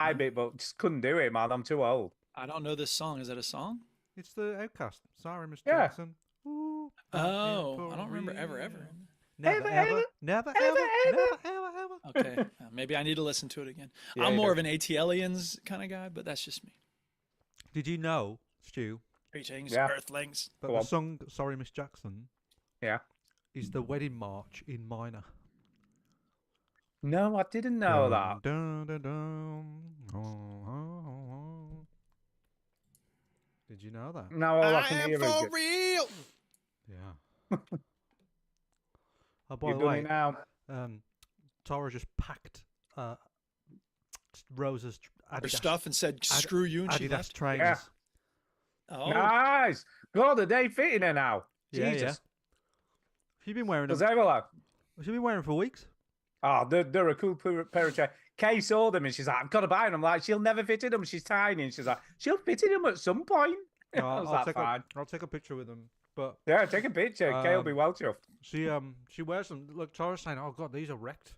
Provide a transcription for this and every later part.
I bit, but just couldn't do it, man. I'm too old. I don't know this song. Is that a song? It's the Outcast. Sorry, Miss Yeah. Jackson. Ooh, Oh, I don't remember ever. Never, Ever, never, ever, never, ever. Okay, maybe I need to listen to it again. Yeah, I'm you more do. of an ATLians kind of guy, but that's just me. Did you know, Stu, Greetings, Yeah. Earthlings. that Go the on. song "Sorry, Miss Jackson" Yeah. is the wedding march in minor? No, I didn't know that. Dun, dun, dun, oh, oh, oh. Did you know that? No, all I I can am hear is for it. real. Yeah. Oh, by You're the doing way, it now. Tara just packed Rosa's Her Adidas, stuff and said, "Screw you," and she Adidas left. trainers. Oh, Nice. God, are they fitting her now? Yeah, Jesus. yeah. Have you been wearing Because them? they were like, Have you been wearing them for weeks? oh, they're a cool pair of trainers. Kay saw them and she's like, I've got to buy them. I'm like, she'll never fit in them. She's tiny. And she's like, she'll fit in them at some point. No, I was I'll like, take fine. I'll take a picture with them. But Yeah, take a picture. Kay will be well chuffed. she wears them. Look, Tara's saying, "Oh God, these are wrecked."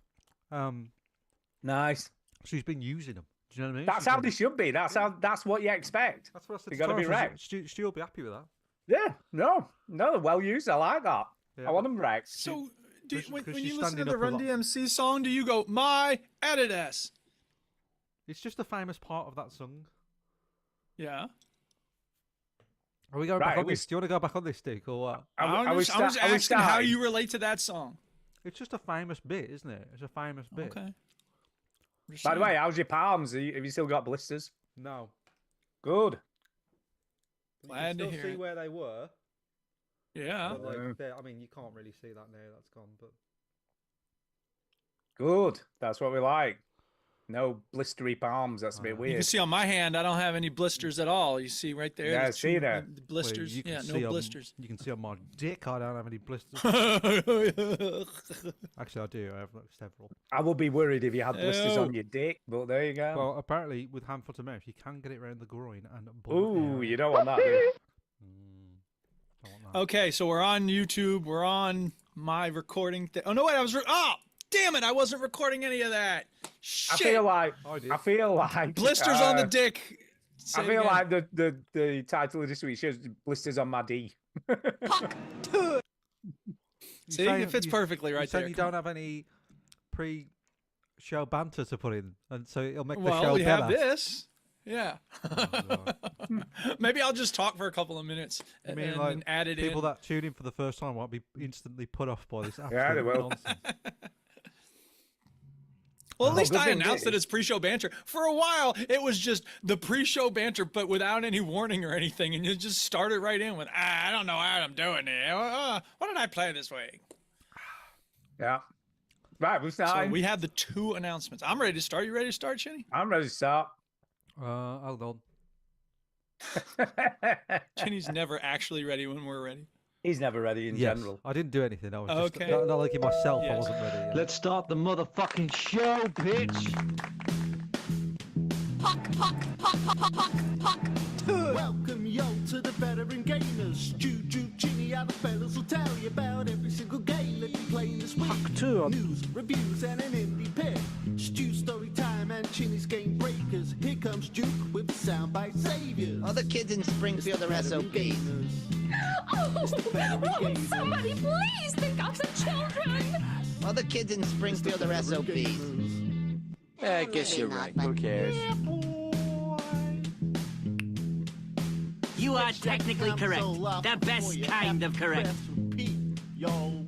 Nice. She's been using them. Do you know what I mean? That's She's how been- they should be. That's what you expect. That's what I said. They to gotta be Tara, wrecked. Stu will be happy with that. Yeah, no, they're well used. I like that. Yeah, I want them wrecked. so when she's you listen to standing the up a Run lot. DMC song, do you go my Adidas? It's just a famous part of that song. Yeah. Are we going Right, back on we- this? Do you want to go back on this, Dick, or what? I'm just asking how you relate to that song. It's just a famous bit, isn't it? It's a famous bit. Okay. Just By the saying. way, how's your palms? Have you still got blisters? No. Good. Glad to you can hear still see it. where they were. Yeah. But like, Yeah. I mean, you can't really see that now. That's gone. But Good. That's what we like. No blistery palms. That's a bit You weird. can see on my hand, I don't have any blisters at all. You see right there. Yeah, the see two- that. the blisters. Well, you can Yeah, see no on- blisters. You can see on my dick. I don't have any blisters. Actually, I do. I have like, several. I would be worried if you had blisters on Ew. your dick, but there you go. Well, apparently, with hand, foot, and mouth, you can get it around the groin and bum Ooh, area. you don't want that, do you? Don't want that. Okay, so we're on YouTube. We're on my recording. Oh no, wait, oh, damn it! I wasn't recording any of that. I Shit. feel like I did. Blisters on the dick. Say I it feel again. like the title of this week shows blisters on my D. You See, saying- it fits you- perfectly you're right saying there. You don't have any pre-show banter to put in, and so it'll make the Well, show we better. have this. Yeah. God. Maybe I'll just talk for a couple of minutes I and, mean, and like, add it people in. that tune in for the first time won't be instantly put off by this absolute Yeah, they will. nonsense. Well, at Oh, least good I thing announced it that it's pre-show banter. For a while, it was just the pre-show banter, but without any warning or anything, and you just started right in with, I don't know how I'm doing it. Why did I play this way? Yeah. Right, we're So starting. we have the two announcements. I'm ready to start. You ready to start, Chinny? I'm ready to start. Hold on. Chinny's never actually ready when we're ready. He's never ready in Yes, general. I didn't do anything. I was just Okay. not liking myself. I Yes. wasn't ready. Yeah. Let's start the motherfucking show, bitch. Welcome yo to the veteran gamers. Juju, Ginny, other fellas will tell you about every single game that you play this week. News, reviews, and an indie pick. Stu story time and Chinny's game breakers. Here comes Duke with the soundbite saviors. Other kids in Springfield are Veteran SOBs. gamers. Oh, somebody please think of the children! Other kids in Springfield are SOBs. Gamers. I guess you're right. Who cares? You are technically correct. The best kind of correct. Yo.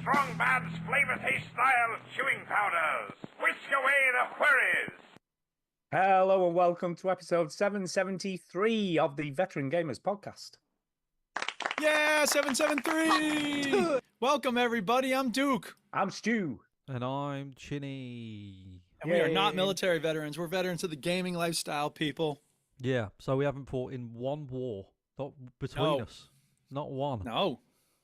Strong Bad's flavor taste style chewing powders. Whisk away the queries. Hello and welcome to episode 773 of the Veteran Gamers podcast. Yeah, 773. Welcome, everybody. I'm Duke. I'm Stu. And I'm Chinny. And we are not Yay. military veterans. We're veterans of the gaming lifestyle, people. Yeah, so we haven't fought in one war not between No. us. Not one. No.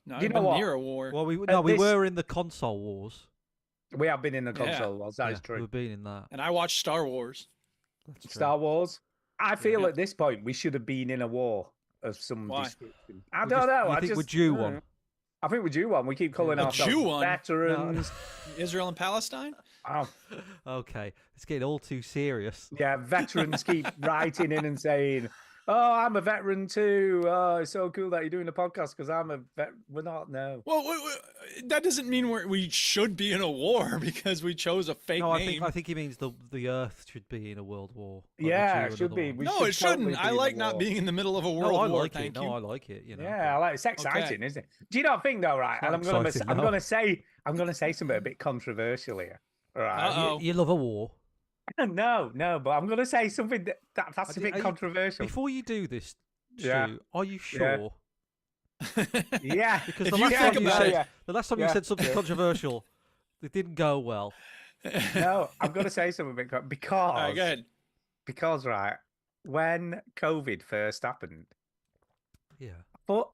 No, You I've know been what? near a war. Well, we this- were in the console wars. We have been in the Yeah. console wars, that is Yeah, true. We've been in that. And I watched Star Wars. That's true. Star Wars. I feel Yeah. at this point we should have been in a war of some Why? description. I We don't just- know. you I think just, we're due I don't one? know. I think we're due one. We keep calling A ourselves Jew one? veterans. Israel and Palestine? Oh, Okay, it's getting all too serious. yeah, veterans keep writing in and saying, "Oh, I'm a veteran too. Oh, it's so cool that you're doing a podcast because I'm a vet." We're not. No. Well, that doesn't mean we should be in a war because we chose a fake No, name. I think he means the Earth should be in a world war. like the Yeah, two it should another be. one. We No, should it shouldn't. totally I be in a like not war. being in the middle of a world No, I war. like it. Thank No, you. I like it. You know. Yeah, I like it's exciting, isn't it? Do you not think though, right? And Not I'm exciting, I'm no. gonna say something a bit controversial here. Right? Uh-oh. You love a war. No, but I'm gonna say something that's a Are bit you- controversial. Before you do this, Stu, Yeah. are you sure? Yeah, Because If the you last think time you about said it- the last time you Yeah. said something controversial, it didn't go well. no, I'm gonna say something a bit because All right, go ahead. because right when COVID first happened, Yeah.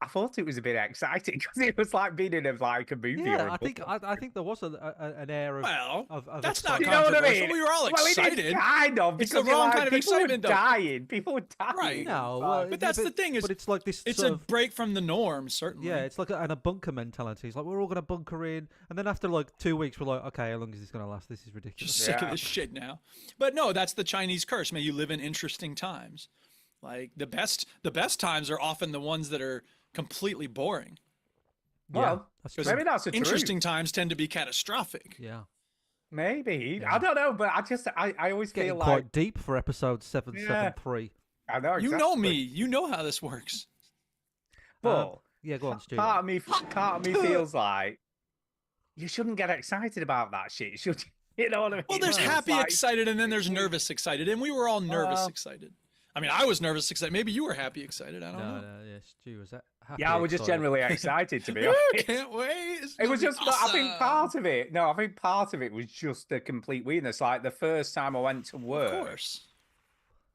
I thought it was a bit exciting because it was like being in a movie. or Yeah, a I think book. I think there was an air of. Well, of that's not You know what I controversial. mean? We were all Well, it excited. is kind of. It's the because you're wrong like, kind of people excitement, were though. dying. People were dying. Right. No, Like, but that's the thing is, but it's like this. it's sort a of, break from the norm, certainly. yeah, it's like a bunker mentality. It's like we're all gonna bunker in, and then after like 2 weeks, we're like, okay, how long is this gonna last? This is ridiculous. Just sick Yeah. of this shit now. But no, that's the Chinese curse. May you live in interesting times. Like the best times are often the ones that are completely boring. well, that's Because true. maybe that's the truth. Interesting times tend to be catastrophic. Yeah, Maybe Yeah. I don't know, but I always getting feel quite like deep for episode 773. I know You exactly. know me. You know how this works. but Yeah, go on, Stu. part of me feels like you shouldn't get excited about that shit, should you? You know what I mean? Well, there's It's happy like- excited and then there's nervous excited, and we were all nervous Well- excited. I mean, I was nervous excited. Maybe you were happy excited. I don't No, know. no, yeah, Stu was that. Happy Yeah, I was just excited. generally excited to be Woo, honest. can't wait. It's It gonna was be just, I think awesome. part of it. No, I think part of it was just the complete weirdness. Like the first time I went to Of work, course.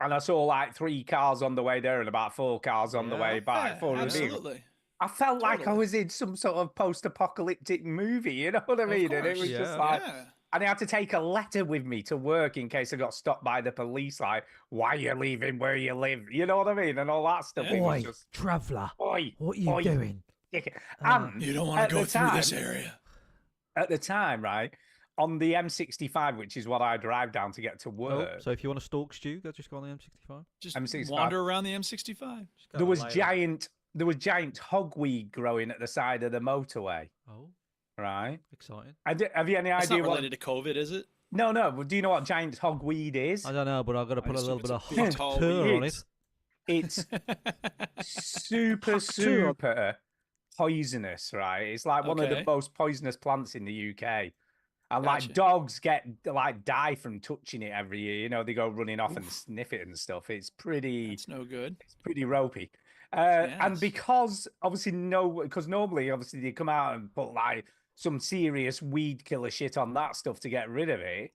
and I saw like 3 cars on the way there and about 4 cars on the Yeah. way back. Yeah, for the vehicle. absolutely. I felt like I Totally. was in some sort of post-apocalyptic movie. You know what I Of mean? And it course, was just yeah. like. Yeah. And I had to take a letter with me to work in case I got stopped by the police. Like, why are you leaving where you live? You know what I mean? And all that stuff. It was just, traveller, oi, what are you oi. doing? And You don't want at to go the through this time- area. At the time, right, on the M65, which is what I drive down to get to Oh, work, so if you want to stalk Stu, go just go on the M65. Just M65. wander around the M65. Just go there was later. giant hogweed growing at the side of the motorway, Oh, right? exciting. Have you any It's idea not what? related to COVID, is it? No, but do you know what giant hogweed is? I don't know, but I've got to I put a assume little it's bit a of big tall hot tour on It's, it. it's super poisonous, right? It's like one of the Okay. most poisonous plants in the UK. And like Gotcha. dogs die from touching it every year. You know, they go running off and sniff it and stuff. It's pretty That's no good. pretty ropey. And Yes. because obviously because normally obviously they come out and put like some serious weed killer shit on that stuff to get rid of it.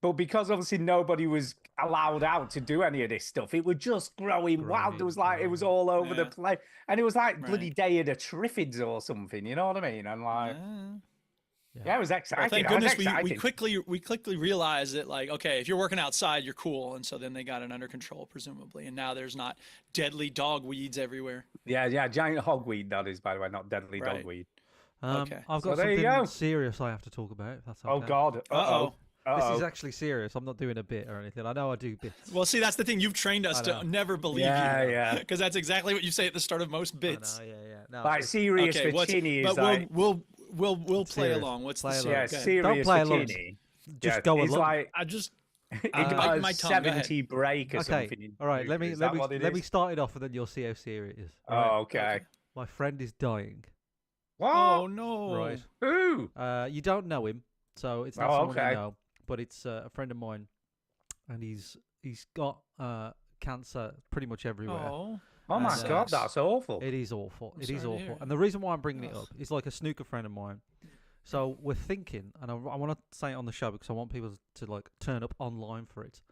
But because obviously nobody was allowed out to do any of this stuff, it was just growing wild. There was like it was all over the Yeah. place, and it was like bloody Right. Day of the Triffids or something. You know what I mean? And like, yeah, it was exciting. Well, thank I was goodness we excited. quickly realized that, like, okay, if you're working outside, you're cool, and so then they got it under control, presumably, and now there's not deadly dog weeds everywhere. Yeah, giant hogweed that is, by the way, not deadly Right. dogweed. Okay. I've So got there you something go. serious I have to talk about. If that's okay. Oh God! Uh-oh. This is actually serious. I'm not doing a bit or anything. I know I do bits. Well, see, that's the thing. You've trained us I to know. never believe Yeah, you. yeah. Because that's exactly what you say at the start of most bits. I know, yeah. No, Like it's- serious Okay, for Chinny is but like we'll play Serious. along. What's Play the along. yeah, go ahead. serious play for along. Chinny. just Yeah, go it's along. like I just it bite got my a tongue, go ahead. 70 break or Okay. something. All right. Let me Is that what it let me is? start it off, and then you'll see how serious it is. Oh, Right? okay. My friend is dying. What? Oh no! Right. Who? You don't know him, so it's not Oh, someone okay. you know, but it's a friend of mine, and he's got cancer pretty much everywhere. Oh, Oh my That God, sucks. that's awful. It is awful. I'm It is sorry to awful. hear. And the reason why I'm bringing it Ugh. up is like a snooker friend of mine. So we're thinking, and I want to say it on the show because I want people to like turn up online for it.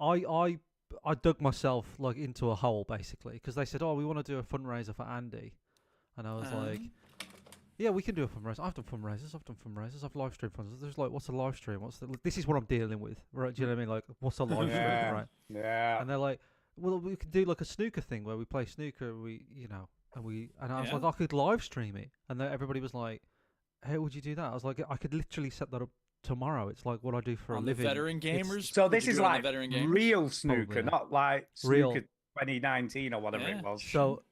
I dug myself like into a hole basically because they said, "Oh, we want to do a fundraiser for Andy," and I was like, "Yeah, we can do a fundraiser. I've done fundraisers. I've live streamed fundraisers. There's like, what's a live stream? This is what I'm dealing with, right? Do you know what I mean? Like, what's a live stream, Yeah. right?" Yeah. And they're like, "Well, we could do like a snooker thing where we play snooker. And I was Yeah. like, I could live stream it." And then everybody was like, "How would you do that?" I was like, "I could literally set that up tomorrow. It's like what I do for On a the living. veteran It's- gamers. So Would this you is do it on the like veteran gamers? real snooker, Probably, yeah. not like Real. snooker 2019 or whatever it was. So,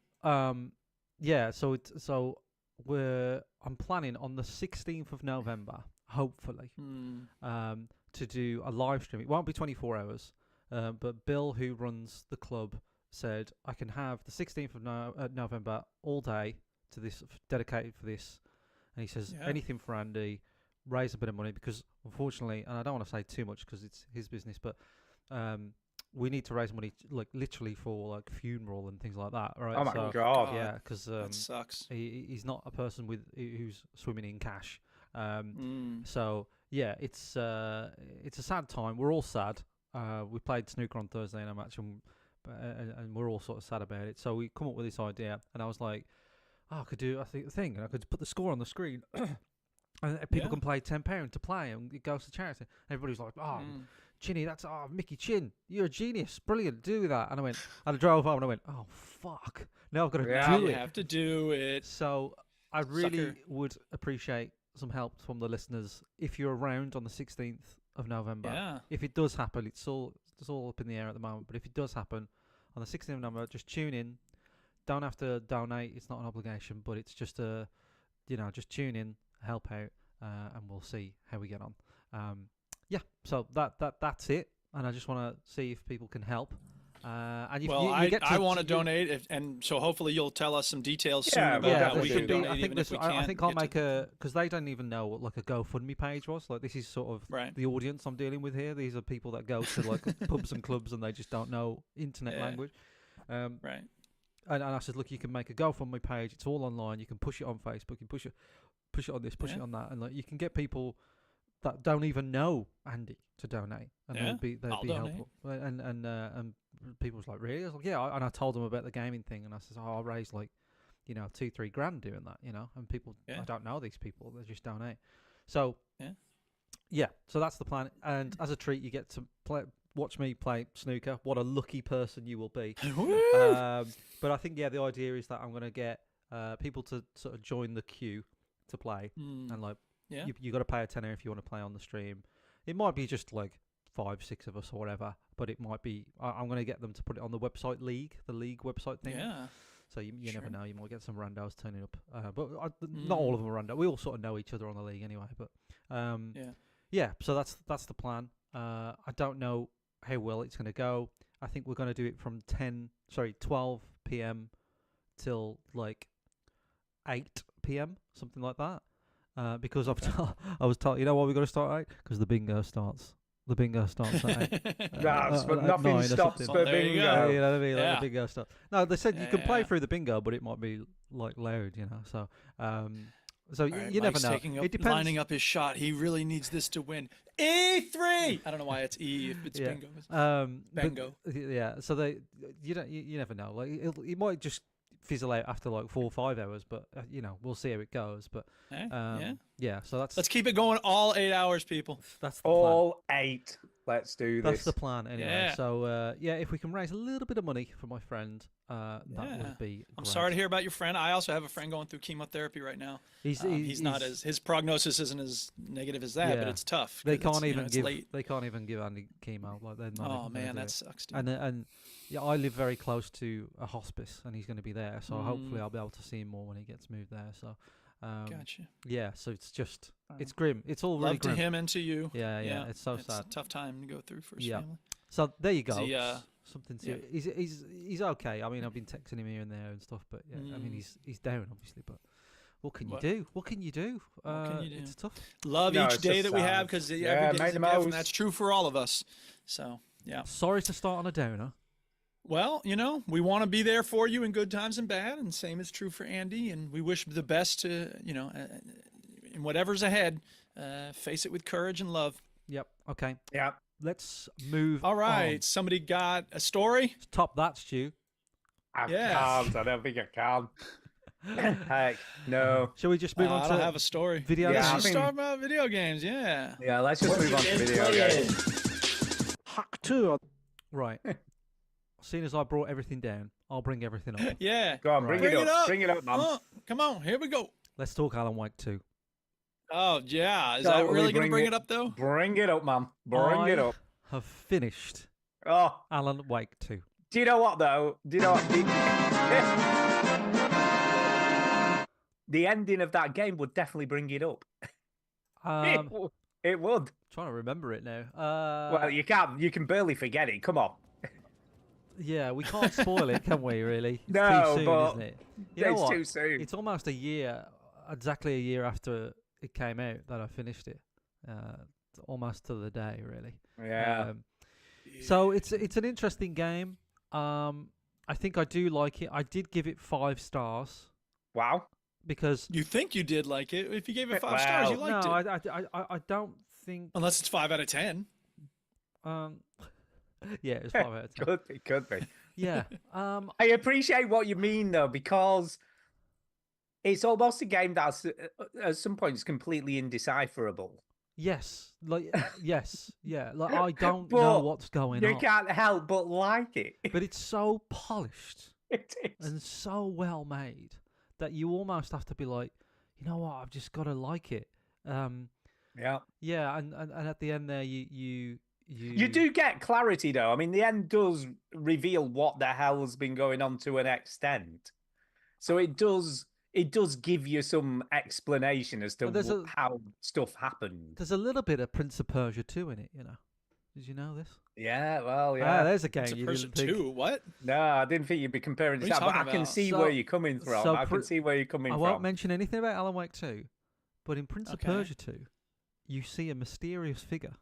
yeah. So I'm planning on the 16th of November, hopefully, to do a live stream. It won't be 24 hours, but Bill, who runs the club, said I can have the 16th of November all day to this, dedicated for this, and he says anything for Andy, raise a bit of money, because unfortunately, and I don't want to say too much because it's his business, but we need to raise money like literally for like funeral and things like that, right? Oh my So, God. yeah, because That sucks. he's not a person who's swimming in cash. So yeah, it's a sad time. We're all sad. We played snooker on Thursday in a match, and we're all sort of sad about it. So we come up with this idea, and I was like, oh, I could do a thing, and I could put the score on the screen. And people can play £10 to play, and it goes to charity. Everybody's like, "Oh, Chinny, that's Mickey Chin, you're a genius, brilliant, do that." And I drove home, and I went, "Oh fuck, now I've got to do You it." have to do it. So I really Sucker. would appreciate some help from the listeners if you're around on the 16th of November. Yeah. If it does happen, it's all up in the air at the moment. But if it does happen on the 16th of November, just tune in. Don't have to donate; it's not an obligation, but it's just just tune in, help out, and we'll see how we get on. Yeah, so that's it, and I just want to see if people can help. And I want to donate, and so hopefully you'll tell us some details soon about how we can donate. I think I'll make because they don't even know what like a GoFundMe page was. Like this is sort of the audience I'm dealing with here. These are people that go to like pubs and clubs and they just don't know internet language. Right. And I said, look, you can make a GoFundMe page. It's all online. You can push it on Facebook. You can push it on this, push it on that, and like you can get people that don't even know Andy to donate, and they'll be helpful. And people was like, really? I was like, yeah. And I told them about the gaming thing, and I said, I'll raise like, $2-3 grand doing that, and people, I don't know these people, they just donate. So yeah. So that's the plan, and as a treat, you get to watch me play snooker. What a lucky person you will be. But I think the idea is that I'm going to get people to sort of join the queue to play, and like you got to pay a tenner if you want to play on the stream. It might be just like 5-6 of us or whatever, but it might be. I'm going to get them to put it on the website the league website thing. Yeah. So you never know. You might get some randos turning up, but not all of them are rando. We all sort of know each other on the league anyway. But So that's the plan. I don't know how well it's going to go. I think we're going to do it from 12 p.m. till like 8 p.m. something like that. Because I was told, why we got to start at 8? Because the bingo starts. The bingo starts at 8. But nothing stops the bingo. You know what I mean? Like the bingo starts. No, they said you can play through the bingo, but it might be like loud, So, you never know. It depends. Lining up his shot. He really needs this to win. E3. I don't know why it's E if it's bingo. Bingo. Yeah. So you never know. Like it might just fizzle out after like 4 or 5 hours, but we'll see how it goes. But so let's keep it going all 8 hours, people. That's the all plan. 8. Let's do this. That's the plan anyway. Yeah. So if we can raise a little bit of money for my friend, that would be. I'm sorry to hear about your friend. I also have a friend going through chemotherapy right now. He's not his prognosis isn't as negative as that, but it's tough. They can't even give Andy chemo. Like they're not. Oh man, that sucks. Dude. And I live very close to a hospice, and he's going to be there. So hopefully I'll be able to see him more when he gets moved there. So. Gotcha. Yeah, so it's grim. It's all really grim. Love to him and to you. Yeah. It's so sad. It's a tough time to go through for his family. So there you go. Something serious. He's okay. I mean, I've been texting him here and there and stuff, but I mean, he's down obviously. But what can you do? What can you do? It's tough. Love each day that we have because every day is a gift, and that's true for all of us. So yeah. Sorry to start on a downer. Well, we want to be there for you in good times and bad, and same is true for Andy, and we wish the best to, in whatever's ahead, face it with courage and love. Yep. Okay. Yep. Let's move All right. on. Somebody got a story? Top that, Stu. I can't. I don't think I can. Heck, no. Shall we just move on to... I don't have a story. Video games? Let's just talk about video games, yeah. Yeah, let's just move on to video games. Hack 2. Right. Seeing as I brought everything down, I'll bring everything up. Yeah. Go on, bring it up. Bring it up, man. Come on, here we go. Let's talk Alan Wake 2. Oh yeah, is that Totally really going to bring it it up though? Bring it up, man. Bring it up. Have finished Oh, Alan Wake 2. do you know what though? Do you know what? The ending of that game would definitely bring it up. It would. Trying to remember it now. Well, you can't. You can barely forget it. Come on. Yeah, we can't spoil it, can we? Really? It's No, too soon, but isn't it? You know it's what? too soon. It's almost a year, exactly a year after it came out that I finished it. Almost to the day, really. Yeah. So it's an interesting game. I think I do like it. I did give it 5 stars Wow. because You think you did like it? If you gave it 5 stars, you liked no, it. I don't think. Unless it's 5 out of 10. Yeah, it's 5 out of 10. Could be. Yeah. I appreciate what you mean though, because it's almost a game that's at some points completely indecipherable. Yes. Like yes. Yeah. Like I don't But know what's going You on. can't help but like it. But it's so polished It is. and so well made that you almost have to be like, you know what, I've just got to like it. Yeah. Yeah, and at the end there, you You do get clarity though. I mean, the end does reveal what the hell's been going on to an extent. So it does give you some explanation as to Well, there's how stuff happened. There's a little bit of Prince of Persia 2 in it, you know. Did you know this? Yeah, well, Ah, yeah. there's a game It's a you person didn't think. 2. What? No, I didn't think you'd be comparing What to are you that, but I talking can about? see So- where you're coming from. so I can Prin- see where you're coming I from. won't mention anything about Alan Wake 2, but in Prince Okay. of Persia 2, you see a mysterious figure,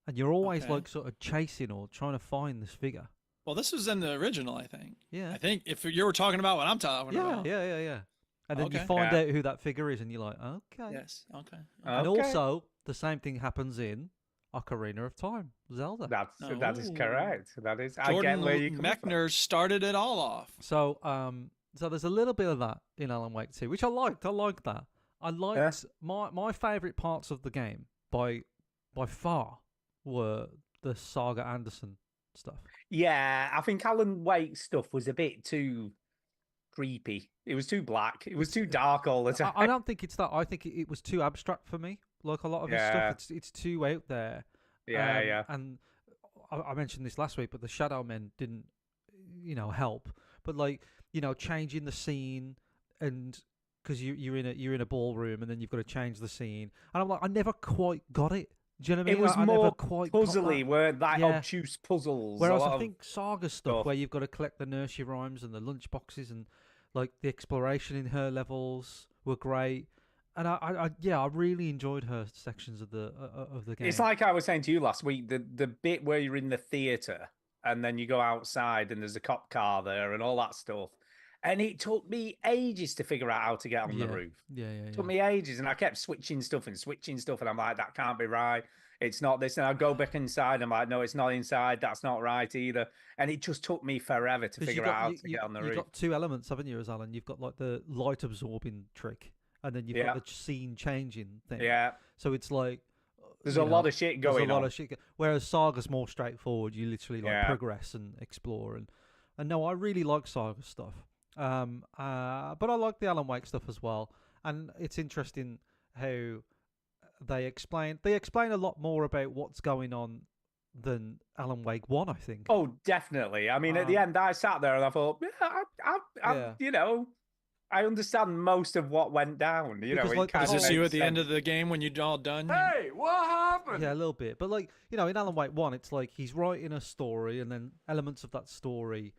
and you're always Okay. like sort of chasing or trying to find this figure. Well, this was in the original, I think. Yeah. I think if you were talking about what I'm talking Yeah, about. yeah. And then you Okay. find Yeah. out who that figure is, and you're like, okay. Yes. Okay. And Okay. also, the same thing happens in Ocarina of Time, Zelda. That is Oh. correct. That is. I get Jordan where you're coming from. Mechner started it all off. So, so there's a little bit of that in Alan Wake 2, which I liked. I liked that. I liked my favourite parts of the game by far were the Saga Anderson stuff. Yeah, I think Alan Wake stuff was a bit too creepy. It was too black. It was too dark all the time. I don't think it's that. I think it was too abstract for me. Like a lot of his Yeah. stuff, it's too out there. Yeah, yeah. And I mentioned this last week, but the Shadow Men didn't, help. But like, changing the scene and because you're in a ballroom and then you've got to change the scene, and I'm like, I never quite got it. Do you know what I mean? It was I never more quite got puzzly, that. weren't that Yeah. obtuse puzzles? Whereas a lot I of think Saga stuff, stuff. where you've got to collect the nursery rhymes and the lunch boxes and like the exploration in her levels were great. And I really enjoyed her sections of the game. It's like I was saying to you last week, the bit where you're in the theatre and then you go outside and there's a cop car there and all that stuff. And it took me ages to figure out how to get on the roof. Yeah. It took me ages, and I kept switching stuff, and I'm like, that can't be right. It's not this. And I go back inside, I'm like, no, it's not inside. That's not right either. And it just took me forever to 'Cause figure out how to get on the You've roof. got 2 elements, haven't you, as Alan? You've got like the light absorbing trick, and then you've got the scene changing thing. Yeah. So it's like There's a lot of shit going There's a lot on. of shit. Whereas Saga's more straightforward. You literally like Yeah. progress and explore, and no, I really like Saga stuff. But I like the Alan Wake stuff as well, and it's interesting how they explain a lot more about what's going on than Alan Wake 1, I think. Oh, definitely. I mean, at the end, I sat there and I thought, I understand most of what went down. Because, it like, kind Is of this you makes at the end sense. of the game when you're all done? Hey, what happened? Yeah, a little bit. But like, in Alan Wake 1, it's like he's writing a story and then elements of that story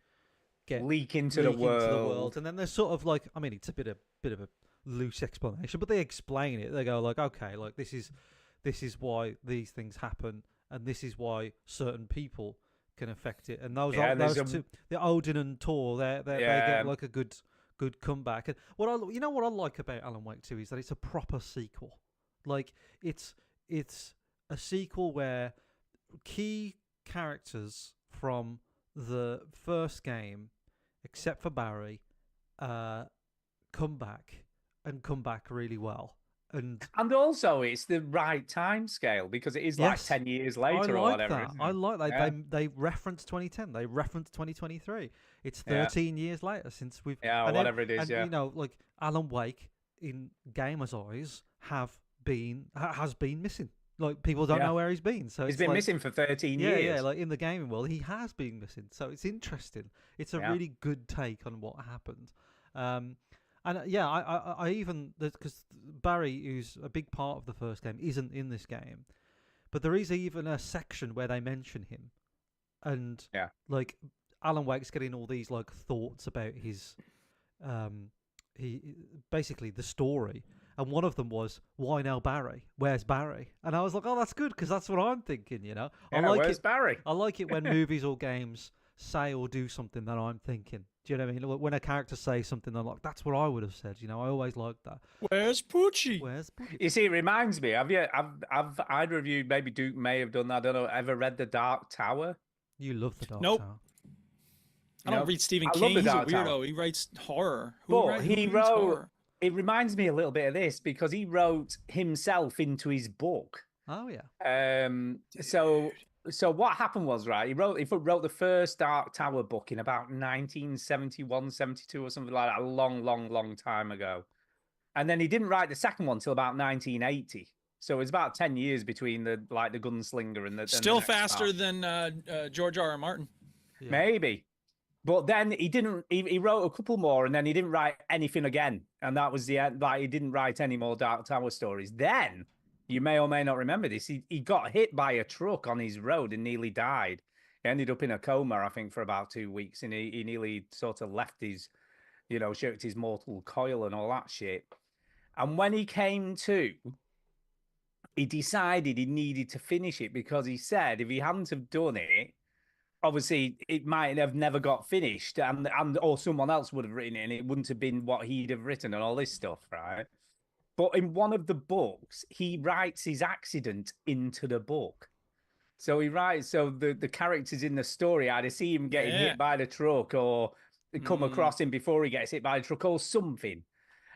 get leak into the world. And then there's sort of like, I mean, it's a bit of a loose explanation, but they explain it. They go like, okay, like this is why these things happen, and this is why certain people can affect it. And those two, the Odin and Thor, they get like a good comeback. And what I like about Alan Wake 2 is that it's a proper sequel. Like it's a sequel where key characters from the first game, except for Barry, come back really well. And also, it's the right time scale because it is like 10 years later or whatever. That. Isn't it? I like that. Yeah. They reference 2010. They reference 2023. It's 13 years later since we've... Yeah, and whatever it is, and, like Alan Wake, in gamers' eyes, have has been missing. Like people don't know where he's been. So he's it's been like, missing for 13 yeah, years. Yeah, like in the gaming world, he has been missing. So it's interesting. It's a really good take on what happened. And I even because Barry, who's a big part of the first game, isn't in this game, but there is even a section where they mention him, and like Alan Wake's getting all these like thoughts about his, he basically the story, and one of them was, why now Barry? Where's Barry? And I was like, oh, that's good because that's what I'm thinking. You know, Yeah, I like where's Barry? I like it when movies or games say or do something that I'm thinking. Do you know what I mean? When a character says something, I'm like, that's what I would have said. You know, I always like that. Where's Poochie? Where's Poochie? You see, it reminds me. Have either of you, maybe Duke may have done that, I don't know, ever read The Dark Tower? You love The Dark Nope. Tower. I don't read Stephen I King. love He's a The Dark weirdo. Tower. He writes horror. But he reads wrote. horror? It reminds me a little bit of this because he wrote himself into his book. Oh yeah. So what happened was, right, he wrote the first Dark Tower book in about 1971, 72 or something like that, a long time ago. And then he didn't write the second one till about 1980. So it was about 10 years between the Gunslinger and the Still next faster part. than George R.R. Martin. Yeah. Maybe. But then he wrote a couple more and then he didn't write anything again. And that was the end. Like, he didn't write any more Dark Tower stories. Then, you may or may not remember this, he got hit by a truck on his road and nearly died. He ended up in a coma, I think, for about 2 weeks. And he nearly sort of left his, shirked his mortal coil and all that shit. And when he came to, he decided he needed to finish it because he said if he hadn't have done it, obviously it might have never got finished and or someone else would have written it and it wouldn't have been what he'd have written and all this stuff, right? But in one of the books, he writes his accident into the book. So he writes, so the characters in the story either see him getting hit by the truck or come across him before he gets hit by the truck or something.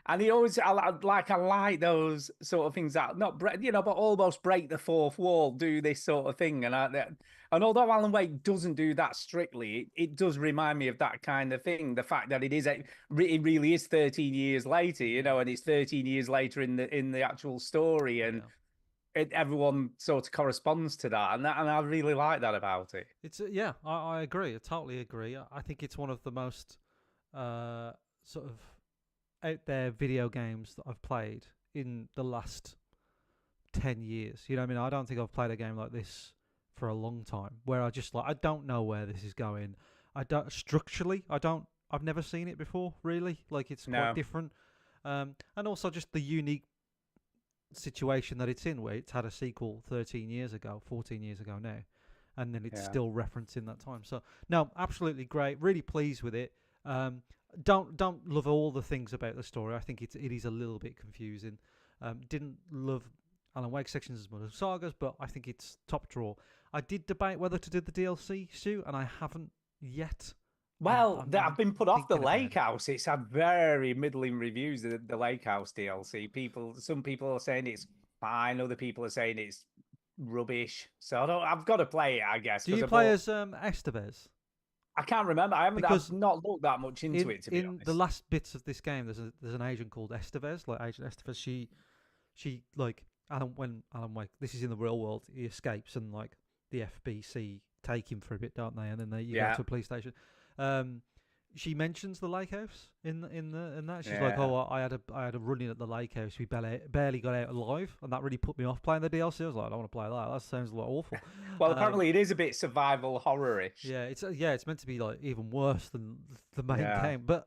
And he always, I like those sort of things that but almost break the fourth wall, do this sort of thing. And although Alan Wake doesn't do that strictly, it does remind me of that kind of thing. The fact that it really is 13 years later, and it's 13 years later in the actual story, and everyone sort of corresponds to that, and I really like that about it. It's I agree. I totally agree. I think it's one of the most sort of out there video games that I've played in the last 10 years. You know what I mean? I don't think I've played a game like this for a long time where I just I don't know where this is going. I've never seen it before, really. Like, it's quite different. And also just the unique situation that it's in, where it's had a sequel 14 years ago now, and then it's still referencing that time. So no, absolutely great. Really pleased with it. Don't love all the things about the story. I think it is a little bit confusing. Didn't love Alan Wake sections as much as Sagas, but I think it's top draw. I did debate whether to do the DLC, Stu, and I haven't yet. Well, I've been put off the Lake House. It's had very middling reviews, the Lake House DLC. Some people are saying it's fine, other people are saying it's rubbish. So I've got to play it, I guess. Do you play as Estevez? I can't remember. I've not looked that much into it, to be honest. In the last bits of this game, there's an agent called Estevez, like Agent Estevez. She like when Alan Wake, this is in the real world, he escapes and like the FBC take him for a bit, don't they? And then you go to a police station. She mentions the lake house in that. She's like, "Oh, I had a run-in at the lake house. We barely got out alive," and that really put me off playing the DLC. I was like, "I don't want to play that. That sounds a lot awful." Well, apparently it is a bit survival horror-ish. Yeah, it's meant to be like even worse than the main game. But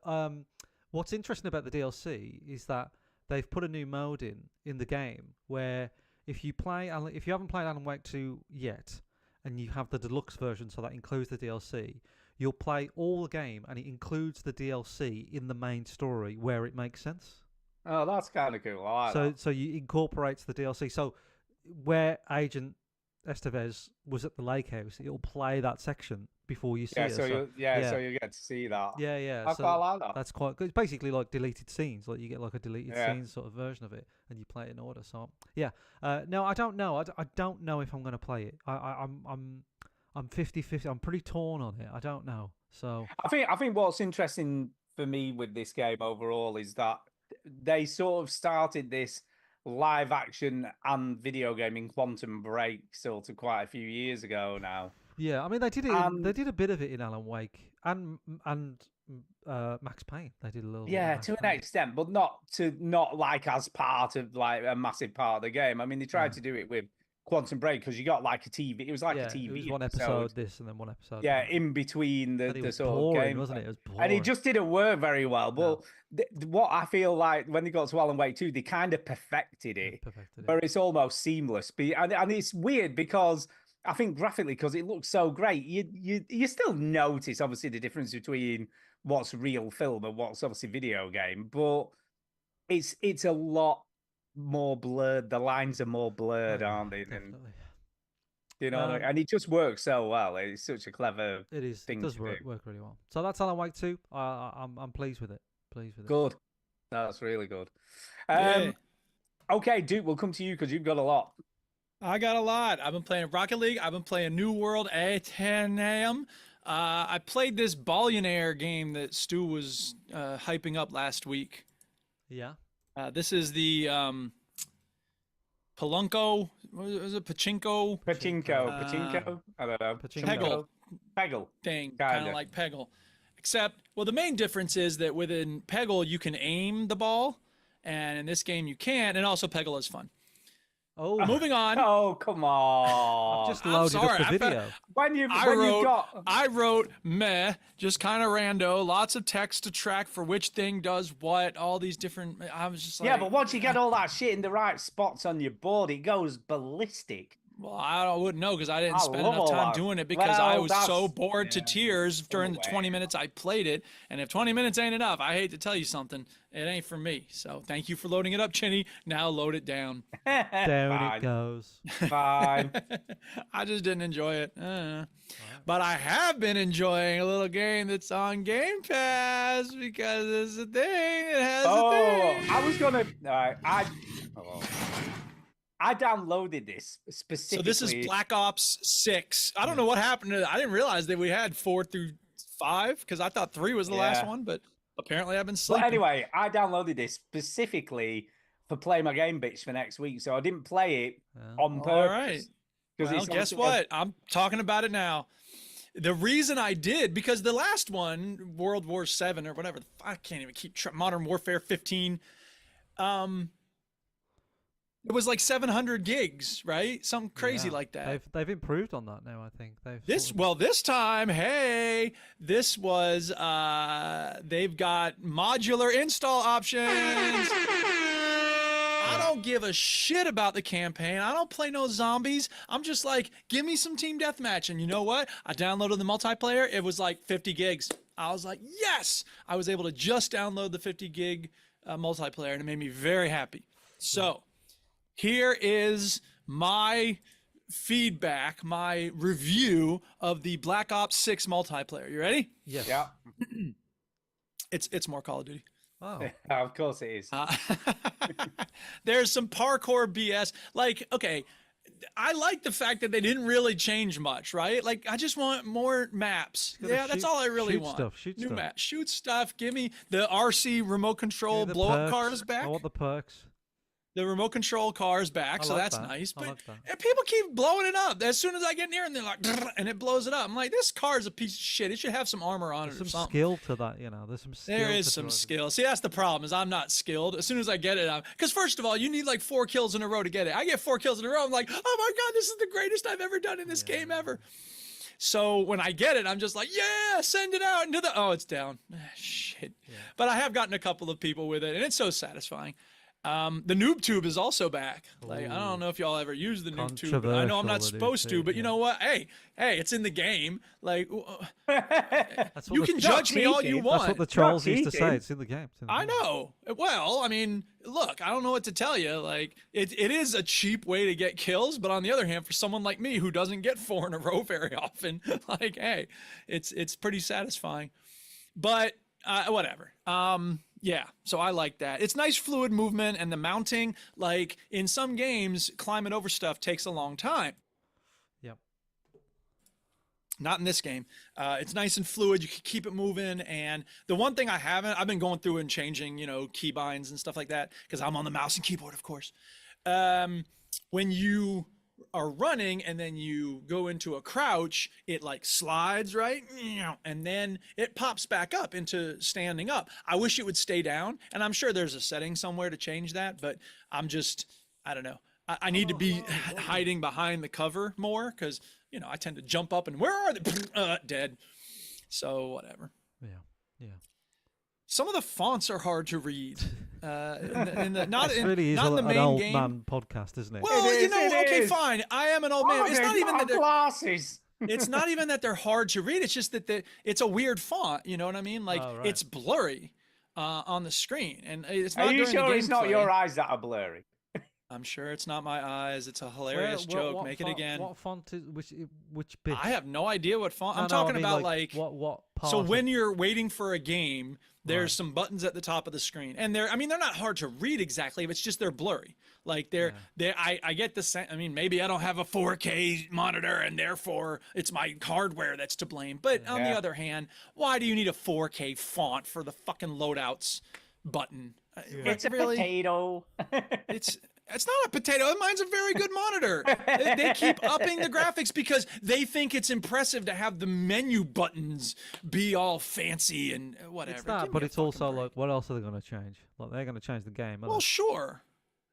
what's interesting about the DLC is that they've put a new mode in the game where if you haven't played Alan Wake 2 yet, and you have the deluxe version, so that includes the DLC. You'll play all the game, and it includes the DLC in the main story where it makes sense. Oh, that's kind of cool. I like that. So you incorporate the DLC. So where Agent Estevez was at the lake house, it'll play that section before you see it. So you get to see that. Yeah. I quite like that. That's quite good. It's basically like deleted scenes. Like you get like a deleted scenes sort of version of it, and you play it in order. So yeah. No, I don't know. I don't know if I'm going to play it. I'm 50-50. I'm pretty torn on it. I don't know. So I think what's interesting for me with this game overall is that they sort of started this live action and video game in Quantum Break sort of quite a few years ago now. Yeah, I mean they did it. They did a bit of it in Alan Wake and Max Payne. They did a little. Yeah, bit to an extent, but not like as part of like a massive part of the game. I mean, they tried to do it with Quantum Break because you got like a TV. It was like a TV. It was one episode this and then one episode. Yeah, that. in between And it the was sort boring, of game, wasn't it? It was boring. and it just didn't work very well. But what I feel like when they got to Alan Wake 2, they kind of perfected it, where it's almost seamless. And it's weird because I think graphically, because it looks so great, you still notice obviously the difference between what's real film and what's obviously video game, but it's a lot more blurred. The lines are more blurred, aren't they? Definitely. You know, and it just works so well. It's such a clever thing. It does work really well. So that's Alan Wake 2. I'm pleased with it. Good. That's really good. Yeah. Okay, Duke, we'll come to you because you've got a lot. I got a lot. I've been playing Rocket League. I've been playing New World Aeternum. I played this Billionaire game that Stu was hyping up last week. Yeah. This is the Palunko. What was it? Pachinko? Pachinko? I don't know. Peggle. Thing. Kind of like Peggle. Except, well, the main difference is that within Peggle, you can aim the ball. And in this game, you can't. And also, Peggle is fun. Oh, moving on. Oh, come on! I've just loaded up the video. I wrote meh, just kind of rando, lots of text to track for which thing does what, all these different. I was just like, yeah, but once you get all that shit in the right spots on your board, it goes ballistic. Well, I wouldn't know because I didn't spend enough time doing it because I was so bored to tears during the 20 minutes I played it. And if 20 minutes ain't enough, I hate to tell you something, it ain't for me. So thank you for loading it up, Chinny. Now load it down. Down it goes. Fine. I just didn't enjoy it. But I have been enjoying a little game that's on Game Pass because it's a thing. It has a thing. I was going to... I downloaded this specifically. So this is Black Ops 6. I don't know what happened to it. I didn't realize that we had 4 through 5 because I thought 3 was the last one, but apparently I've been sleeping. But anyway, I downloaded this specifically for Play My Game Bitch for next week, so I didn't play it on purpose. All right. Well, guess what? I'm talking about it now. The reason I did, because the last one, World War 7 or whatever, I can't even keep track, Modern Warfare 15, it was like 700 gigs, right? Something crazy like that. They've improved on that now, I think. This time, hey, this was they've got modular install options. I don't give a shit about the campaign. I don't play no zombies. I'm just like, give me some team deathmatch. And you know what? I downloaded the multiplayer. It was like 50 gigs. I was like, yes! I was able to just download the 50 gig multiplayer, and it made me very happy. So here is my feedback, my review of the Black Ops 6 multiplayer. You ready? Yes. Yeah. It's more Call of Duty. Oh. Of course it is. There's some parkour BS. Like, okay, I like the fact that they didn't really change much, right? Like, I just want more maps. Yeah, that's all I really want. Shoot New stuff. maps. Shoot stuff. Give me the RC remote control blow-up cars back. I want the perks. The remote control cars back, so that's that. nice. But like that. and people keep blowing it up. As soon as I get near it, they're like, and it blows it up. I'm like, this car is a piece of shit. It should have some armor on There's it or some something. skill to that, you know. There's some skill. There is some skill. See, that's the problem, is I'm not skilled. As soon as I get it, because first of all, you need like 4 kills in a row to get it. I get 4 kills in a row. I'm like, oh my God, this is the greatest I've ever done in this game ever. So when I get it, I'm just like, yeah, send it out into the, oh, it's down. Shit. Yeah. But I have gotten a couple of people with it, and it's so satisfying. The Noob Tube is also back. Like, I don't know if y'all ever use the Noob Tube, but I know I'm not supposed to, but you know what? Hey, it's in the game. Like, you can judge me all you want. That's what the trolls used to say. It's in the game. I know. Well, I mean, look, I don't know what to tell you. Like, it is a cheap way to get kills, but on the other hand, for someone like me who doesn't get 4 in a row very often, like, hey, it's pretty satisfying. But whatever. Yeah, so I like that. It's nice fluid movement, and the mounting, like in some games, climbing over stuff takes a long time. Yep. Not in this game. It's nice and fluid. You can keep it moving. And the one thing I've been going through and changing, key binds and stuff like that, because I'm on the mouse and keyboard, of course. When you are running and then you go into a crouch, it like slides, right? And then it pops back up into standing up. I wish it would stay down. And I'm sure there's a setting somewhere to change that, but I don't know. I need to be hiding behind the cover more because, I tend to jump up and where are they? Dead. So whatever. Yeah. Some of the fonts are hard to read. Not in the an main old game. man podcast, isn't it? Well, It is, okay, fine. I am an old man. It's not even that they're glasses. it's not even that they're hard to read. It's just that it's a weird font. You know what I mean? Like it's blurry on the screen, and it's not. Are you during the sure it's not gameplay. your eyes that are blurry? I'm sure it's not my eyes. It's a hilarious joke. What Make font, it again. What font is which bit? I have no idea what font. I'm No, talking I mean, about like what part. so of- when you're waiting for a game, there's Right. some buttons at the top of the screen, and they're not hard to read exactly, but it's just they're blurry. Like I get the sense. I mean, maybe I don't have a 4K monitor, and therefore it's my hardware that's to blame. But on the other hand, why do you need a 4K font for the fucking loadouts button? It's a potato. It's not a potato. Mine's a very good monitor. They keep upping the graphics because they think it's impressive to have the menu buttons be all fancy and whatever. It's that, Give but me a it's also fucking break. like, what else are they going to change? Like, they're going to change the game. Well, sure.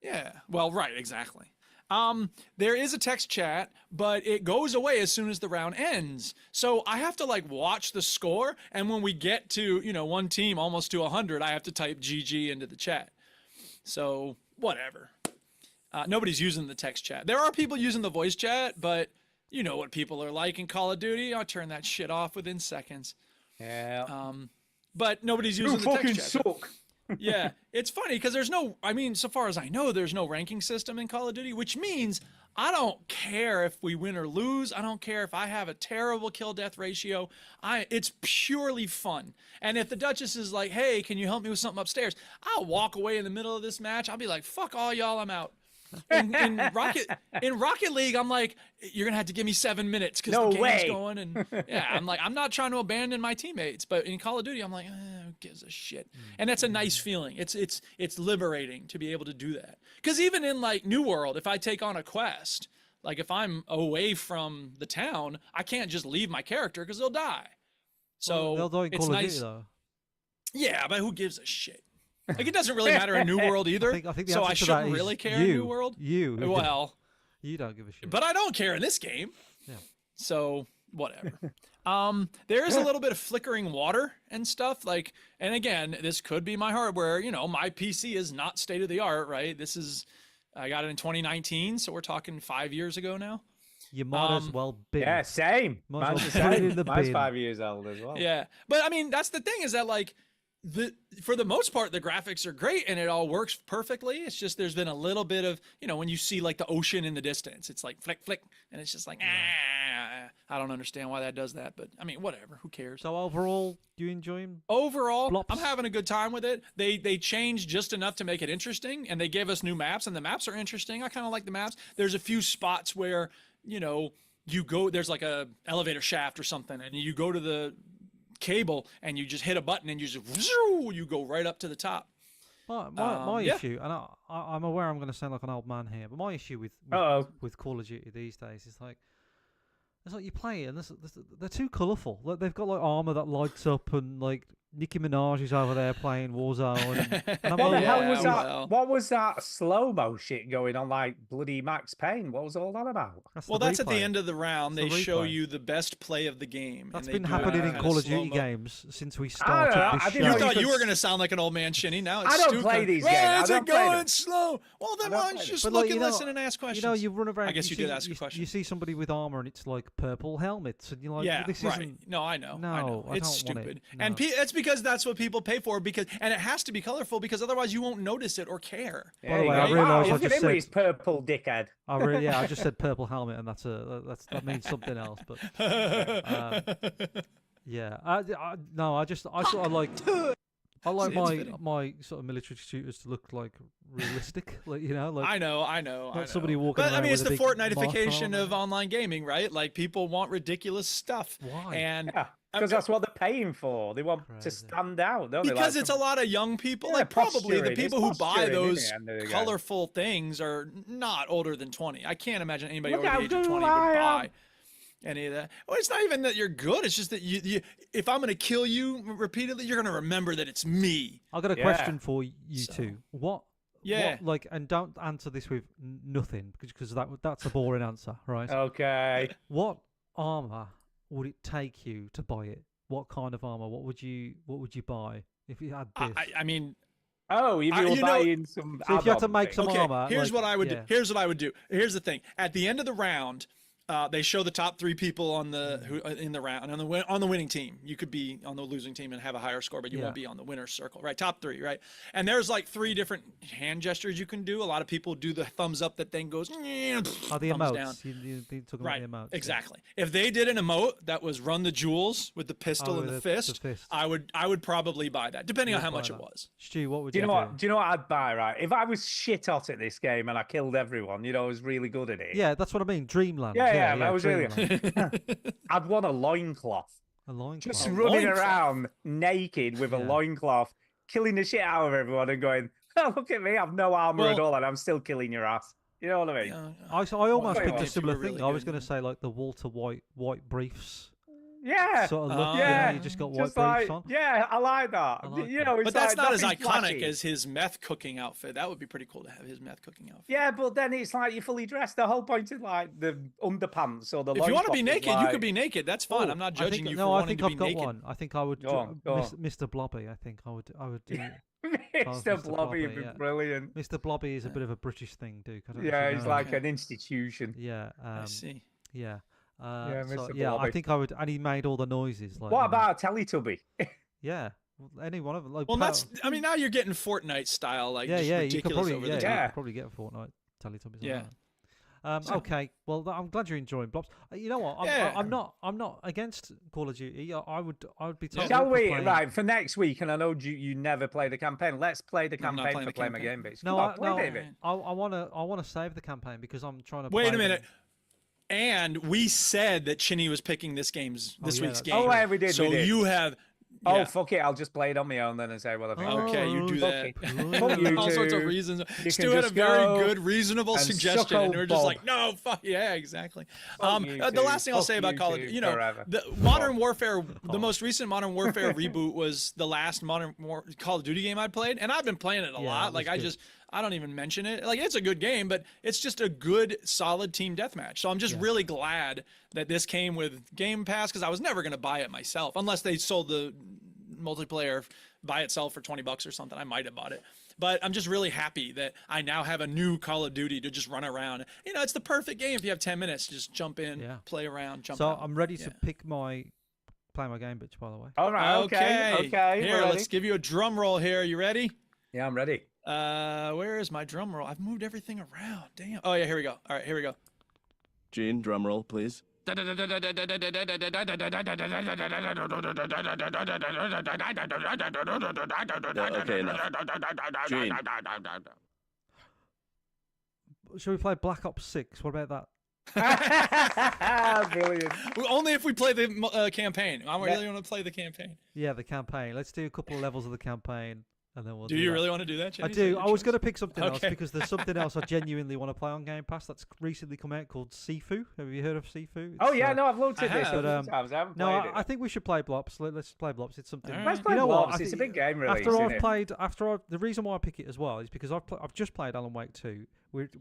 Yeah. Well, right. Exactly. There is a text chat, but it goes away as soon as the round ends. So I have to like watch the score. And when we get to, one team almost to 100, I have to type GG into the chat. So whatever. Nobody's using the text chat. There are people using the voice chat, but you know what people are like in Call of Duty. I'll turn that shit off within seconds. Yeah. But nobody's using the fucking text chat. suck. Yeah, it's funny because so far as I know, there's no ranking system in Call of Duty, which means I don't care if we win or lose. I don't care if I have a terrible kill-death ratio. It's purely fun. And if the Duchess is like, hey, can you help me with something upstairs? I'll walk away in the middle of this match. I'll be like, fuck all y'all, I'm out. In Rocket League, I'm like, you're gonna have to give me 7 minutes because the game's going, and yeah, I'm like, I'm not trying to abandon my teammates, but in Call of Duty, I'm like, who gives a shit? And that's a nice feeling. It's liberating to be able to do that. Because even in like New World, if I take on a quest, like if I'm away from the town, I can't just leave my character because they'll die. So they'll die in it's Call nice. of Duty, though. Yeah, but who gives a shit? Like it doesn't really matter in New World either. I think the so answer I to that shouldn't is really care in New World. Well, you don't give a shit. but I don't care in this game. Yeah. So whatever. There is a little bit of flickering water and stuff. Like, and again, this could be my hardware. My PC is not state of the art, right? I got it in 2019, so we're talking 5 years ago now. You might as well be. Yeah, same. Might as Mine's well the put it in same. the Mine's bin. 5 years old as well. Yeah, but I mean, that's the thing is that like for the most part, the graphics are great and it all works perfectly. It's just there's been a little bit of when you see like the ocean in the distance, it's like flick flick, and it's just like I don't understand why that does that, but I mean whatever, who cares? So overall, do you enjoy him? Overall, Flops. I'm having a good time with it. They changed just enough to make it interesting, and they gave us new maps, and the maps are interesting. I kind of like the maps. There's a few spots where you go. There's like a elevator shaft or something, and you go to the cable and you just hit a button and you go right up to the top. My yeah. issue, and I'm aware I'm going to sound like an old man here, but my issue with Call of Duty these days is like, it's like you play it and they're too colourful. Like they've got like armor that lights up, and like Nicki Minaj is over there playing Warzone. And I'm What the like, hell was that? well. What was that slow-mo shit going on like bloody Max Payne? What was all that about? That's at the end of the round. It's They the show replay. you the best play of the game. That's and they been do it happening in kinda Call of Duty slow-mo. games since we I don't started know. this I show. didn't know You thought could- you were going to sound like an old man, Shinny. Now it's I don't Stu play coming, these "Why games. I is don't it play going them." slow? Well, then I don't why play don't you them. just But, look like, and you know- listen and ask questions? You know, you run around. I guess you see, did ask a question. You see somebody with armor, and it's like purple helmets, and you're like, Yeah, this right. isn't. No, I know. No, I know. I It's don't want stupid. it. And No. it's because that's what people pay for, and it has to be colorful because otherwise you won't notice it or care. By the way, I Right? realised I look at just him with said- his purple dickhead. I just said purple helmet, and that means something else. But yeah, I sort of like I like It's my fitting. my sort of military shooters to look like realistic, like like I know. not somebody walking But I around mean, it's with the a big Fortnitification mark on of online gaming, right? Like people want ridiculous stuff. Why? And Yeah, because that's what they're paying for. They want to Crazy. stand out, don't they? because Like it's a lot of young people, Yeah, like probably the posturing. It's people who buy posturing, isn't those it, end of the game? colorful things are not older than 20. I can't imagine anybody Look over how the age of good 20 would I am. buy any of that. Well, it's not even that you're good. It's just that you if I'm going to kill you repeatedly, you're going to remember that it's me. I got a Yeah. question for you So- two. What? Yeah. What, like, and don't answer this with nothing because that's a boring answer, right? Okay. What armor would it take you to buy it? What kind of armor? What would you buy if you had this? I mean, Oh, if I- you were you know- buying some. So if you had to add-on make thing. some okay, armor, here's like, what I would yeah. do. Here's what I would do. Here's the thing. At the end of the round, they show the top 3 people on the who in the round on the winning team. You could be on the losing team and have a higher score, but you Yeah. won't be on the winner's circle, right? Top 3, right? And there's like 3 different hand gestures you can do. A lot of people do the thumbs up that then goes Oh, the thumbs emotes. down. You talking Right, about the emotes. yeah. exactly. If they did an emote that was run the jewels with the pistol Oh, and the the fist, fist. I would probably buy that, depending You on how would buy much it that. was. Stu, what would Do you you know do? what? Do you know what I'd buy? Right, if I was shit hot at this game and I killed everyone, I was really good at it. Yeah, that's what I mean. Dreamland. Yeah, I was really- Dreamland. I'd want a loincloth. A loincloth. Just A running loincloth. around naked with a Yeah. loincloth, killing the shit out of everyone and going, oh, look at me, I've no armor at Well- all and I'm still killing your ass. You know what I mean? I almost Well, picked a if you similar were thing. really I was good, going to say like the Walter White briefs Yeah. sort of look. yeah. You just got white Just briefs like, on. yeah, I like that. I like you know, it's But that's like, not as nothing iconic flashy. as his meth cooking outfit. That would be pretty cool to have his meth cooking outfit. Yeah, but then it's like you're fully dressed. The whole point is like the underpants or the. If you want to be loincloth is naked, you like- could be naked. That's fine. Oh, I'm not I judging think, you no, for I wanting think to be I've got naked. one. I think I would. Go on, go on. Mr. Blobby. I think I would do. Mr. Mr. Blobby would Blobby, be yeah. brilliant. Mr. Blobby is a bit of a British thing, Duke. I don't know if Yeah, you he's know. like an institution. Yeah. I see. Yeah. Yeah, so, Mr. yeah, I Blobby. think I would, and he made all the noises. Like, What you know. about Teletubby? Yeah, well, any one of them. Like, Well, Power- that's. I mean, now you're getting Fortnite style, like yeah, just yeah. You could ridiculous probably, over yeah, the you top. Yeah. could probably get a Fortnite Teletubbies. Yeah. Like that. Okay. Well, I'm glad you're enjoying Blobs. You know what? Yeah. I'm not against Call of Duty. I would be totally Shall up for we? playing- Right, for next week, and I know you never play the campaign. Let's play the I'm not campaign playing for the Play My campaign. Game, bitch. No, Come on, I, play, no. baby. I wanna save the campaign because I'm trying to. Wait play a the- minute. And we said that Chinny was picking this Oh, week's yeah, game. that's Oh, yeah, we did. So we did. you have. Oh, yeah. fuck it. I'll just play it on my own then and say what I think. Okay, you do Oh, that. Fuck you All sorts of two. reasons. can Stu had a just very go good, reasonable and suggestion, suck and we we're old just Bob. like, no, fuck, yeah, exactly. you The two. last thing I'll Fuck say about you Call of two Duty, forever. the Modern Warfare, the most recent Modern Warfare reboot was the last Call of Duty game I played, and I've been playing it a Yeah, lot. it Like was good. I don't even mention it. Like it's a good game, but it's just a good, solid team deathmatch. So I'm just really glad that this came with Game Pass because I was never gonna buy it myself unless they sold the multiplayer by itself for $20 or something. I might have bought it. But I'm just really happy that I now have a new Call of Duty to just run around. You know, it's the perfect game if you have 10 minutes. Just jump in, Yeah. play around, jump So out. I'm ready to Yeah. pick Play My Game, bitch. By the way. All right, okay. Here, we're let's ready. give you a drum roll here. You ready? Yeah, I'm ready. Where is my drum roll? I've moved everything around. Damn. Oh, yeah, here we go. All right, here we go. Gene, drum roll, please. Okay, enough. Gene. Should we play Black Ops 6? What about that? Brilliant. Well, only if we play the campaign. I really want to play the campaign. Yeah, the campaign. Let's do a couple of levels of the campaign, and then we'll. Do do you that. really want to do that, I Jenny? do. I was going to pick something else Okay. because there's something else I genuinely want to play on Game Pass that's recently come out called Sifu. Have you heard of Sifu? Oh, It's, yeah, no, I've looked I at this have. a But, few times. I haven't No, played it. I think we should play Blobs. Let's play Blobs. It's something. All right. Let's play You know what? Blobs. I It's a think- big game release, After isn't I've it? played, the reason why I pick it as well is because I've just played Alan Wake 2,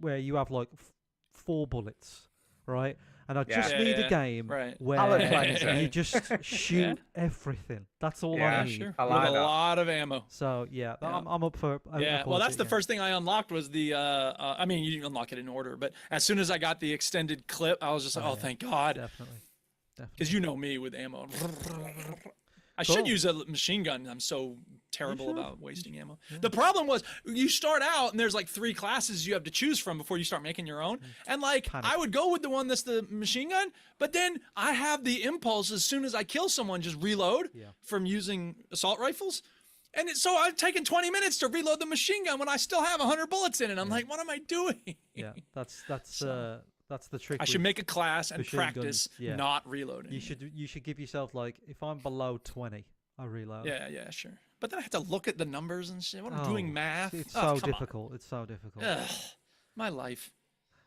where you have like 4 bullets, right? And I just Yeah, need yeah, a game right. where Palate cleanser. you just shoot everything. That's all Yeah, I need. Sure. I With like a that. lot of ammo. So yeah, Yeah. I'm up for. Yeah, well, that's the yeah. first thing I unlocked was the. I mean, you didn't unlock it in order, but as soon as I got the extended clip, I was just like, oh, yeah. thank God, Definitely. because you know me with ammo. I Cool. should use a machine gun. I'm so terrible should. about wasting ammo. The problem was you start out and there's like 3 classes you have to choose from before you start making your own. And like Panic. I would go with the one that's the machine gun, but then I have the impulse as soon as I kill someone just reload Yeah. from using assault rifles. And so I've taken 20 minutes to reload the machine gun when I still have 100 bullets in it. I'm like, what am I doing? Yeah, that's the trick. I should with make a class and machine practice guns. Yeah. not reloading. You should give yourself like, if I'm below 20, I reload. Yeah, sure. But then I have to look at the numbers and shit. When I'm doing math, It's oh, so come difficult. It's so difficult. on. Ugh, my life.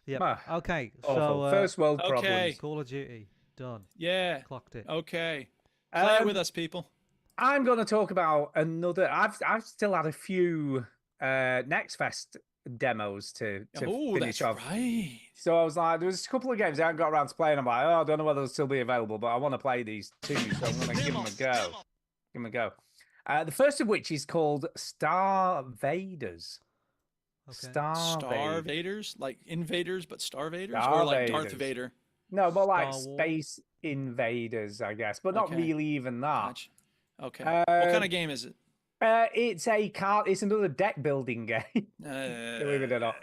Yeah. Ah, Okay. awful. So First world okay. problems. Call of Duty done. Yeah. Clocked it. Okay. Play it with Um, us, people. I'm going to talk about another. I've still had a few Next Fest demos to Oh, finish that's off. right. So I was like, there was a couple of games I haven't got around to playing. I'm like, oh, I don't know whether they'll still be available, but I want to play these too, so I'm going to give them a go. Give them a go. The first of which is called Star Vaders. Okay. Star Vaders. Vaders? Like invaders, but Star Vaders? Star Or like Darth Vaders. Vader? No, more like Star Wars. Space Invaders, I guess, but not Okay. really even that. Gotcha. Okay. What kind Um, of game is it? It's a card. It's another deck building game. Believe it or not.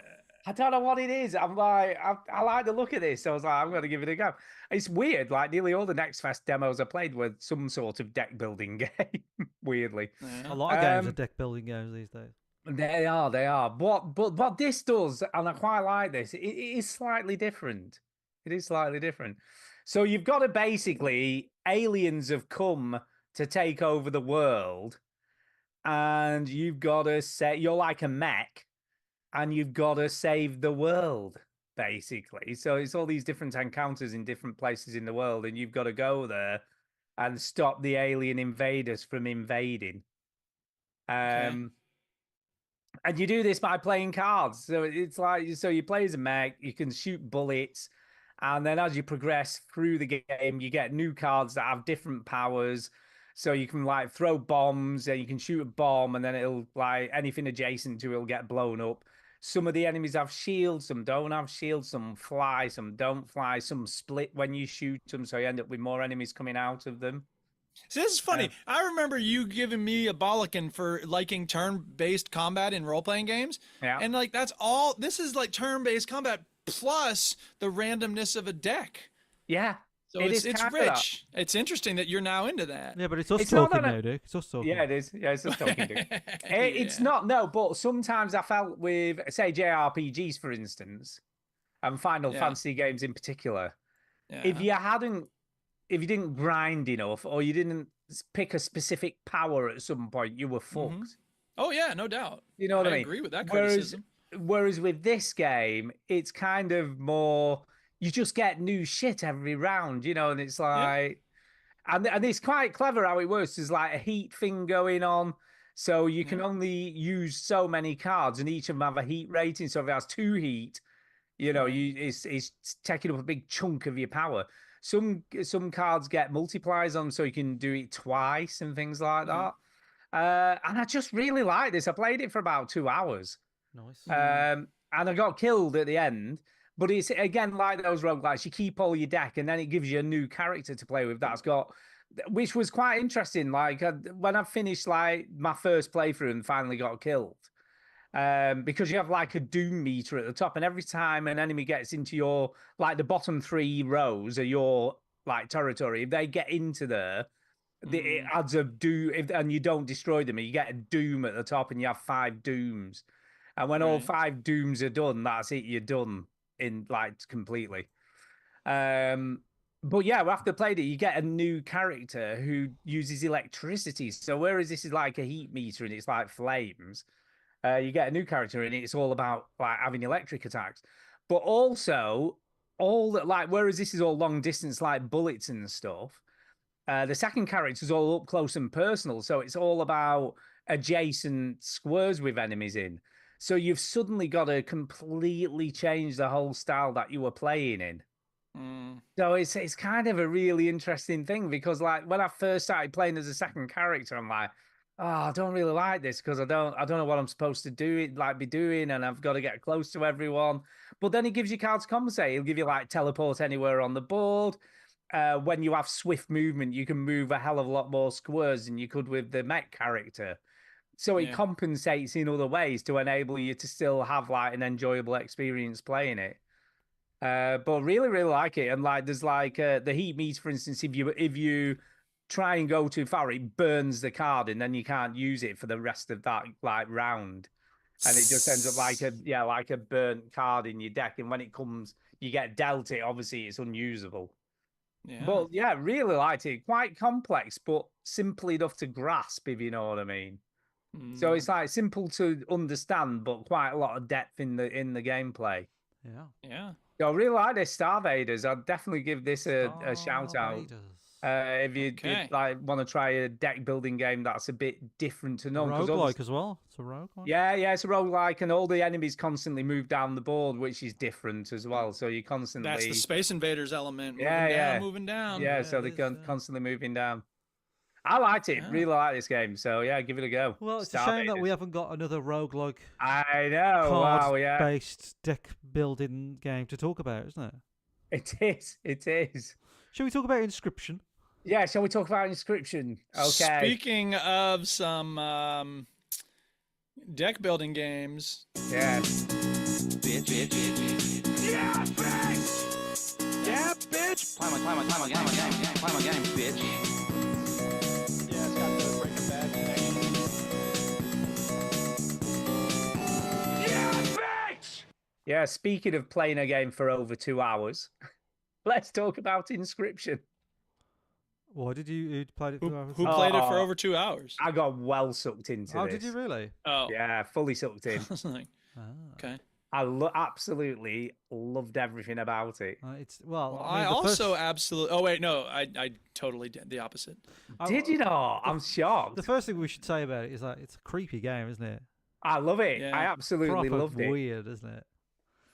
I don't know what it is. I'm like, I like the look of this. So I was like, I'm going to give it a go. It's weird. Like nearly all the Next Fest demos I played were some sort of deck building game. Weirdly, A lot of games are Um, deck building games these days. they are. But what this does, and I quite like this. It is slightly different. It is slightly different. So you've got to basically aliens have come to take over the world, and you've got to say you're like a mech. And you've got to save the world, basically. So it's all these different encounters in different places in the world, and you've got to go there and stop the alien invaders from invading. And you do this by playing cards. So it's like, so you play as a mech, you can shoot bullets, and then as you progress through the game, you get new cards that have different powers. So you can like throw bombs, and you can shoot a bomb, and then it'll like anything adjacent to it'll get blown up. Some of the enemies have shields, some don't have shields, some fly, some don't fly, some split when you shoot them, so you end up with more enemies coming out of them. See, this is funny. I remember you giving me a bollocking for liking turn-based combat in role-playing games. Yeah. And like that's all. This is like turn-based combat plus the randomness of a deck. Yeah. So It it's is kind of that. rich. It's interesting that you're now into that. Yeah, but it's us It's not talking that I- now, Duke. It's us talking. Yeah, it is. Yeah, it's just talking to. It's Yeah. not, no, but sometimes I felt with, say, JRPGs, for instance, and Final Yeah. Fantasy games in particular, if Yeah. you didn't grind enough or you didn't pick a specific power at some point, you were fucked. Oh yeah, no doubt. You know what I mean? agree with that Whereas, criticism. whereas with this game, it's kind of more, you just get new shit every round, you know, and it's like, and it's quite clever how it works. There's like a heat thing going on. So you can only use so many cards, and each of them have a heat rating. So if it has 2 heat, you know, it's taking up a big chunk of your power. Some cards get multipliers on, so you can do it twice and things like that. And I just really like this. I played it for about 2 hours. Nice. And I got killed at the end. But it's again like those roguelikes. You keep all your deck, and then it gives you a new character to play with. That's got, which was quite interesting. Like when I finished like my first playthrough and finally got killed, because you have like a doom meter at the top, and every time an enemy gets into your like the bottom 3 rows of your like territory, if they get into there, it adds a doom. And you don't destroy them, you get a doom at the top, and you have 5 dooms. And when all 5 dooms are done, that's it. You're done. In like completely. But yeah, after played it, you get a new character who uses electricity. So whereas this is like a heat meter and it's like flames, you get a new character and it's all about like having electric attacks. But also all that, like, whereas this is all long distance like bullets and stuff, the second character is all up close and personal. So it's all about adjacent squares with enemies in. So you've suddenly got to completely change the whole style that you were playing in. So it's kind of a really interesting thing, because like when I first started playing as a second character, I'm like, oh, I don't really like this because I don't know what I'm supposed to be doing, and I've got to get close to everyone. But then it gives you cards to compensate. It'll give you like teleport anywhere on the board. When you have swift movement, you can move a hell of a lot more squares than you could with the mech character. So it compensates in other ways to enable you to still have like an enjoyable experience playing it. But really, really like it. And like, there's like the heat meter, for instance, if you try and go too far, it burns the card, and then you can't use it for the rest of that like round. And it just ends up like a burnt card in your deck. And when it comes, you get dealt it. Obviously, it's unusable. Yeah. But yeah, really liked it. Quite complex, but simple enough to grasp, if you know what I mean. So it's like simple to understand, but quite a lot of depth in the gameplay. Yeah. So I really like this Star Vaders. I'd definitely give this a shout out. If you like want to try a deck building game that's a bit different to know. Roguelike as well. It's a roguelike. Yeah, it's a roguelike, and all the enemies constantly move down the board, which is different as well. So you constantly That's the Space Invaders element. Moving down. Yeah, so they're constantly moving down. I liked it. Really like this game. So yeah, give it a go. Well, it's a shame that we haven't got another roguelike. I know. Wow, yeah. Based deck building game to talk about, isn't it? It is. It is. Shall we talk about Inscription? Yeah, shall we talk about Inscription? Okay. Speaking of some deck building games. Yeah. Bitch. Yeah, bitch! Yeah, bitch! Play my game, bitch. Yeah, it's got the Breaking Bad connection. Yeah, bitch! Yeah, speaking of playing a game for over 2 hours, let's talk about Inscription. Why did you played it for hours? Who played it for over 2 hours? I got well sucked into Oh, this. did you really? Oh. Yeah, fully sucked in. I was like, okay. I absolutely loved everything about it. It's well. I also absolutely. Oh wait, no, I totally did the opposite. Did you not? I'm shocked. The first thing we should say about it is that it's a creepy game, isn't it? I love it. Yeah. I absolutely Proper loved it. Weird, isn't it?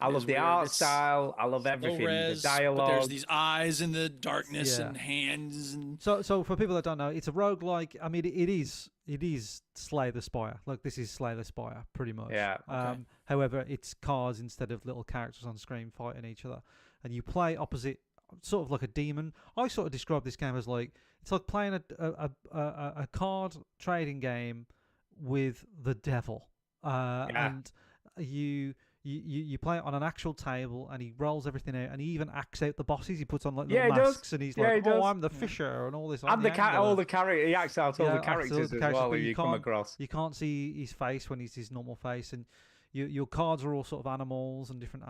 I love the weird. art It's style. I love everything. Res, the but dialogue. there's these eyes in the darkness Yeah. and hands and. So for people that don't know, it's a roguelike. I mean, it is Slay the Spire. Like this is Slay the Spire, pretty much. Yeah. Okay. However, it's cards instead of little characters on screen fighting each other, and you play opposite, sort of like a demon. I sort of describe this game as like it's like playing a card trading game with the devil, and you play it on an actual table, and he rolls everything out, and he even acts out the bosses. He puts on like little masks, and he's like, "Oh, I'm the Fisher," and all this. And all the characters. He acts out all the characters as well. but If you come across, you can't see his face when he's his normal face, and your cards are all sort of animals and different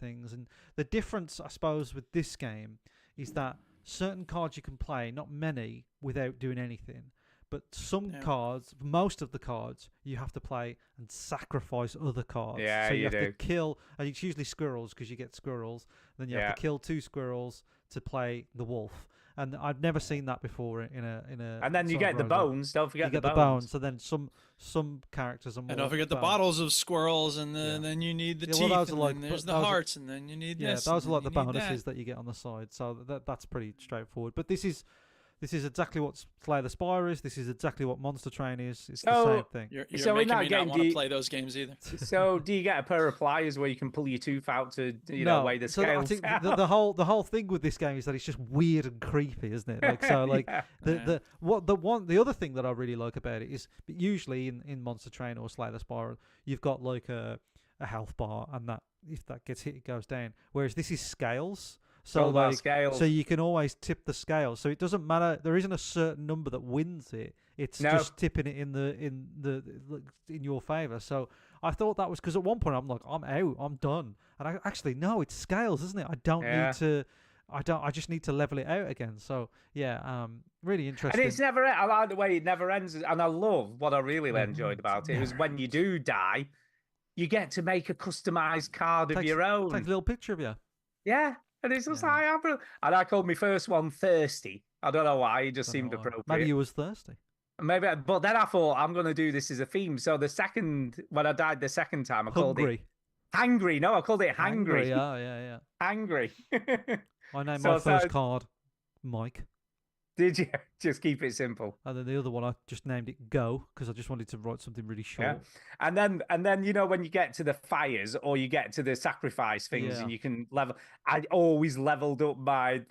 things. And the difference, I suppose, with this game is that certain cards you can play, not many, without doing anything. But some cards, most of the cards, you have to play and sacrifice other cards. Yeah, so you you have do. to kill, and it's usually squirrels because you get squirrels. Then you have to kill 2 squirrels to play the wolf. And I've never seen that before in a. And then you sort of get the roguelike. bones. Don't forget you the get bones. So then some characters are more. And don't forget the bones. bottles of squirrels, and then you need the Yeah, teeth, well, those are and like- then there's the those are- hearts, and then you need Yeah, this. those are and like the then you need bonuses that you get on the side. So that's pretty straightforward. But this is exactly what Slay the Spire is. This is exactly what Monster Train is. It's the same thing. You're So in making that me game, not want to play those games either. So do you get a pair of pliers where you can pull your tooth out to weigh the so scales? I think the whole thing with this game is that it's just weird and creepy, isn't it? Like so, like Yeah. the other thing that I really like about it is usually in Monster Train or Slay the Spire, you've got like a health bar, and that if that gets hit, it goes down. Whereas this is scales. So all about like, scales. so you can always tip the scale. So it doesn't matter. There isn't a certain number that wins it. It's No. just tipping it in your favor. So I thought that was because at one point I'm like, I'm out, I'm done. And I actually no, it's scales, isn't it? I don't Yeah. need to. I just need to level it out again. So yeah, really interesting. And it's never. I like the way it never ends. And I love what I really enjoyed about it was when you do die, you get to make a customized card of your own. Take a little picture of you. Yeah. And it's just like, and I called my first one Thirsty. I don't know why. It just seemed appropriate. Maybe you was thirsty. Maybe, but then I thought I'm going to do this as a theme. So when I died the second time, I called it Hangry. No, I called it Hangry. Yeah. Hangry. I named my first card Mike. Did you? Just keep it simple. And then the other one, I just named it Go because I just wanted to write something really short. Yeah. And then when you get to the fires or you get to the sacrifice things and you can level. I always leveled up my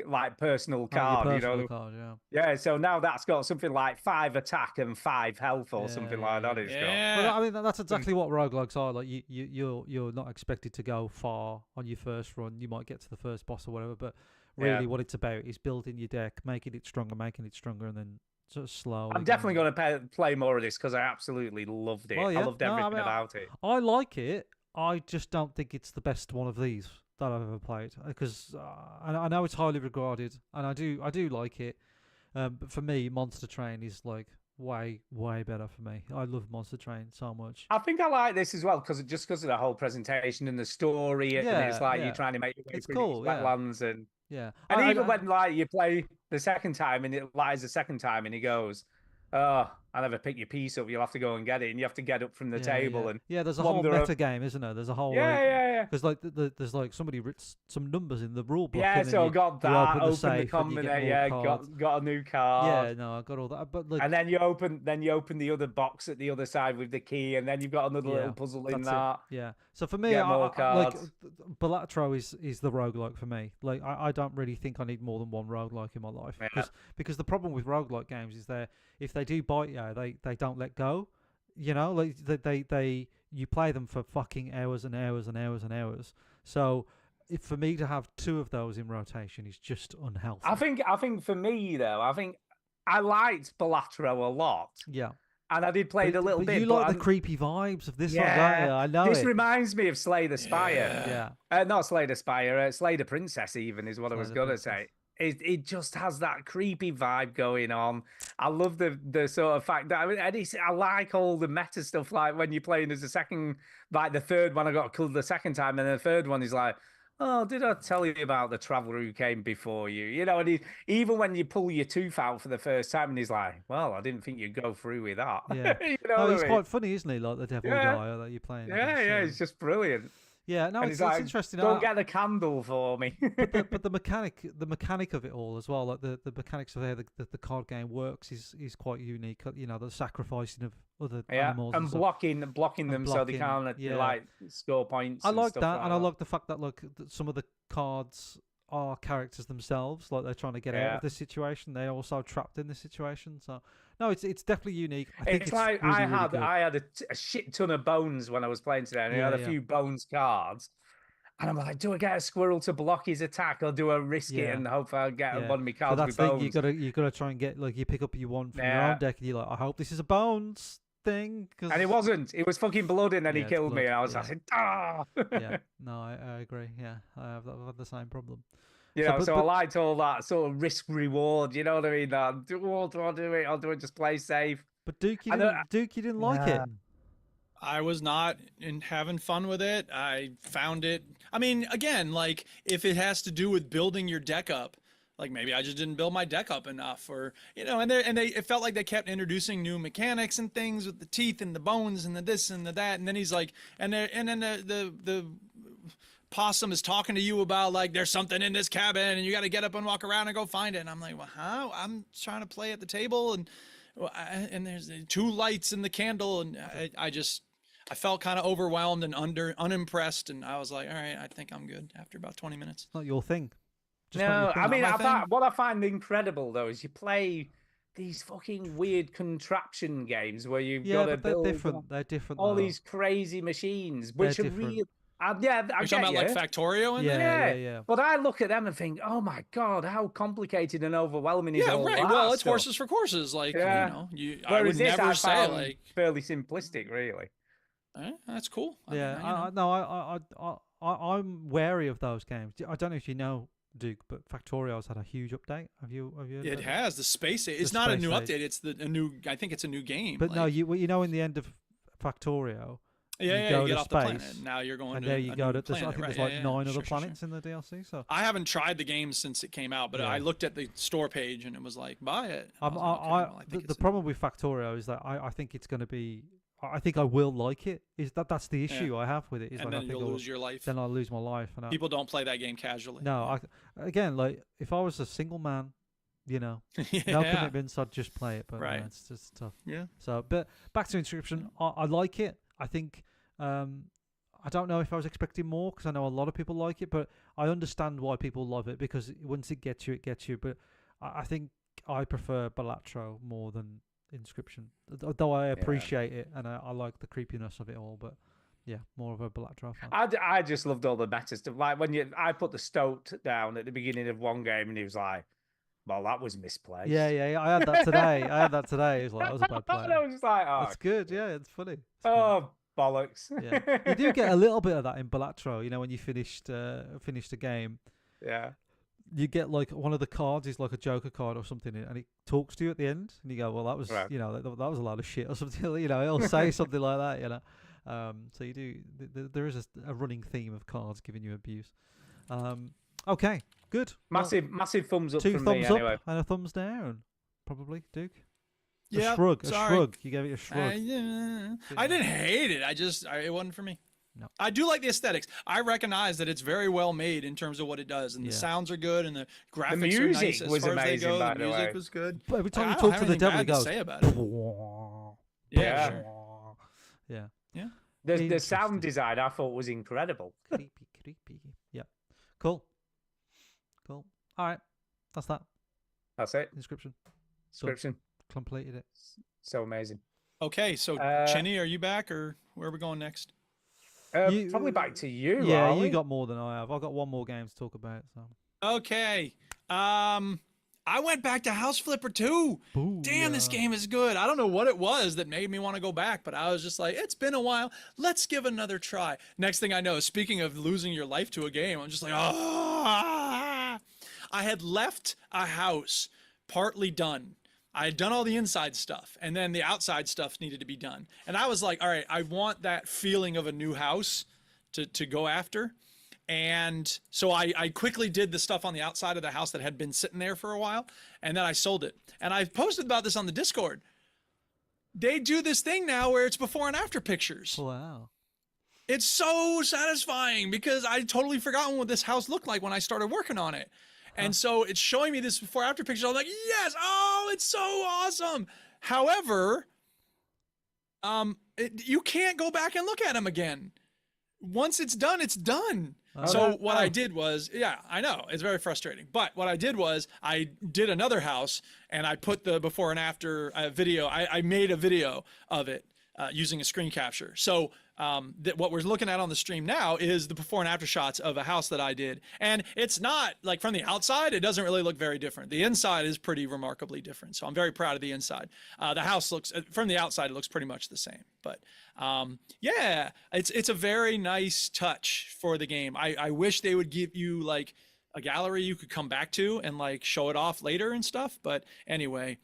like personal card. Personal card, yeah. Yeah. So now that's got something like 5 attack and 5 health or something like that. It's got. Well, I mean, that's exactly what roguelikes are. Like you're not expected to go far on your first run. You might get to the first boss or whatever, but really what it's about is building your deck, making it stronger, and then sort of slow. I'm definitely going to play more of this because I absolutely loved it. Well, yeah. I loved everything about it. I like it. I just don't think it's the best one of these that I've ever played because I know it's highly regarded and I do like it. But for me, Monster Train is like way better for me. I love Monster Train so much. I think I like this as well because of the whole presentation and the story, and it's like you're trying to make your way through these wetlands and even when like you play the second time and it lies the second time and he goes, "Oh, I never pick your piece up. You'll have to go and get it," and you have to get up from the table and there's a whole meta game, isn't there? There's a whole because like there's like somebody written some numbers in the rule book. Yeah, so I got that. Open the combination. Got a new card. Yeah, no, I got all that. But look, and then you open the other box at the other side with the key, and then you've got another little puzzle in that. Yeah. So for me, like Balatro is the roguelike for me. Like I don't really think I need more than one roguelike in my life because the problem with roguelike games is if they do bite you, they don't let go. You know, like they you play them for fucking hours and hours and hours and hours. So for me to have two of those in rotation is just unhealthy. I think for me though, I liked Balatro a lot. Yeah. And I did play it a little bit. You like the creepy vibes of this one, don't you? I know this reminds me of Slay the Spire. Yeah. Not Slay the Spire, Slay the Princess even is what I was going to say. It just has that creepy vibe going on. I love the sort of fact that I like all the meta stuff, like when you're playing as the second, like the third one I got killed the second time, and the third one is like, "Oh, did I tell you about the traveler who came before you?" You know, and even when you pull your tooth out for the first time, and he's like, "Well, I didn't think you'd go through with that." Yeah, you know he's quite funny, isn't he? Like the Devil Guy that you're playing. Yeah, it's just brilliant. Yeah, no, it's like, interesting. Don't get the candle for me. but the mechanic of it all as well, like the mechanics of how the card game works is quite unique. You know, the sacrificing of other animals and blocking them so they can't like score points. I like that, like and I like the fact that some of the cards are characters themselves, like they're trying to get out of this situation. They're also trapped in this situation. So no, it's definitely unique. I think it's like really, I had a shit ton of bones when I was playing today, and I had a few bones cards. And I'm like, do I get a squirrel to block his attack, or do I risk it and hope I get one of my cards with bones? You gotta try and get you pick up your one from your own deck, and you're like, I hope this is a bones thing. And it wasn't. It was fucking blood, and then he killed me. And I was like, ah. Yeah, no, I agree. Yeah, I've had the same problem. So I liked all that sort of risk reward. You know what I mean? Do I do it? I'll do it. Just play safe. But Duke, you didn't like it. I was not having fun with it. I found it. I mean, again, like if it has to do with building your deck up, like maybe I just didn't build my deck up enough, or it felt like they kept introducing new mechanics and things with the teeth and the bones and the this and the that, and then he's like, and then the possum is talking to you about like there's something in this cabin and you got to get up and walk around and go find it, and I'm like, well, how? I'm trying to play at the table and there's 2 lights in the candle, and I felt kind of overwhelmed and unimpressed, and I was like, all right, I think I'm good after about 20 minutes. Not your thing. I mean, what I find incredible though is you play these fucking weird contraption games where you've got to build they're different. All these crazy machines, which are real. I You're talking about like Factorio and yeah. But I look at them and think, oh my god, how complicated and overwhelming is all right. that Well, it's stuff. horses for courses. Like I would Whereas never say like fairly simplistic, really. That's cool. I'm wary of those games. I don't know if you know, Duke, but Factorio's had a huge update. Have you It has the space. It's not a new update. It's a new. I think it's a new game. But no, you know, in the end of Factorio. You get off the planet. Now you're going and to there you go. I think there's like 9 other planets in the DLC. So I haven't tried the game since it came out, but I looked at the store page and it was like, buy it. The problem with Factorio is that I think it's going to be. I think I will like it. That's the issue I have with it. And then you'll lose your life. Then I'll lose my life. And people don't play that game casually. No, again, like if I was a single man, you know, no commitments, I'd just play it. But it's just tough. Yeah. So, but back to Inscription, I like it. I think I don't know if I was expecting more because I know a lot of people like it, but I understand why people love it because once it gets you, it gets you. But I think I prefer Balatro more than Inscription, though I appreciate it and I like the creepiness of it all. But Yeah, more of a Balatro fan. I just loved all the meta stuff. Like when I put the Stoat down at the beginning of one game, and he was like, "Well, that was misplaced." Yeah. I had that today. It was like, that was a bad play. And I was just like, "Oh, It's good. Yeah, it's funny. It's funny. oh bollocks." Yeah. You do get a little bit of that in Balatro. You know, when you finished a game, Yeah. you get like one of the cards is like a Joker card or something, and it talks to you at the end, and you go, "Well, that was Right. you know that was a lot of shit" or something. You know, it'll say something like that. You know, so you do. There is a running theme of cards giving you abuse. Okay, good. Massive thumbs up Two from thumbs me up anyway. and a thumbs down, probably, Duke. Yeah, A shrug. sorry. A shrug. You gave it a shrug. I didn't hate it. It wasn't for me. No. I do like the aesthetics. I recognize that it's very well made in terms of what it does, and the Yeah. sounds are good, and the graphics music are nice as was far as they amazing, go. by The the music way. was good. But every time I you don't talk have to the anything devil, it bad to goes. say about it. Yeah. Yeah. Yeah. The Interesting. sound design I thought was incredible. Creepy. Yeah. Cool. All right. That's that. That's it. Inscription. Description. Completed it. So amazing. Okay, so Chinny, are you back, or where are we going next? Probably back to you. Yeah, aren't you we? got more than I have. I've got one more game to talk about. So. Okay. I went back to House Flipper 2. Damn, this game is good. I don't know what it was that made me want to go back, but I was just like, it's been a while. Let's give another try. Next thing I know, speaking of losing your life to a game, I'm just like, I had left a house partly done. I had done all the inside stuff, and then the outside stuff needed to be done. And I was like, all right, I want that feeling of a new house to go after. And so I quickly did the stuff on the outside of the house that had been sitting there for a while, and then I sold it. And I've posted about this on the Discord. They do this thing now where it's before and after pictures. Wow. It's so satisfying because I totally forgotten what this house looked like when I started working on it. And so it's showing me this before after picture. I'm like, yes, oh, it's so awesome. However, you can't go back and look at them again. Once it's done, it's done. So what I did was, yeah, I know it's very frustrating. But what I did was I did another house and I put the before and after video. I made a video of it using a screen capture. So what we're looking at on the stream now is the before and after shots of a house that I did. And it's not like from the outside, it doesn't really look very different. The inside is pretty remarkably different. So I'm very proud of the inside. The house looks, from the outside, it looks pretty much the same. But yeah, it's a very nice touch for the game. I wish they would give you like a gallery you could come back to and like show it off later and stuff. But anyway.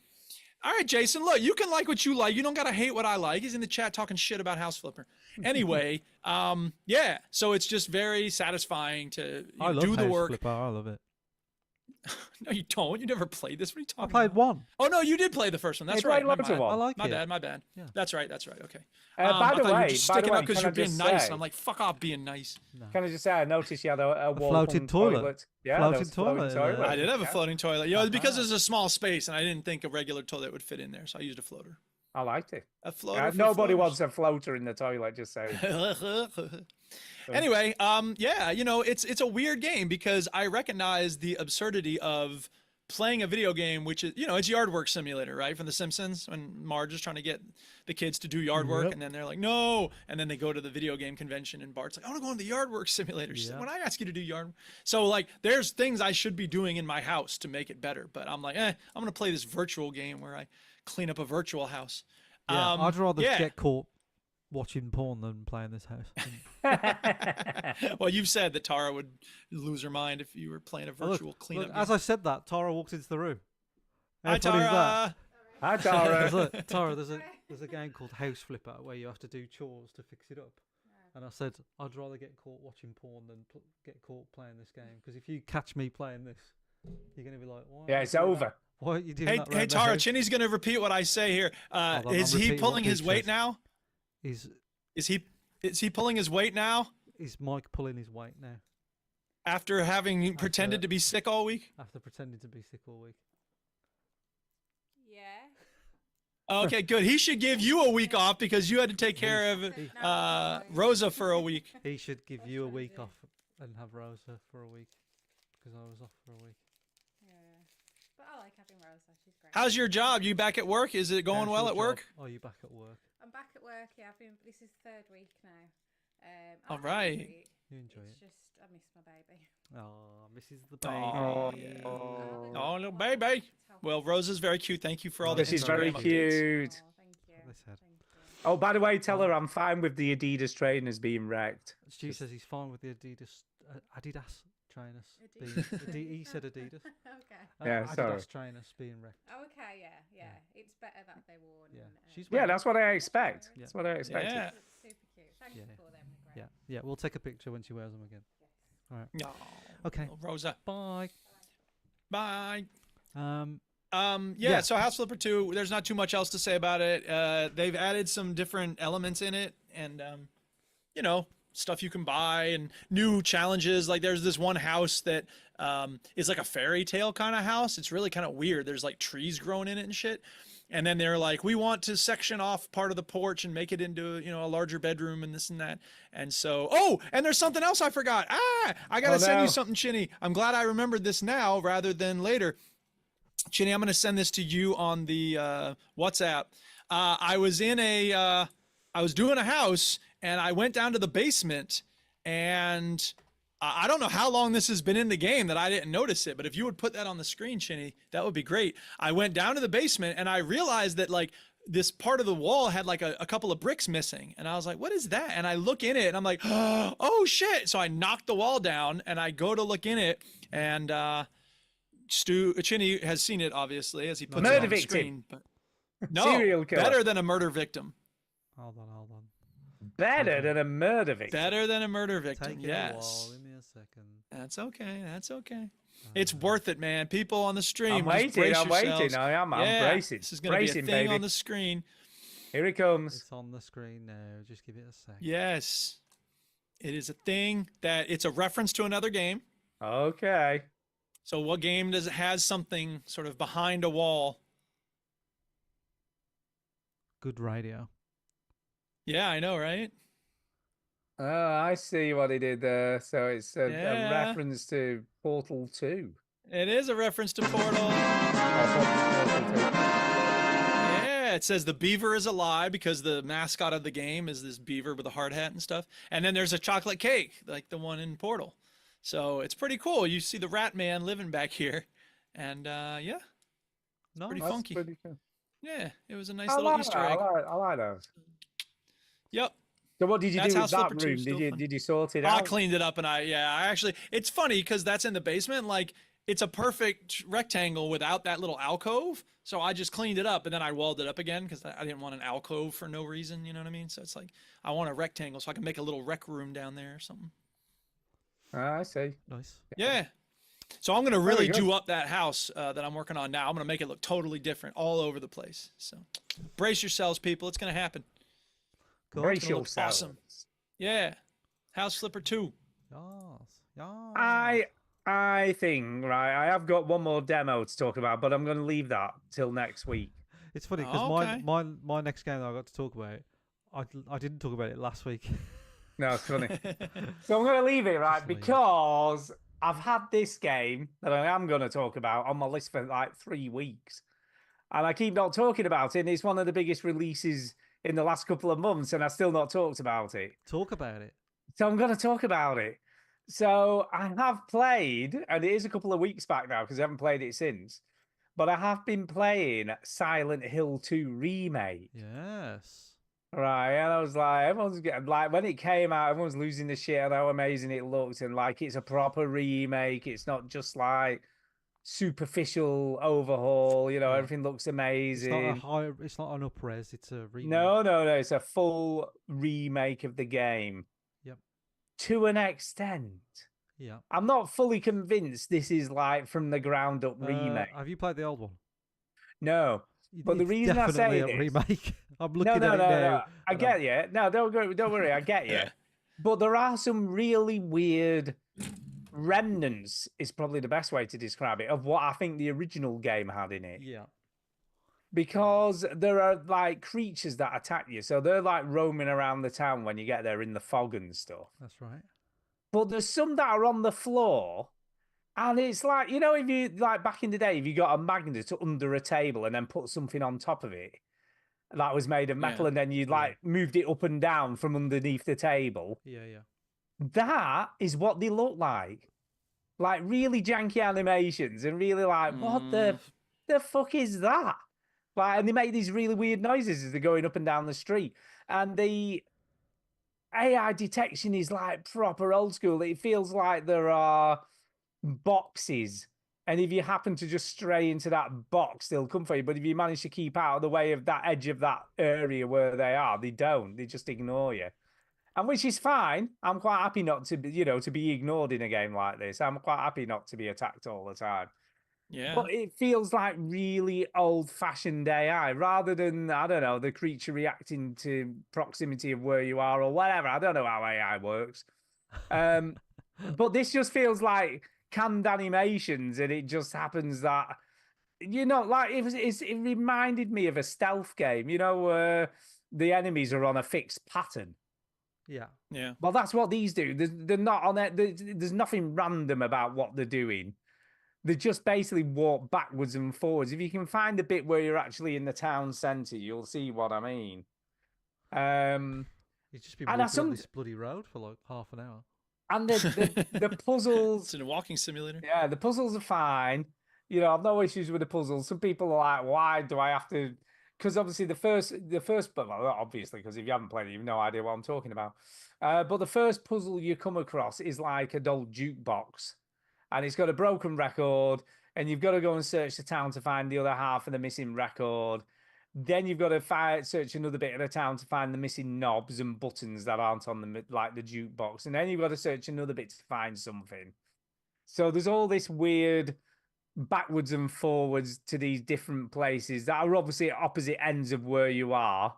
All right, Jason, look, you can like what you like. You don't got to hate what I like. He's in the chat talking shit about House Flipper. Anyway, yeah, so it's just very satisfying to I love do the House work. Flipper. I love it. No, you don't. You never played this. What are you I talking played about? one. Oh, no, you did play the first one. That's You right. played My loads of bad. one. I like My it. bad. My bad. Yeah. That's right. That's right. Okay. By the I thought you way, were just sticking up because can I you're being just nice. say- And I'm like, fuck off being nice. Can I just say, I noticed you had a wall floating toilet. Yeah, Floating there was a floating toilet, toilet. I did have a Yeah. floating toilet. Yeah, because there's a small space and I didn't think a regular toilet would fit in there. So I used a floater. I liked it. A floater. for Nobody floaters. wants a floater in the toilet, just saying. Anyway, yeah, you know, it's a weird game because I recognize the absurdity of playing a video game, which is, you know, it's yard work simulator, right? From The Simpsons, when Marge is trying to get the kids to do yard work, Yep. and then they're like, no, and then they go to the video game convention, and Bart's like, I want to go on the yard work simulator. She said, Yeah. when I ask you to do yard, so like, there's things I should be doing in my house to make it better, but I'm like, I'm gonna play this virtual game where I clean up a virtual house. Yeah, I'd rather yeah. get caught watching porn than playing this house. Well, you've said that Tara would lose her mind if you were playing a Oh, virtual cleanup look, game. as I said that, Tara walked into the room. How Hi, funny is that? Tara. Hi, Tara. Look, Tara, there's a game called House Flipper where you have to do chores to fix it up. And I said, I'd rather get caught watching porn than get caught playing this game. Because if you catch me playing this, you're going to be like, why? Yeah, it's over. Why are you doing Hey, that? hey, round the Tara, house? Chinny's going to repeat what I say here. Hold on, Is I'm he repeating pulling what his Duke weight says. now? Is he pulling his weight now Is Mike pulling his weight now after having pretended to be sick all week? after pretending to be sick all week? Yeah. Okay, good. He should give you a week off because you had to take care of Rosa for a week. He should give you a week off and have Rosa for a week because I was off for a week. Yeah. But I like having Rosa. She's great. How's your job? You back at work? Is it going How's well your at work? job? Are you back at work? I'm back at work. Yeah, this is third week now. I'll All right. enjoy it. You enjoy It's it. just I miss my baby. Oh, Mrs. the Oh, baby. yeah. Oh. Oh, little baby. Well, Rose is very cute. Thank you for all This the is very Instagram updates. cute. Oh, thank you. They said. Thank you. Oh, by the way, tell her I'm fine with the Adidas trainers being wrecked. Stu says he's fine with the Adidas trainers. Adidas. He said Adidas. Okay. Yeah, Adidas sorry. trainers being wrecked. Oh, okay. Yeah. It's better that they're worn. Yeah. And, She's Yeah, wearing that's what I expect. Yeah. That's what I expected. Yeah. super cute. Thanks Yeah. for them. They're great. Yeah. We'll take a picture when she wears them again. No. Okay. Little Rosa. Bye. Bye. Yeah. Yeah, so House Flipper 2, there's not too much else to say about it. They've added some different elements in it and, you know, stuff you can buy and new challenges. Like there's this one house that is like a fairy tale kind of house. It's really kind of weird. There's like trees growing in it and shit. And then they're like, we want to section off part of the porch and make it into, you know, a larger bedroom and this and that. And so, oh, and there's something else I forgot. I got to send you something, Chinny. I'm glad I remembered this now rather than later. Chinny, I'm going to send this to you on the WhatsApp. I was doing a house and I went down to the basement and I don't know how long this has been in the game that I didn't notice it, but if you would put that on the screen, Chinny, that would be great. I went down to the basement and I realized that like this part of the wall had like a couple of bricks missing. And I was like, what is that? And I look in it and I'm like, oh shit. So I knocked the wall down and I go to look in it and Chinny has seen it obviously as he puts it on the screen. But no, Serial killer. better than a murder victim. Hold on. Better than a murder victim. Better than a murder victim. Take it a while. Yes. Give me a second. That's okay. That's okay. It's worth it, man. People on the stream. I'm just waiting. brace I'm waiting. yourselves. I'm Yeah, bracing. This is going to be Bracing, a thing baby. on the screen. Here it comes. It's on the screen now. Just give it a sec. Yes. It is a thing that it's a reference to another game. Okay. So what game does it has something sort of behind a wall? Good radio. Yeah, I know, right? Oh, I see what he did there. So it's a Yeah. reference to Portal 2. It is a reference to Portal. Portal 2. Yeah, it says the beaver is alive because the mascot of the game is this beaver with a hard hat and stuff. And then there's a chocolate cake like the one in Portal. So it's pretty cool. You see the Rat Man living back here. And yeah, No, pretty That's funky. pretty cool. Yeah, it was a nice I little like Easter that. egg. I like those. Yep. So what did you That's do how with that Slipper 2 room? is still fun. Did you sort it I out? cleaned it up and I actually, it's funny because that's in the basement. Like it's a perfect rectangle without that little alcove. So I just cleaned it up and then I walled it up again because I didn't want an alcove for no reason. You know what I mean? So it's like, I want a rectangle so I can make a little rec room down there or something. I see. Nice. Yeah. So I'm going to really good. do up that house that I'm working on now. I'm going to make it look totally different all over the place. So brace yourselves, people. It's going to happen. Cool. Brace It's gonna look yourselves. awesome. Yeah. House Flipper 2. Yes. I think, right, I have got one more demo to talk about, but I'm going to leave that till next week. It's funny because Oh, okay. my next game that I got to talk about, I didn't talk about it last week. No, it's funny. So I'm going to leave it, right, Just leave it. because I've had this game that I am going to talk about on my list for like 3 weeks. And I keep not talking about it. And it's one of the biggest releases in the last couple of months, and I've still not talked about it. Talk about it. So I'm going to talk about it. So I have played, and it is a couple of weeks back now because I haven't played it since, but I have been playing Silent Hill 2 Remake. Yes. Right, and I was like, everyone's getting like when it came out, everyone's losing the shit at how amazing it looked, and like it's a proper remake. It's not just like superficial overhaul. You know, Yeah. everything looks It's not a amazing. high. It's not an up-res. It's a remake. No, it's a full remake of the game. Yep. To an extent. Yeah. I'm not fully convinced this is like from the ground up remake. Have you played the old one? No. But the It's reason I say definitely a this, remake. I'm looking at it no. now. I and get you. No, don't worry. I get you. But there are some really weird remnants. Is probably the best way to describe it of what I think the original game had in it. Yeah. Because there are like creatures that attack you, so they're like roaming around the town when you get there in the fog and stuff. That's right. But there's some that are on the floor. And it's like, you know, if you like back in the day, if you got a magnet under a table and then put something on top of it, that was made of metal, and then you like moved it up and down from underneath the table. Yeah, yeah. That is what they look like really janky animations, and really like what the fuck is that? Like, and they make these really weird noises as they're going up and down the street, and the AI detection is like proper old school. It feels like there are boxes, and if you happen to just stray into that box, they'll come for you. But if you manage to keep out of the way of that edge of that area where they are, they don't. They just ignore you, and which is fine. I'm quite happy not to be, to be ignored in a game like this. I'm quite happy not to be attacked all the time. Yeah. But it feels like really old-fashioned AI rather than, I don't know, the creature reacting to proximity of where you are or whatever. I don't know how AI works. But this just feels like canned animations, and it just happens that, like it reminded me of a stealth game, where the enemies are on a fixed pattern. Yeah. Yeah. Well, that's what these do. They're not on it. There's nothing random about what they're doing. They just basically walk backwards and forwards. If you can find the bit where you're actually in the town centre, you'll see what I mean. You've just been walking on this bloody road for like half an hour. And the puzzles... It's in a walking simulator. Yeah, the puzzles are fine. I've no issues with the puzzles. Some people are like, why do I have to... Because obviously the first, well, not obviously, because if you haven't played it, you've no idea what I'm talking about. But the first puzzle you come across is like an old jukebox. And it's got a broken record, and you've got to go and search the town to find the other half of the missing record. Then you've got to search another bit of the town to find the missing knobs and buttons that aren't on the jukebox. And then you've got to search another bit to find something. So there's all this weird backwards and forwards to these different places that are obviously at opposite ends of where you are.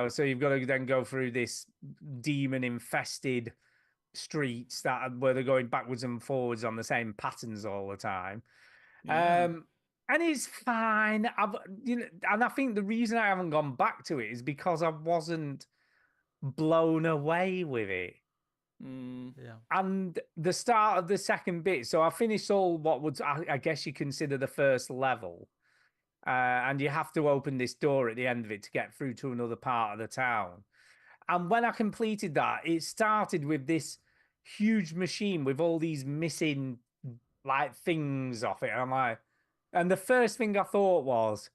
So you've got to then go through this demon-infested streets where they're going backwards and forwards on the same patterns all the time. Yeah. And it's fine. And I think the reason I haven't gone back to it is because I wasn't blown away with it. Yeah. And the start of the second bit, so I finished all what would I guess you consider the first level. And you have to open this door at the end of it to get through to another part of the town. And when I completed that, it started with this huge machine with all these missing things off it. And the first thing I thought was,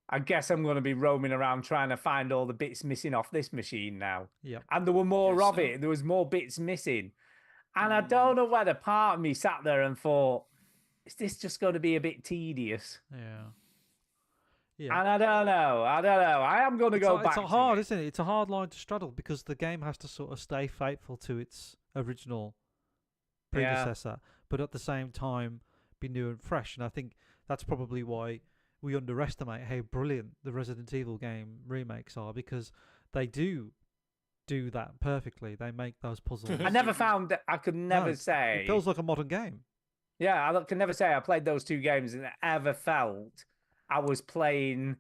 I guess I'm going to be roaming around trying to find all the bits missing off this machine now. Yeah. And there were more of it. There was more bits missing. And I don't know whether part of me sat there and thought, is this just going to be a bit tedious? Yeah. Yeah. And I don't know. I am going to go back. It's hard, isn't it? It's a hard line to straddle because the game has to sort of stay faithful to its original predecessor, but at the same time be new and fresh. And I think that's probably why we underestimate how brilliant the Resident Evil game remakes are, because they do that perfectly. They make those puzzles. I never found that. I could never say. It feels like a modern game. Yeah, I can never say I played those two games and ever felt I was playing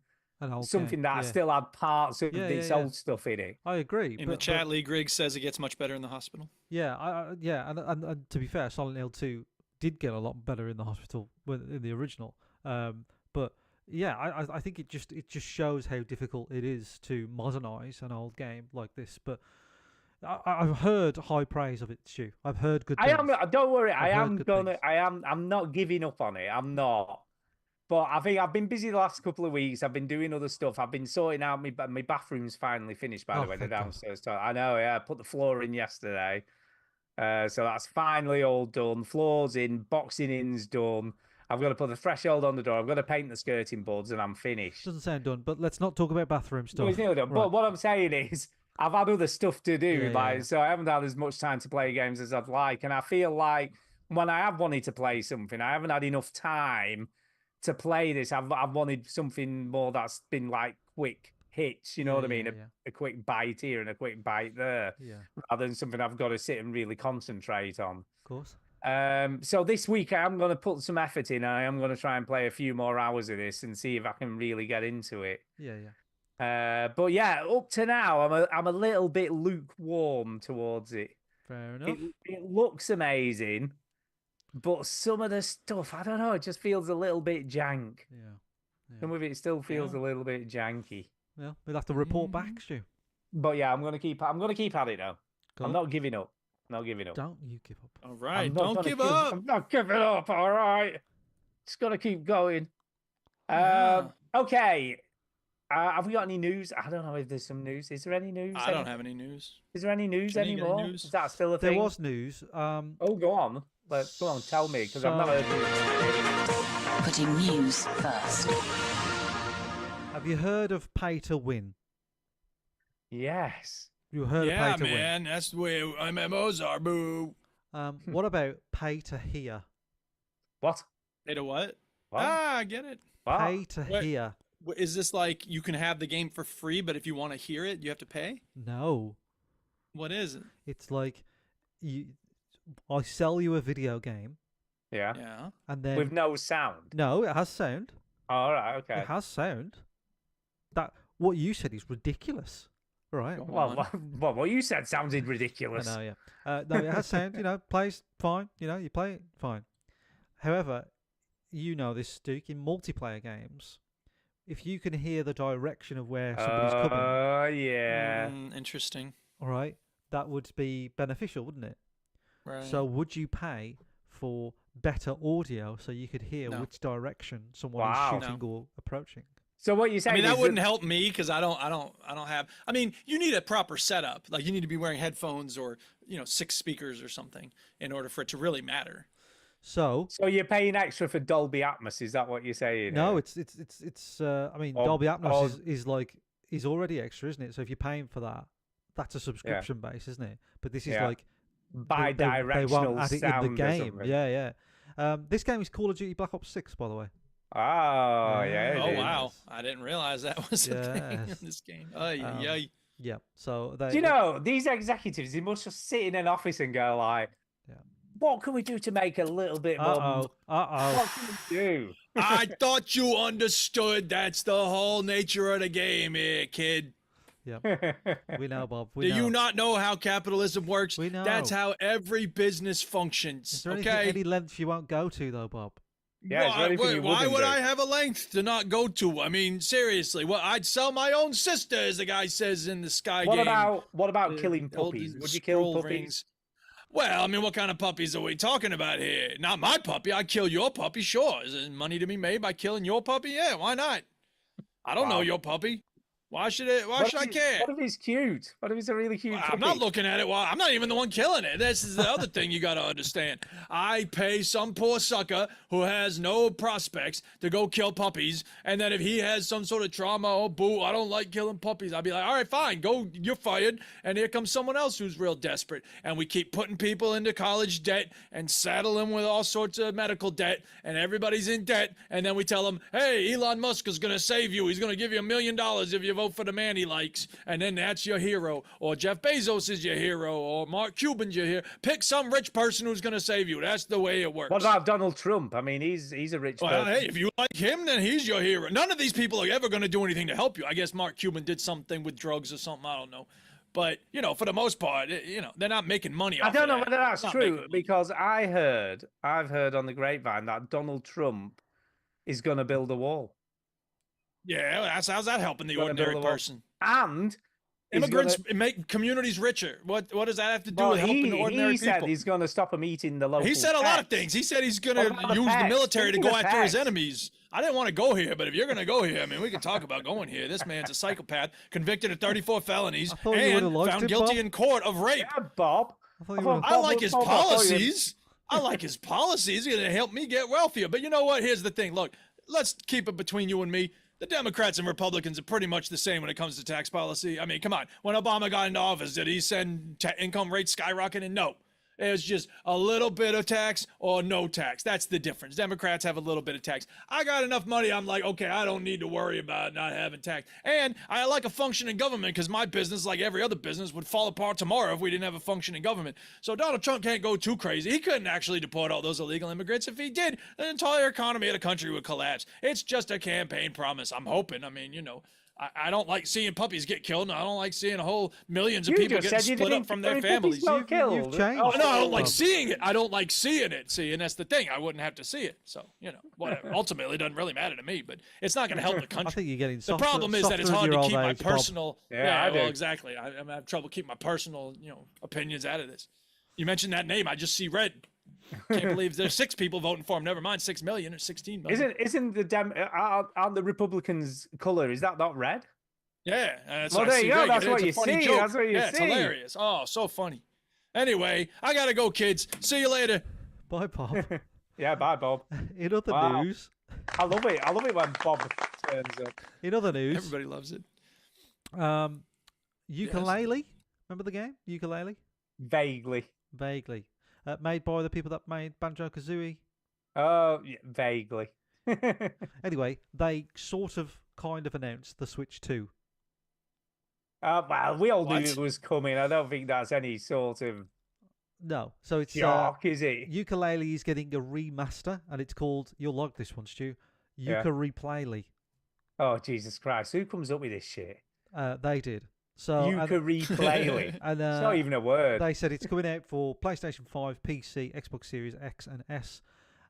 something that still had parts of this old stuff in it. I agree. In the chat, Lee Griggs says it gets much better in the hospital. Yeah, and to be fair, Silent Hill 2 did get a lot better in the hospital in the original. But yeah, I think it just shows how difficult it is to modernize an old game like this. But I've heard high praise of it, Stu. I've heard good things. Don't worry. I'm not giving up on it. I'm not. But I think I've been busy the last couple of weeks. I've been doing other stuff. I've been sorting out my bathroom's finally finished, by the way, the downstairs toilet. I know, yeah. I put the floor in yesterday. So that's finally all done. Floor's in, boxing in's done. I've got to put the threshold on the door. I've got to paint the skirting boards, and I'm finished. Doesn't sound done, but let's not talk about bathroom stuff. Well, it's nearly done. Right. But what I'm saying is, I've had other stuff to do, so I haven't had as much time to play games as I'd like. And I feel like when I have wanted to play something, I haven't had enough time to play this. I've wanted something more that's been like quick hits, you know what I mean? A quick bite here and a quick bite there, rather than something I've got to sit and really concentrate on. Of course. So this week I am going to put some effort in. I am going to try and play a few more hours of this and see if I can really get into it. But yeah, up to now, I'm a little bit lukewarm towards it. Fair enough. It looks amazing, but some of the stuff, I don't know, it just feels a little bit jank. Yeah. Some of it still feels a little bit janky. Yeah, we'll have to report back, Stu. But yeah, I'm gonna keep at it though. Go I'm on. not giving up. Not giving up. Don't you give up. All right, I'm not don't gonna give up. I'm not giving up. All right, just gotta keep going. Yeah. Okay. Have we got any news? I don't know if there's some news. Is there any news? I don't have any news. Is there any news Jimmy, you got any anymore? news? Is that still a There thing? was news. Oh, go on. Go on, tell me, because I've not heard news. Putting news first. Have you heard of pay to win? Yes. You heard Yeah, of pay to man, that's the way MMOs are, boo. win. What about pay to hear? What? Hey, to what? What? Ah, I get it. Pay to What? hear. Is this like you can have the game for free, but if you want to hear it, you have to pay? No. What is it? It's like I sell you a video game, Yeah. Yeah. and then With no sound. no, it has sound. All right. Okay. It has sound. That what you said is ridiculous, right? Go Well, what you said sounded I ridiculous. know, yeah. No, it has sound. Plays fine. You play it fine. However, you know this, Duke, in multiplayer games, if you can hear the direction of where somebody's coming, Oh, yeah. Interesting. all right, that would be beneficial, wouldn't it? Right. So, would you pay for better audio so you could hear No. which direction someone Wow. is shooting or approaching? So what you're I saying mean, is that wouldn't help me because I don't have. I mean, you need a proper setup. Like you need to be wearing headphones or 6 speakers or something in order for it to really matter. So, So you're paying extra for Dolby Atmos? Is that what you're saying? no, it's. I mean, Or- Dolby Atmos or- is already extra, isn't it? So if you're paying for that, that's a subscription base, isn't it? But this is Yeah. like they bi-directional won't add it in sound the or game. something. Yeah. This game is Call of Duty Black Ops 6, by the way. Oh, yeah. Oh it is. wow, I didn't realize that was a thing in Yes. this game. Ay, Um, ay, ay. Yeah. So they, Do you know, these executives, they must just sit in an office and go like, Yeah. what can we do to make a little bit more? What can we do? I thought you understood. That's the whole nature of the game here, kid. We know, Bob. Do you not know how capitalism works? We know. That's how every business functions. Is there Okay. any lengths you won't go to, though, Bob? Yeah, is there anything you why wouldn't would do? I have a length to not go to? I mean, seriously, well, I'd sell my own sister, as the guy says in the Sky What game. about The killing Elder puppies? Would you kill Scroll puppies? Rings. Well, I mean, what kind of puppies are we talking about here? Not my puppy. I'd kill your puppy, sure. Is there money to be made by killing your puppy? Yeah, why not? I don't know Wow. your puppy. Why should it? Why What should if I care? What if he's cute? What if he's a really cute I'm not puppy? looking at it. Well, I'm not even the one killing it. This is the other thing you got to understand. I pay some poor sucker who has no prospects to go kill puppies, and then if he has some sort of trauma, oh boo, I don't like killing puppies. I'll be like, all right, fine, go, you're fired. And here comes someone else who's real desperate, and we keep putting people into college debt and saddle them with all sorts of medical debt, and everybody's in debt, and then we tell them, hey, Elon Musk is gonna save you. He's gonna give you $1 million if you vote for the man he likes, and then that's your hero. Or Jeff Bezos is your hero, or Mark Cuban's your hero. Pick some rich person who's gonna save you. That's the way it works. What about Donald Trump? I mean, he's a rich Well, person. hey, if you like him, then he's your hero. None of these people are ever going to do anything to help you. I guess Mark Cuban did something with drugs or something. I don't know. But, for the most part, they're not making money I off don't of know that. whether that's Not true making money. because I've heard on the grapevine that Donald Trump is going to build a wall. Yeah, how's that helping the Gonna build ordinary a wall. person? And he's Immigrants gonna- make communities richer. What does that have to do well, with helping the ordinary he said people? he's going to stop them eating the local He said a lot of pets. things. He said he's going What to about the use the pets? military to Speaking go of after his pets. enemies. I didn't want to go here, but if you're going to go here, I mean, we can talk about going here. This man's a psychopath, convicted of 34 felonies, I thought you would've and liked found it, guilty Bob. in court of rape. Yeah, Bob. I thought you thought would've- I like his Bob, I thought you- policies. I like his policies. He's going to help me get wealthier. But you know what? Here's the thing. Look, let's keep it between you and me. The Democrats and Republicans are pretty much the same when it comes to tax policy. I mean, come on. When Obama got into office, did he send income rates skyrocketing? No. It was just a little bit of tax or no tax. That's the difference. Democrats have a little bit of tax. I got enough money. I'm like, okay, I don't need to worry about not having tax. And I like a functioning government because my business, like every other business, would fall apart tomorrow if we didn't have a functioning government. So Donald Trump can't go too crazy. He couldn't actually deport all those illegal immigrants. If he did, the entire economy of the country would collapse. It's just a campaign promise. I'm hoping. I mean, I don't like seeing puppies get killed, and I don't like seeing millions of You people just getting said you split didn't up from care their if puppies families. got killed. You've changed. Oh, No, I don't like Bob. seeing it. I don't like seeing it. See, and that's the thing. I wouldn't have to see it. So, whatever. Ultimately, it doesn't really matter to me, but it's not going to help the I country. think you're getting The softer. problem is that it's hard to keep my personal. Yeah, I do. well, exactly. I'm having trouble keeping my personal, opinions out of this. You mentioned that name, I just see red. Can't believe there's 6 people voting for him. Never mind, 6 million or 16 million. Isn't the aren't the Republicans' color? Is that not red? Yeah, that's Well, what I there see you go, red. that's It's what a you funny see, joke. that's what you yeah, see. It's hilarious. Oh, so funny. Anyway, I gotta go, kids. See you later. Bye, Bob. Yeah, bye, Bob. In other Wow. news, I love it. I love it when Bob turns up. in other news, Everybody loves it. Ukulele. Remember the game? Ukulele. Vaguely. Vaguely. Made by the people that made Banjo Kazooie. Oh, yeah, vaguely. Anyway, they sort of kind of announced the Switch 2. Well, we all knew What? it was coming. I don't think that's any sort of No, so it's shock, is it? Ukulele is getting a remaster, and it's called. You'll like this one, Stu. Yeah. Ukulele. Oh, Jesus Christ. Who comes up with this shit? They did. So Ukulele. and It's not even a word. They said it's coming out for PlayStation 5, PC, Xbox Series X and S,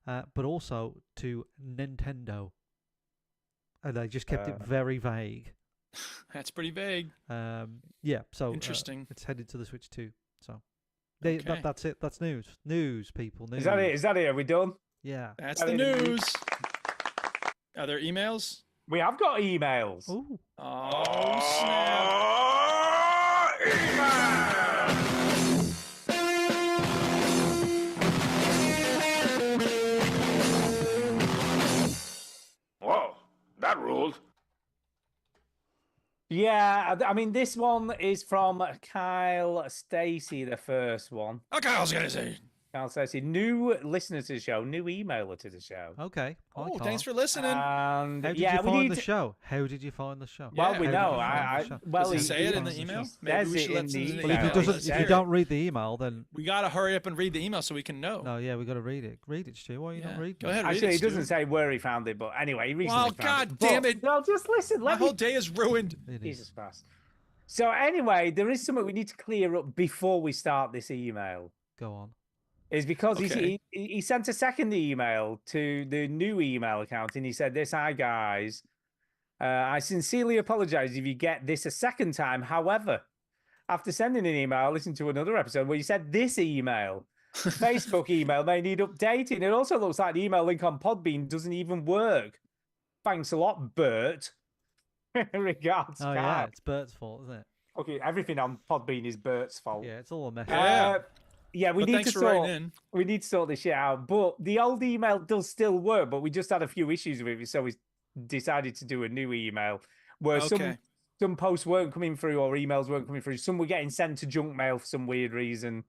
but also to Nintendo. And they just kept it very vague. That's pretty vague. Yeah, so Interesting. it's headed to the Switch 2. So Okay. that's it. That's news. News, people. News. Is that it? Is that it? Are we done? Yeah. That's the news. Are there emails? We have got emails. Ooh. Oh, snap. Whoa, that ruled. Yeah, I mean, this one is from Kyle Stacy, the first one. Okay, I was going to say. Kyle Stacy, new listener to the show, new emailer to the show. Okay. Hi, Oh, Carl. thanks for listening. And How did yeah, you we find need the to- show? How did you find the show? Well, Yeah, we how know. did you find the show? Well, Does he say it in the he email? says Maybe we it should in let the Susan Well, if email. he doesn't, Let's if hear you it. don't read the email, then We got to hurry up and read the email so we can know. no, yeah, we got to read it. Read it, Stu. Why are you not Yeah, reading? go ahead. Actually, read he it, Stu. doesn't say where he found it, but anyway, he recently Well, found God it. damn But- it. No, just listen. My Let me whole day is ruined. It is. Jesus Christ. So anyway, there is something we need to clear up before we start this email. Go on. Is because Okay. he sent a second email to the new email account and he said this, "Hi guys, I sincerely apologize if you get this a second time. However, after sending an email, I listened to another episode where you said this email, Facebook email, may need updating. It also looks like the email link on Podbean doesn't even work. Thanks a lot, Bert." Regards, Oh yeah, Kyle. it's Bert's fault, isn't it? Okay, everything on Podbean is Bert's fault. Yeah, it's all a mess. Yeah. Yeah, we But need thanks to for writing sort. in. We need to sort this shit out. But the old email does still work, but we just had a few issues with it, so we decided to do a new email where Okay. some posts weren't coming through or emails weren't coming through. Some were getting sent to junk mail for some weird reason.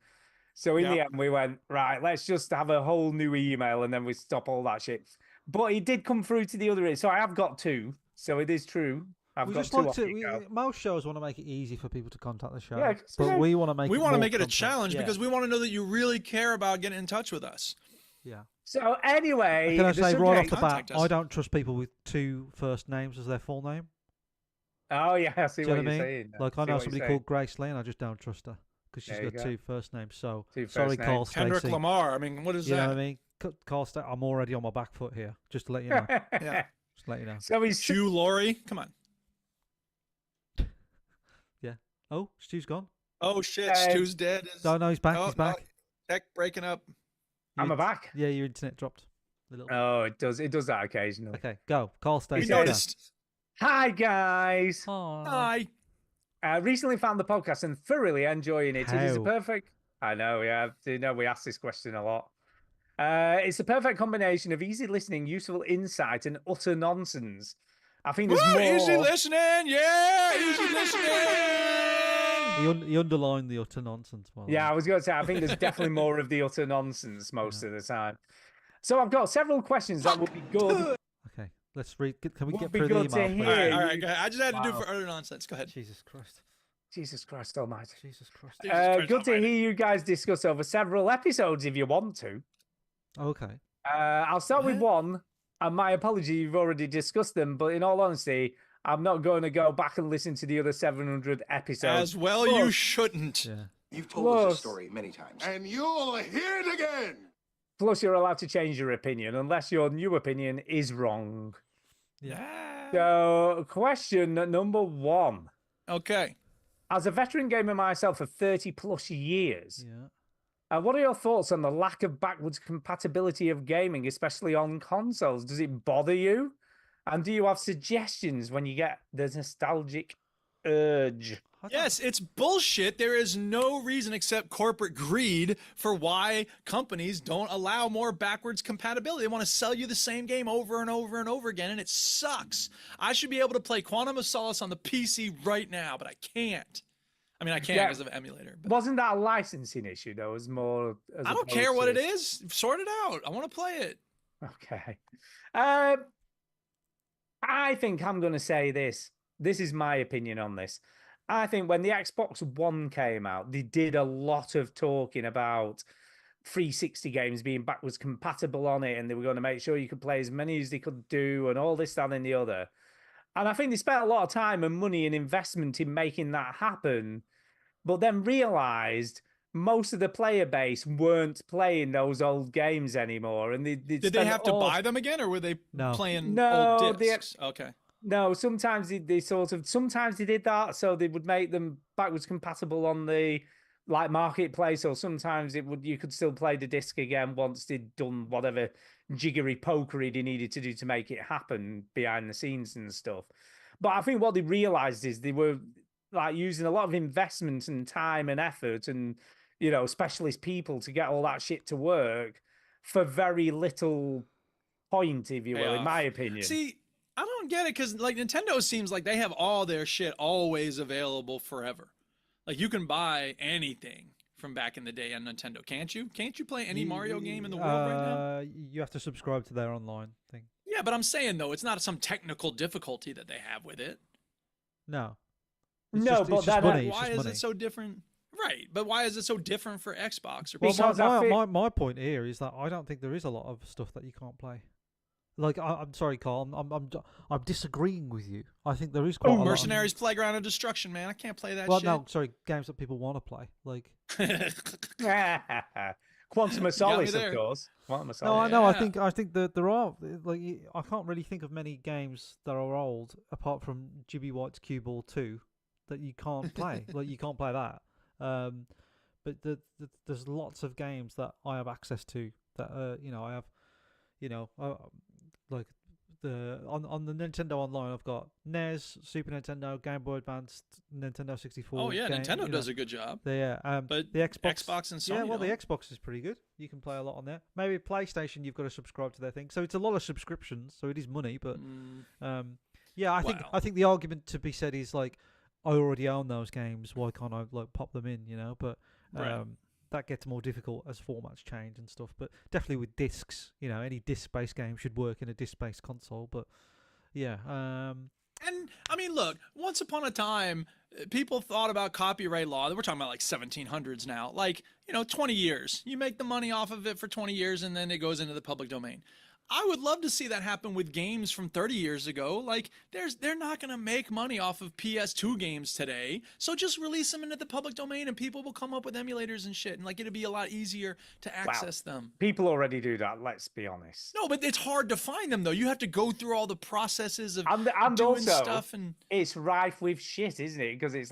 So in the end, we went, right, let's just have a whole new email and then we stop all that shit. But it did come through to the other end. So I have got 2. So it is true. I've We got just 2 like off to. the go. Most shows want to make it easy for people to contact the show. Yeah, 'cause, you but know, we want to make. We it want to more make it a content. challenge Yeah. because we want to know that you really care about getting in touch with us. Yeah. So anyway, Can I the say right off subject- the bat, Contact us. I don't trust people with 2 first names as their full name. Oh yeah, I see Do you what know you're what I mean? saying. now. Like I See know what you're somebody saying. called Grace Lane, I just don't trust her because she's There you got go. 2 first names. So 2 sorry, first Carl names. Kendrick Stacey. Lamar. I mean, what is You know that? what I mean? Carl Stacey, I'm already on my back foot here. Just to let you know. Yeah. Just to let you know. So he's Stu Laurie. Come on. Yeah. Oh, Stu's gone. Oh shit, Uh, Stu's dead. Oh no, he's back. Oh, He's back. no, tech breaking up. I'm Your- back. Yeah, your internet dropped. A little. Oh, it does that occasionally. Okay, go. Carl We Stacey. noticed. Hi guys. Hi. I recently found the podcast and thoroughly enjoying it. It is a How? perfect. I know, yeah. You know, we ask this question a lot. It's a perfect combination of easy listening, useful insight, and utter nonsense. I think there's Woo, more. easy listening. Yeah, easy listening. He underlined the utter nonsense. By the Yeah, I way. was going to say, I think there's definitely more of the utter nonsense most of the time. So I've got several questions that would be good. Okay, let's read. Can we Would get be through the good to email? hear. please? All right, go ahead. I just had to do Wow. for utter nonsense. Go ahead. Jesus Christ. Jesus Christ almighty. Jesus Christ. Jesus Christ Good to almighty. hear you guys discuss over several episodes if you want to. Okay. I'll start with one, and my apology, you've already discussed them, but in all honesty, I'm not going to go back and listen to the other 700 episodes. As well, you shouldn't. Yeah. You've told us this story many times. And you'll hear it again! Plus, you're allowed to change your opinion unless your new opinion is wrong. Yeah. So, question number 1. Okay. As a veteran gamer myself for 30 plus years, Yeah. what are your thoughts on the lack of backwards compatibility of gaming, especially on consoles? Does it bother you? And do you have suggestions when you get the nostalgic urge? Yes, it's bullshit. There is no reason except corporate greed for why companies don't allow more backwards compatibility. They want to sell you the same game over and over and over again, and it sucks. I should be able to play Quantum of Solace on the PC right now, but I can't. I mean, I can't because of emulator. But Wasn't that a licensing issue, though? It was more... I don't care what it is. Sort it out. I want to play it. Okay. I think I'm going to say this. This is my opinion on this. I think when the Xbox One came out, they did a lot of talking about 360 games being backwards compatible on it, and they were going to make sure you could play as many as they could do, and all this, that, and the other. And I think they spent a lot of time and money and investment in making that happen, but then realized most of the player base weren't playing those old games anymore. And did they have to buy them again, or were they playing old discs? Okay. No, sometimes sometimes they did that, so they would make them backwards compatible on the marketplace, or sometimes you could still play the disc again once they'd done whatever jiggery pokery they needed to do to make it happen behind the scenes and stuff. But I think what they realized is they were using a lot of investment and time and effort and specialist people to get all that shit to work for very little point, if you will, in my opinion. See, I don't get it, because Nintendo seems like they have all their shit always available forever. Like, you can buy anything from back in the day on Nintendo, can't you? Can't you play any Mario game in the world right now? You have to subscribe to their online thing. Yeah, but I'm saying, though, it's not some technical difficulty that they have with it. No. Why is it so different? Right, but why is it so different for Xbox? Or my point here is that I don't think there is a lot of stuff that you can't play. I'm sorry, Carl. I'm disagreeing with you. I think there is quite a lot. Mercenaries Playground of Destruction, man. I can't play that shit. Well, no, sorry. Games that people want to play, Quantum of Solace, of course. Quantum of Solace. No, I know. I think that there are I can't really think of many games that are old apart from Jibby White's Cue Ball 2 that you can't play. You can't play that. But there's lots of games that I have access to that I have. On the Nintendo Online, I've got NES, Super Nintendo, Game Boy Advance, Nintendo 64. Oh yeah, Nintendo does a good job. But the Xbox and Sony. Yeah, well, the Xbox is pretty good. You can play a lot on there. Maybe PlayStation, you've got to subscribe to their thing. So it's a lot of subscriptions. So it is money, but I think the argument to be said is I already own those games. Why can't I pop them in? But that gets more difficult as formats change and stuff. But definitely with discs, any disc-based game should work in a disc-based console. But yeah. And I mean, look, once upon a time, people thought about copyright law. We're talking about 1700s now. 20 years. You make the money off of it for 20 years, and then it goes into the public domain. I would love to see that happen with games from 30 years ago. They're not going to make money off of PS2 games today. So just release them into the public domain and people will come up with emulators and shit. And it'll be a lot easier to access them. People already do that, let's be honest. No, but it's hard to find them though. You have to go through all the processes of and doing also, stuff. And it's rife with shit, isn't it? Because it's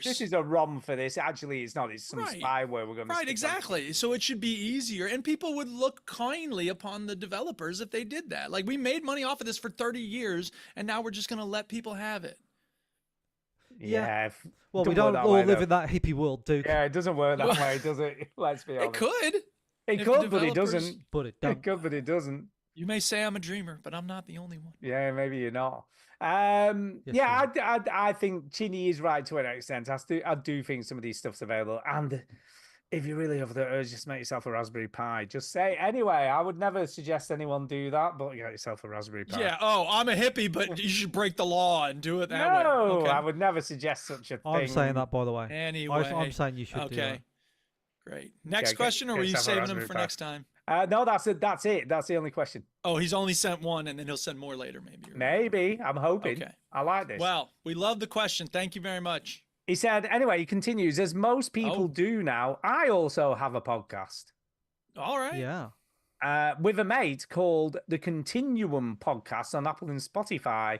this is a ROM for this. Actually, it's not. It's some spyware we're going to Right, exactly. So it should be easier. And people would look kindly upon the developer if they did that. We made money off of this for 30 years and now we're just going to let people have it. Yeah. Well, we don't all live in that hippie world, Duke. Yeah, it doesn't work that way, does it? Let's be honest. It could. It could, but it doesn't. But it don't. It could, but it doesn't. You may say I'm a dreamer, but I'm not the only one. Yeah, maybe you're not. I think Chinny is right to an extent. I do think some of these stuff's available. And if you really have the urge, just make yourself a Raspberry Pi. Just say anyway. I would never suggest anyone do that, but get yourself a Raspberry Pi. Yeah. Oh, I'm a hippie, but you should break the law and do it that way. No, okay. I would never suggest such a thing. I'm saying that, by the way. Anyway, I'm saying you should do that. Great. Next question, or were you saving them for next time? No, that's it. That's it. That's the only question. Oh, he's only sent one, and then he'll send more later, maybe. Maybe. I'm hoping. Okay. I like this. Well, we love the question. Thank you very much. He said, anyway, he continues, as most people Oh. do now, I also have a podcast All right. Yeah. with a mate called the Continuum Podcast on Apple and Spotify.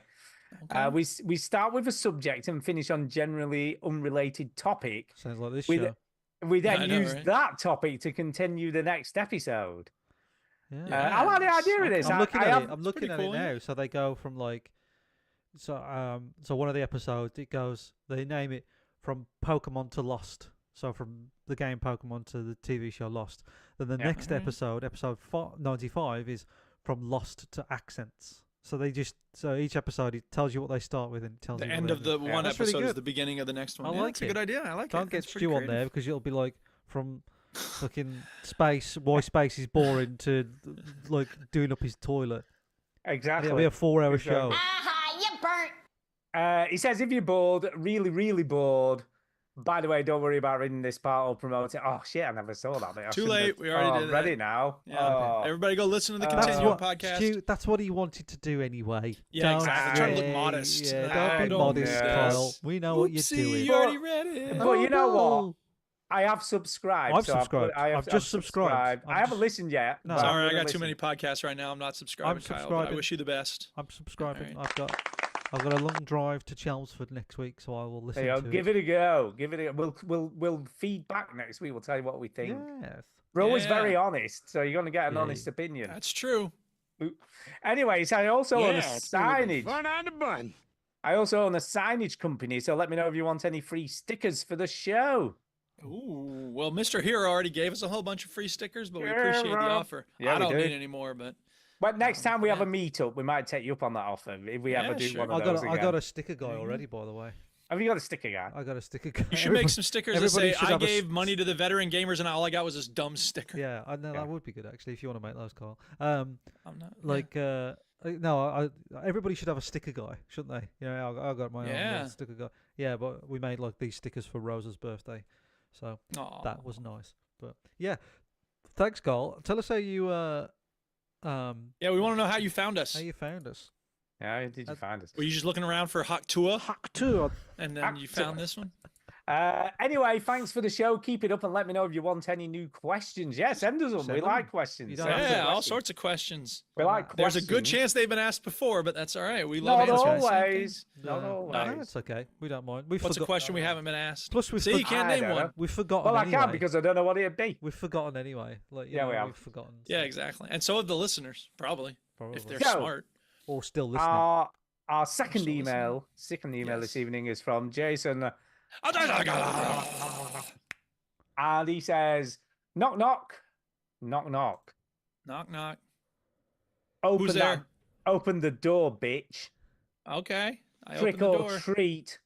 Okay. We start with a subject and finish on generally unrelated topic. Sounds like this We, show. we then I know, use right? that topic to continue the next episode. Yeah. I like the idea of this. I'm looking I at have- it. I'm looking pretty at cool, it yeah. now. So they go from like, so one of the episodes it goes. They name it from Pokemon to Lost. So from the game Pokemon to the TV show Lost. Then the next Mhm. episode 95, is from Lost to Accents. So they just each episode it tells you what they start with and it tells The you end what of they the end with. one That's really episode is good. the beginning of the next one. I Yeah, like that's a it. good idea. I like Don't it. get It's pretty Stu on creative. there because it'll be like from fucking space. Why space is boring to like doing up his toilet. Exactly. It'll be a 4-hour Exactly. show. Aha, you burnt. He says, if you're bored, really, really bored, by the way, don't worry about reading this part or promoting. Oh, shit, I never saw that bit. I Too shouldn't have- late. We already oh, did I've read that. it now. Yeah. Oh. Everybody go listen to the That's Continuum what, podcast. Stu, that's what he wanted to do anyway. Yeah, Don't exactly. Trying to look say- modest. Yeah, Ah, don't be don't modest, do Kyle. this. We know what you're Oopsie, doing. you already read it. But you know what? no. I have subscribed. I've so subscribed. I've just subscribed. I haven't listened yet. No. but I'm Sorry, I gonna got too listen. many podcasts right now. I'm not subscribing, Kyle. But I subscribing. wish you the best. I'm subscribing. Alright. I've got a long drive to Chelmsford next week, so I will listen There you to go. Give it a go. Give it a We'll feed back next week. We'll tell you what we think. Yes. We're always Yeah. very honest, so you're going to get an Yeah, honest opinion. That's true. Anyways, I also own a it's gonna be signage. fun on the bun. I also own a signage company, so let me know if you want any free stickers for the show. Ooh, well, Mr. Hero already gave us a whole bunch of free stickers, but we Yeah, appreciate the bro. offer. Yeah, I we don't do. need any more, but But next time we have yeah. a meetup, we might take you up on that offer if we Yeah, ever do sure. one of I those got again. a sticker guy already, by the way. Have you got a sticker guy? I got a sticker guy. you should make some stickers that say, everybody should I have a gave money to the veteran gamers and all I got was this dumb sticker. Yeah, I know Yeah. that would be good actually if you want to make those, Carl. I'm not. Like everybody should have a sticker guy, shouldn't they? Yeah, I got my own Yeah. little sticker guy. Yeah, but we made like these stickers for Rosa's birthday, so Aw. that was nice. But yeah, thanks, Carl. Tell us how you Yeah, we want to know how you found us. how you found us. Yeah, did you find us? Were you just looking around for Hawk Tua Too. and then you found this one? Anyway, thanks for the show. Keep it up and let me know if you want any new questions. Yeah, send us them. Send We them. like questions. You don't Send us have to- Yeah, all questions. sorts of questions. We like There's a good questions. chance they've been asked before, but that's all right. We love Not answering the same always. things. Not No, always. it's okay. We don't mind. We've What's a forgot- question we haven't been asked? Plus, we've See, you forg- can't I name don't one. know. We've forgotten. Well, I anyway. can't because I don't know what it'd be. We've forgotten anyway. Like Yeah, we have. We've forgotten. Yeah, so exactly. And so have the listeners, probably, probably. if they're So- smart. or still listening. Our second Still email, Yes. this evening is from Jason, and he says, "Knock knock, knock knock. Knock, knock. Open Who's that, there? open the door, bitch. Okay. I Trick opened the or door. treat.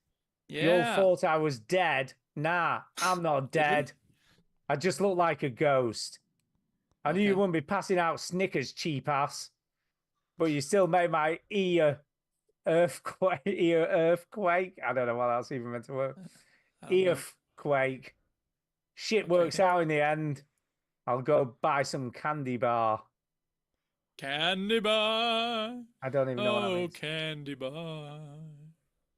You all Yeah. thought I was dead. Nah, I'm not dead. I just look like a ghost. I knew you Okay. wouldn't be passing out Snickers, cheap ass, but you still made my ear earthquake. I don't know what else even meant to work. I don't know. Earthquake. Shit works out in the end. I'll go buy some candy bar. Candy bar. I don't even know what that Oh, means. candy bar.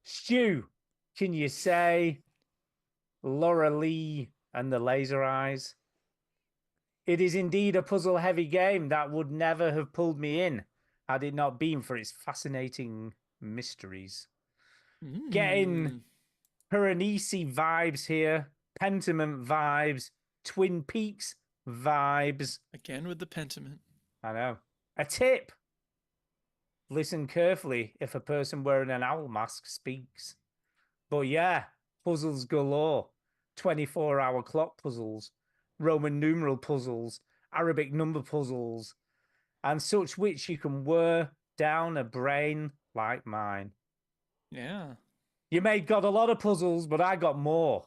Stu, can you say Laura Lee and the Laser Eyes? It is indeed a puzzle-heavy game that would never have pulled me in had it not been for its fascinating mysteries. Getting Mm. Piranesi vibes here, Pentiment vibes, Twin Peaks vibes. Again with the pentiment. I know. A tip. Listen carefully if a person wearing an owl mask speaks. But yeah, puzzles galore. 24-hour clock puzzles, Roman numeral puzzles, Arabic number puzzles, and such which you can wear down a brain like mine. Yeah. You made God a lot of puzzles, but I got more.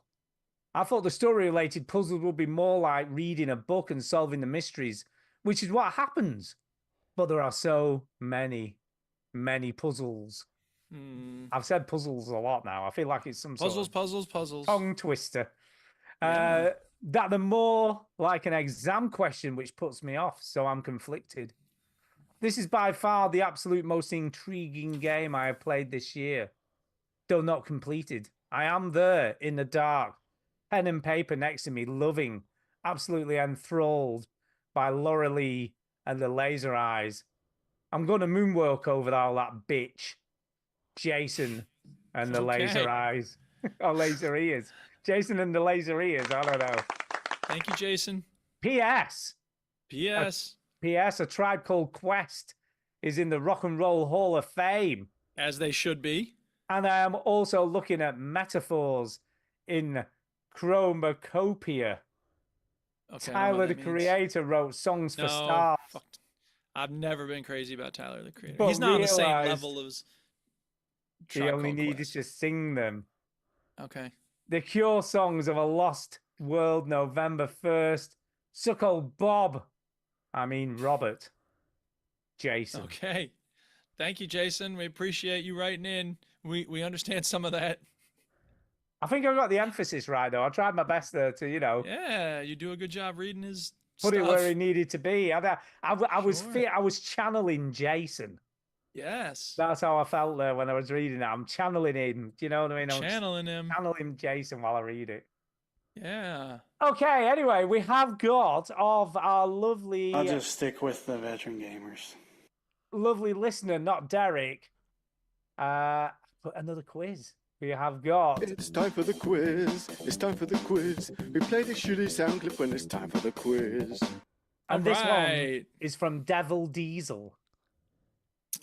I thought the story-related puzzles would be more like reading a book and solving the mysteries, which is what happens. But there are so many, many puzzles. Mm. I've said puzzles a lot now. I feel like it's some Puzzles, sort of puzzles, puzzles. tongue twister. Yeah. that they're more like an exam question, which puts me off, so I'm conflicted. This is by far the absolute most intriguing game I have played this year, though not completed. I am there in the dark, pen and paper next to me, loving, absolutely enthralled by Laura Lee and the laser eyes. I'm going to moonwalk over all that bitch, Jason and the laser eyes. Or laser ears. Jason and the laser ears, I don't know. Thank you, Jason. P.S. P.S. A Tribe Called Quest is in the Rock and Roll Hall of Fame. As they should be. And I am also looking at metaphors in Chromacopia. Okay, Tyler, the creator, wrote Songs for Stars. Fuck. I've never been crazy about Tyler, the creator. But He's not on the same realized level as he Tribe only Called needed Quest. to sing them. Okay. The Cure songs of a Lost World, November 1st. Suck old Bob. I mean, Robert. Jason. Okay. Thank you, Jason. We appreciate you writing in. We understand some of that. I think I got the emphasis right, though. I tried my best there to, Yeah, you do a good job reading his put stuff. it where it needed to be. I was Sure. I was channeling Jason. Yes. That's how I felt there when I was reading it. I'm channeling him. Do you know what I mean? I'm Channeling him. channeling Jason while I read it. Yeah. Okay, anyway, we have got of our lovely I'll just stick with the veteran gamers. lovely listener, not Derek. But another quiz. We have got. It's time for the quiz. It's time for the quiz. We play the shitty sound clip when it's time for the quiz. And this Alright. one is from Devil Diesel.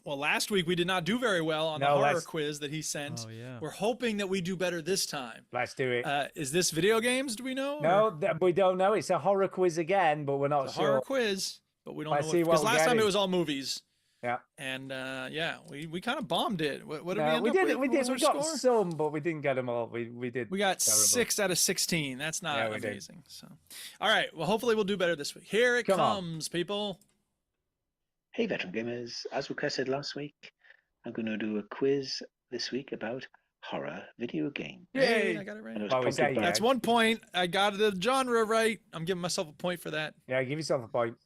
Well, last week we did not do very well on the No, horror let's- quiz that he sent. Oh, yeah. We're hoping that we do better this time. Let's do it. Is this video games? Do we know? No, or- we don't know. It's a horror quiz again, but we're not It's a sure. horror quiz, but we don't Let's know see what because we're last time getting. it was all movies. Yeah. And yeah, we kind of bombed it. What did we No, end we up did. with? We What did. was We our got score? some, but we didn't get them all. We did. We got terrible. 6 out of 16. That's not Yeah, we did. amazing. So, all right. Well, hopefully we'll do better this week. Here it Come on. comes, people. Hey, veteran gamers. As requested last week, I'm going to do a quiz this week about horror video games. Yay! I got it right. And it was Well, we prompted say by- That's 1 point. I got the genre right. I'm giving myself a point for that. Yeah, give yourself a point.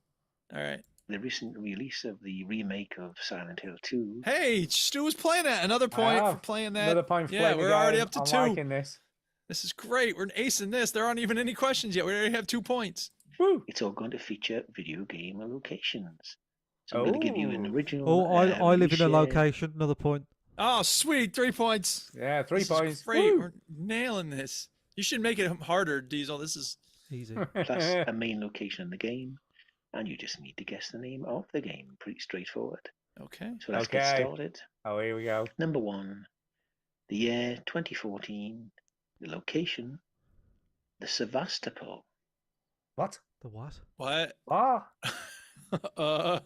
All right. the recent release of the remake of Silent Hill 2. Hey, Stu was playing that. Another point for playing that. Another point for yeah, playing the we're already game. up to I'm 2. liking this. This is great. We're acing this. There aren't even any questions yet. We already have 2 points. Woo. It's all going to feature video game locations. So I'm going to give you an original. Oh, I live in a reshared- location. Another point. Oh, sweet. 3 points. Yeah, 3 This is points. great. Woo. We're nailing this. You should make it harder, Diesel. This is easy. Plus a main location in the game. And you just need to guess the name of the game. Pretty straightforward. Okay. So let's get Okay. started. Oh, here we go. Number 1, the year 2014, the location, the Sevastopol. What? The what? What? Oh.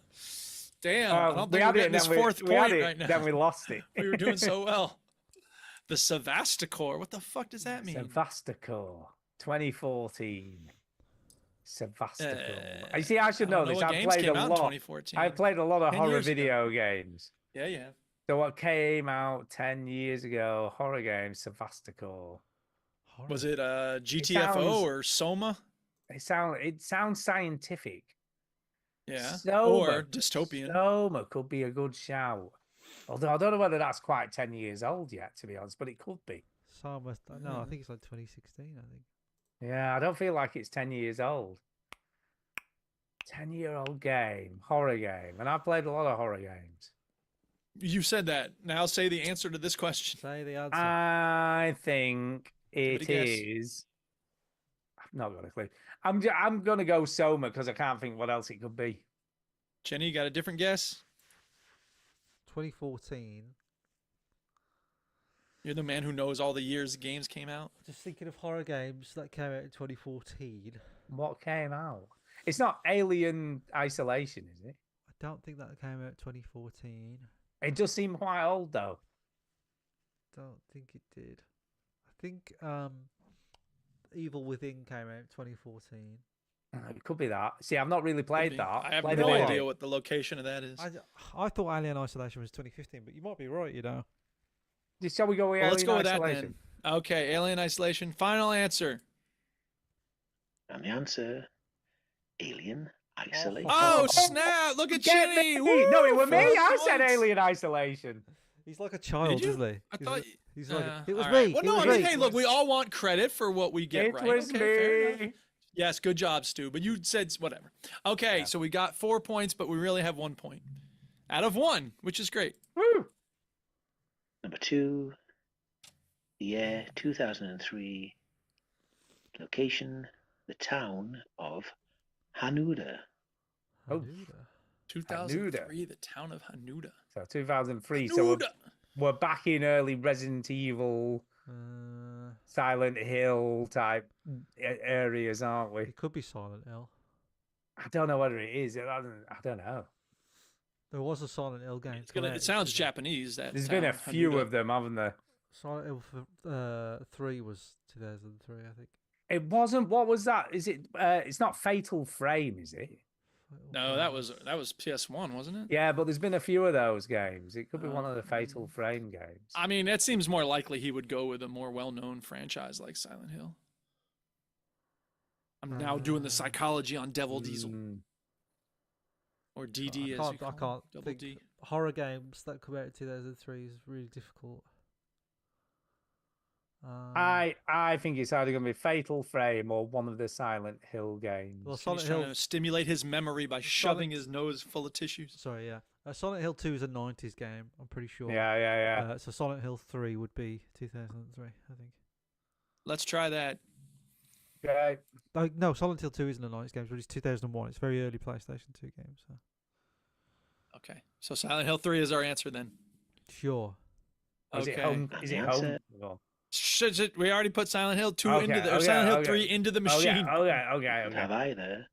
Damn. I don't we think had we're it, getting this then we- 4th we had point it, right now. Then we lost it. We were doing so well. The Sevastopol. What the fuck does that mean? Sevastopol, 2014. Sevastopol. Uh, You see, I should I know don't know this. what I've games played came a out in lot. 2014. I've played a lot of 10 horror years ago. video games. Yeah, yeah. So what came out 10 years ago? Horror games, Sevastopol. Was it GTFO sounds- or Soma? It sounds scientific. Yeah. Soma. Or dystopian. Soma could be a good shout. Although I don't know whether that's quite 10 years old yet, to be honest, but it could be. Summer. No, I think it's like 2016. I think. Yeah, I don't feel like it's 10 years old. 10-year-old game, horror game. And I've played a lot of horror games. You said that. Now say the answer to this question. Say the answer. I think it Give it a guess. is. I've not got a clue. I'm going to go Soma because I can't think what else it could be. Jenny, you got a different guess? 2014. You're the man who knows all the years the games came out. Just thinking of horror games that came out in 2014. What came out? It's not Alien Isolation, is it? I don't think that came out in 2014. It does seem quite old, though. Don't think it did. I think Evil Within came out in 2014. It could be that. See, I've not really played Could be. that. I have Played no a bit of idea it. what the location of that is. I thought Alien Isolation was 2015, but you might be right, you know. Shall we go with Well, let's Alien go with that Isolation? then. Okay, Alien Isolation. Final answer. And the answer, Alien Isolation. Oh, snap! Look at Get Chinny! me! No, it was me. Woo, I said points. Alien Isolation. He's like a child, you? isn't he? I thought. He's like, Uh, it was all me. right. Well, it no, was I mean, me. hey, look, we all want credit for what we get It right. was Okay, fair enough. me. Yes, good job, Stu. But you said whatever. Okay, so we got 4 points, but we really have 1 point out of 1, which is great. Woo! Number 2, the year 2003. Location, the town of Hanuda. Oh. Hanuda. 2003, the town of Hanuda. So 2003. So we're back in early Resident Evil, Silent Hill type areas, aren't we? It could be Silent Hill. I don't know whether it is. I don't know. There was a Silent Hill game. It sounds Japanese. There's been a few Hanuda. of them, haven't there? Silent Hill 3 was 2003, I think. It wasn't. What was that? Is it? It's not Fatal Frame, is it? No, that was PS1, wasn't it? Yeah, but there's been a few of those games. It could be one of the Fatal Frame games. I mean, it seems more likely he would go with a more well-known franchise like Silent Hill. I'm now doing the psychology on Devil Diesel. Or DD, as you call I can't it. Double think. D. Horror games that come out in 2003 is really difficult. I think it's either going to be Fatal Frame or one of the Silent Hill games. Well, He's Silent trying Hill. to stimulate his memory by shoving his nose full of tissues. Sorry, yeah. Silent Hill 2 is a 90s game, I'm pretty sure. Yeah. So Silent Hill 3 would be 2003, I think. Let's try that. Okay. No, Silent Hill 2 isn't a 90s game, but it's 2001. It's a very early PlayStation 2 game. So. Okay, so Silent Hill 3 is our answer then. Sure. Is Okay. it home? Is it home? We already put Silent Hill 2 Okay, into the, or okay, Silent Hill okay. 3 into the machine. Okay. Have either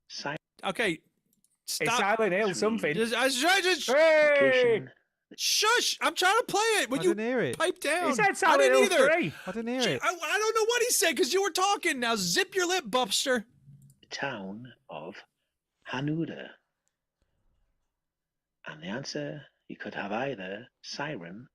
Okay. Stop. It's Silent Hill something. Hey! Shush! I'm trying to play it. When I you didn't hear it. pipe down. He said I Silent didn't Hill either. 3. I didn't hear it. I don't know what he said because you were talking. Now zip your lip, Bupster. the town of Hanuda. And the answer, you could have either Siren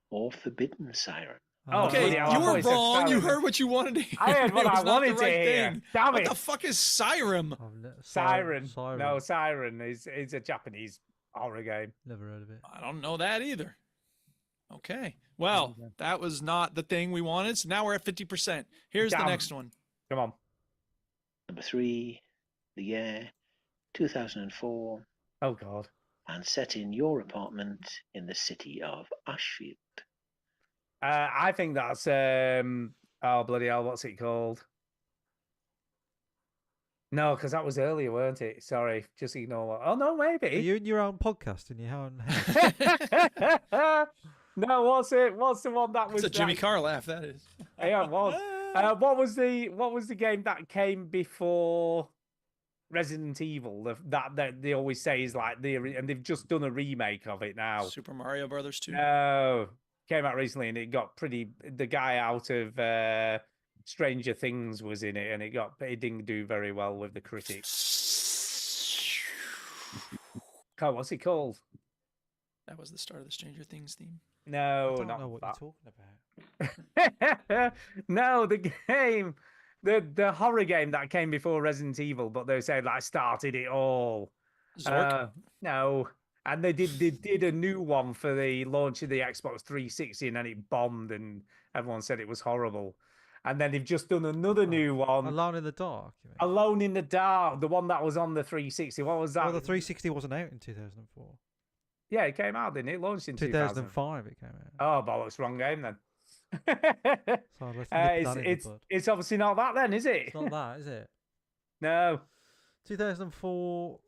or Forbidden Siren. Okay, you were wrong. You heard what you wanted to hear. I heard what It was I not wanted the to right hear. thing. Damn What it. the fuck is Siren? Siren. No, Siren is a Japanese horror game. Never heard of it. I don't know that either. Okay. Well, that was not the thing we wanted. So now we're at 50%. Here's the Damn. next one. Come on. Number 3, the year 2004. Oh, God. And set in your apartment in the city of Ashfield. I think that's oh bloody hell, what's it called? No, because that was earlier, weren't it? Sorry, just ignore what. Oh no, Are maybe. you in your own podcast in your own house? No, what's it? What's the one that was? It's a Jimmy Carr laugh. That is. Yeah, it was. What was the game that came before Resident Evil? That they always say is like and they've just done a remake of it now. Super Mario Brothers 2. No, came out recently and it got pretty. The guy out of Stranger Things was in it, and it didn't do very well with the critics. Oh, what's it called? That was the start of the Stranger Things theme. No, I don't not know what that. you're talking about. No, the game, the horror game that came before Resident Evil, but they said like started it all. Zork? No, and they did a new one for the launch of the Xbox 360, and then it bombed, and everyone said it was horrible. And then they've just done another new one. Alone in the Dark. You mean? Alone in the Dark, the one that was on the 360. What was that? Well, the 360 wasn't out in 2004. Yeah, it came out, didn't it? It launched in 2000. 2005 it came out. Oh, bollocks, wrong game then. So let's nip that in the bud. It's obviously not that then, is it? It's not that, is it? No. 2004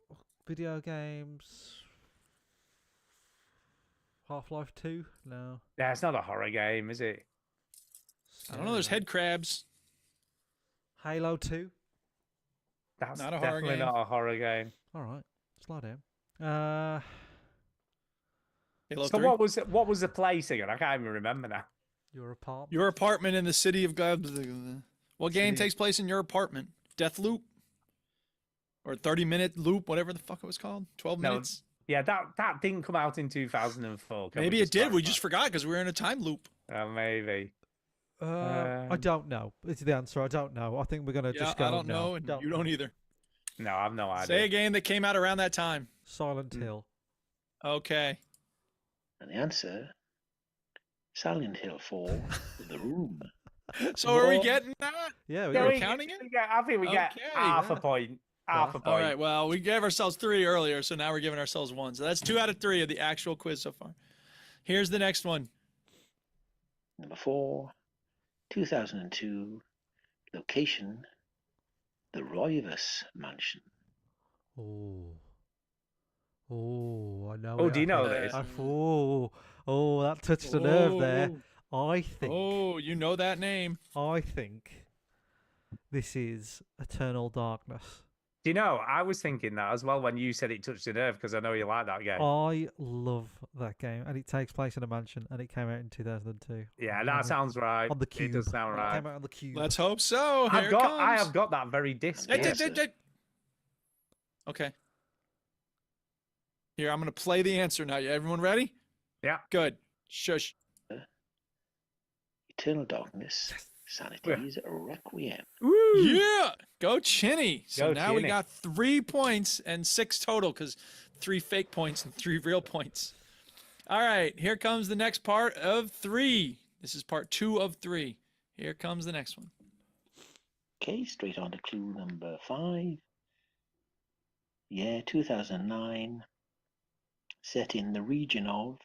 video games. Half-Life 2? No. Yeah, it's not a horror game, is it? I don't know. There's head crabs. Halo 2? That's Not a horror definitely game. not a horror game. All right. Slow down. Halo So 3. what was the place again? I can't even remember now. Your apartment? Your apartment in the city of God. What game City. takes place in your apartment? Death Loop? Or 30-minute loop, whatever the fuck it was called? 12 No, minutes? Yeah, that didn't come out in 2004. Maybe it did. We just forgot because we were in a time loop. Maybe. I don't know. It's the answer. I don't know. I think we're gonna just go. I don't no. know, and you don't either. No, I've no idea. Say a game that came out around that time. Silent Hill. Okay. And the answer, Silent Hill 4, The Room. So are we getting that? Yeah, we're counting it. I think we get half a point. Half a point. All right. Well, we gave ourselves 3 earlier, so now we're giving ourselves 1. So that's 2 out of 3 of the actual quiz so far. Here's the next one. Number 4, 2002, location, the Roivas Mansion. Oh, I know. Oh, do you know this? That touched a nerve there. I think. Oh, you know that name. I think this is Eternal Darkness. Do you know, I was thinking that as well when you said it touched a nerve because I know you like that game. I love that game, and it takes place in a mansion, and it came out in 2002. Yeah, that sounds right. On the Cube. It does sound right. It came out on the Cube. Let's hope so. I Here it comes. have got that very disc. Okay. Here, I'm going to play the answer now. Everyone ready? Yeah. Good. Shush. Eternal Darkness, Sanity's Requiem. Yeah. Go Chinny. So Go now we Chinny. got 3 points and 6 total because 3 fake points and 3 real points. All right. Here comes the next part of 3. This is part 2 of 3. Here comes the next one. Okay, straight on to clue number 5. Yeah, 2009. Set in the region of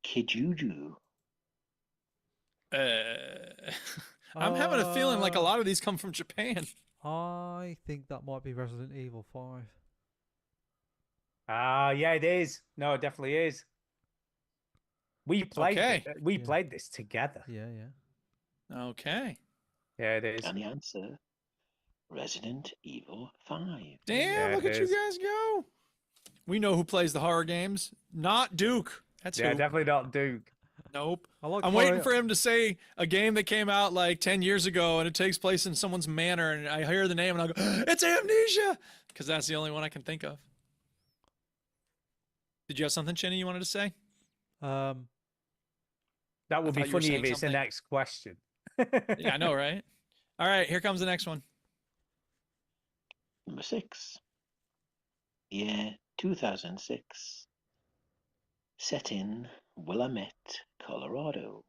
Kijuju. I'm having a feeling like a lot of these come from Japan. I think that might be Resident Evil 5. Yeah, it is. No, it definitely is. We played. Okay. We played this together. Yeah. Okay. Yeah, it is. And the answer, Resident Evil 5. Damn, Yeah, look it at you is. guys go. We know who plays the horror games. Not Duke. That's Yeah, who. definitely not Duke. Nope. like I'm waiting for him to say a game that came out like 10 years ago and it takes place in someone's manor, and I hear the name and I go, it's Amnesia! Because that's the only one I can think of. Did you have something, Chinny, you wanted to say? That would I be thought you were funny if saying it's the something. next question. Yeah, I know, right? All right, here comes the next one. Number 6. Yeah, 2006. Set in Willamette, Colorado.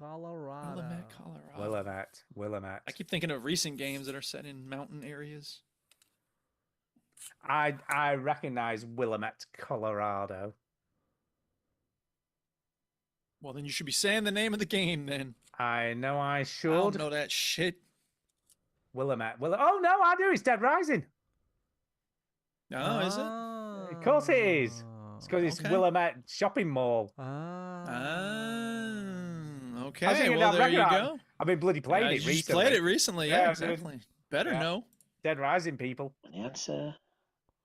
Willamette, Colorado. Willamette. I keep thinking of recent games that are set in mountain areas. I recognize Willamette, Colorado. Well, then you should be saying the name of the game then. I know I I should. don't know that shit. Willamette. Oh no, I do. It's Dead Rising. No, is it? Of course it is. It's because it's Okay. Willamette Shopping Mall. Okay. I think Well, that there you record- go. I've been bloody playing Yeah, it you just recently. played it recently. Yeah, Yeah, exactly. Better Yeah. know. Dead Rising, people. And the answer,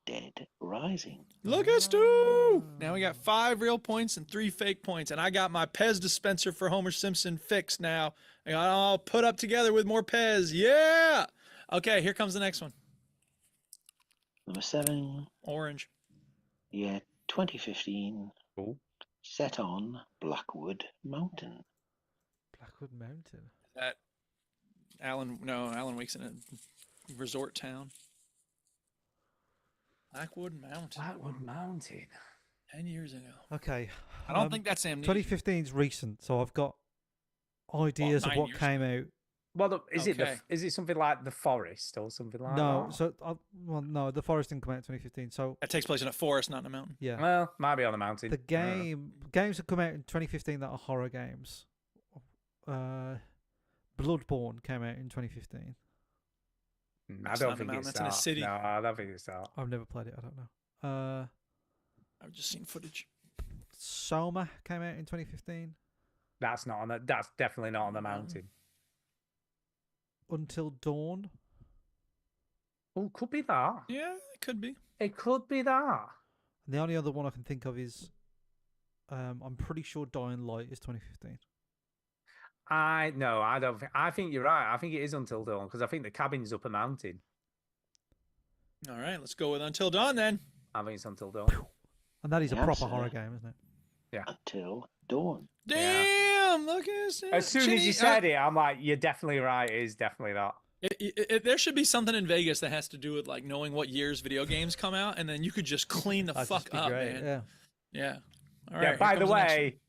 Dead Rising. Look at Stu. Now we got 5 real points and 3 fake points, and I got my Pez dispenser for Homer Simpson fixed now. I got it all put up together with more Pez. Yeah. Okay, here comes the next one. Number 7. Orange. Yeah, 2015. Cool. Set on Blackwood Mountain. Blackwood Mountain. That Alan Wake's in a resort town. Blackwood Mountain. Blackwood Mountain. 10 years ago. Okay. I don't think that's Amnesia. 2015 is recent, so I've got ideas of 9 what years came out. Well, is Okay. it something like The Forest or something like No, that? so no, The Forest didn't come out in 2015. So That takes place in a forest, not in a mountain. yeah, Well, might be on the mountain. the games that come out in 2015 that are horror games. Bloodborne came out in 2015. I That's don't not a think mountain, it's that's in a that. city. No, I don't think it's that. I've never played it. I don't know. I've just seen footage. Soma came out in 2015. That's not on the. That's definitely not on the mountain. Until Dawn. Oh, could be that. Yeah, it could be. It could be that. And the only other one I can think of is, I'm pretty sure Dying Light is 2015. I don't think. I think you're right. I think it is Until Dawn because I think the cabin's up a mountain. All right, let's go with Until Dawn then. I think it's Until Dawn. And that is a Yeah, proper so- horror game, isn't it? until dawn. Damn! Look at this. As soon as you said it, I'm like, you're definitely right. It is definitely that. There should be something in Vegas that has to do with like knowing what years video games come out, and then you could just clean the fuck up, man. Yeah. Yeah. All Yeah. right.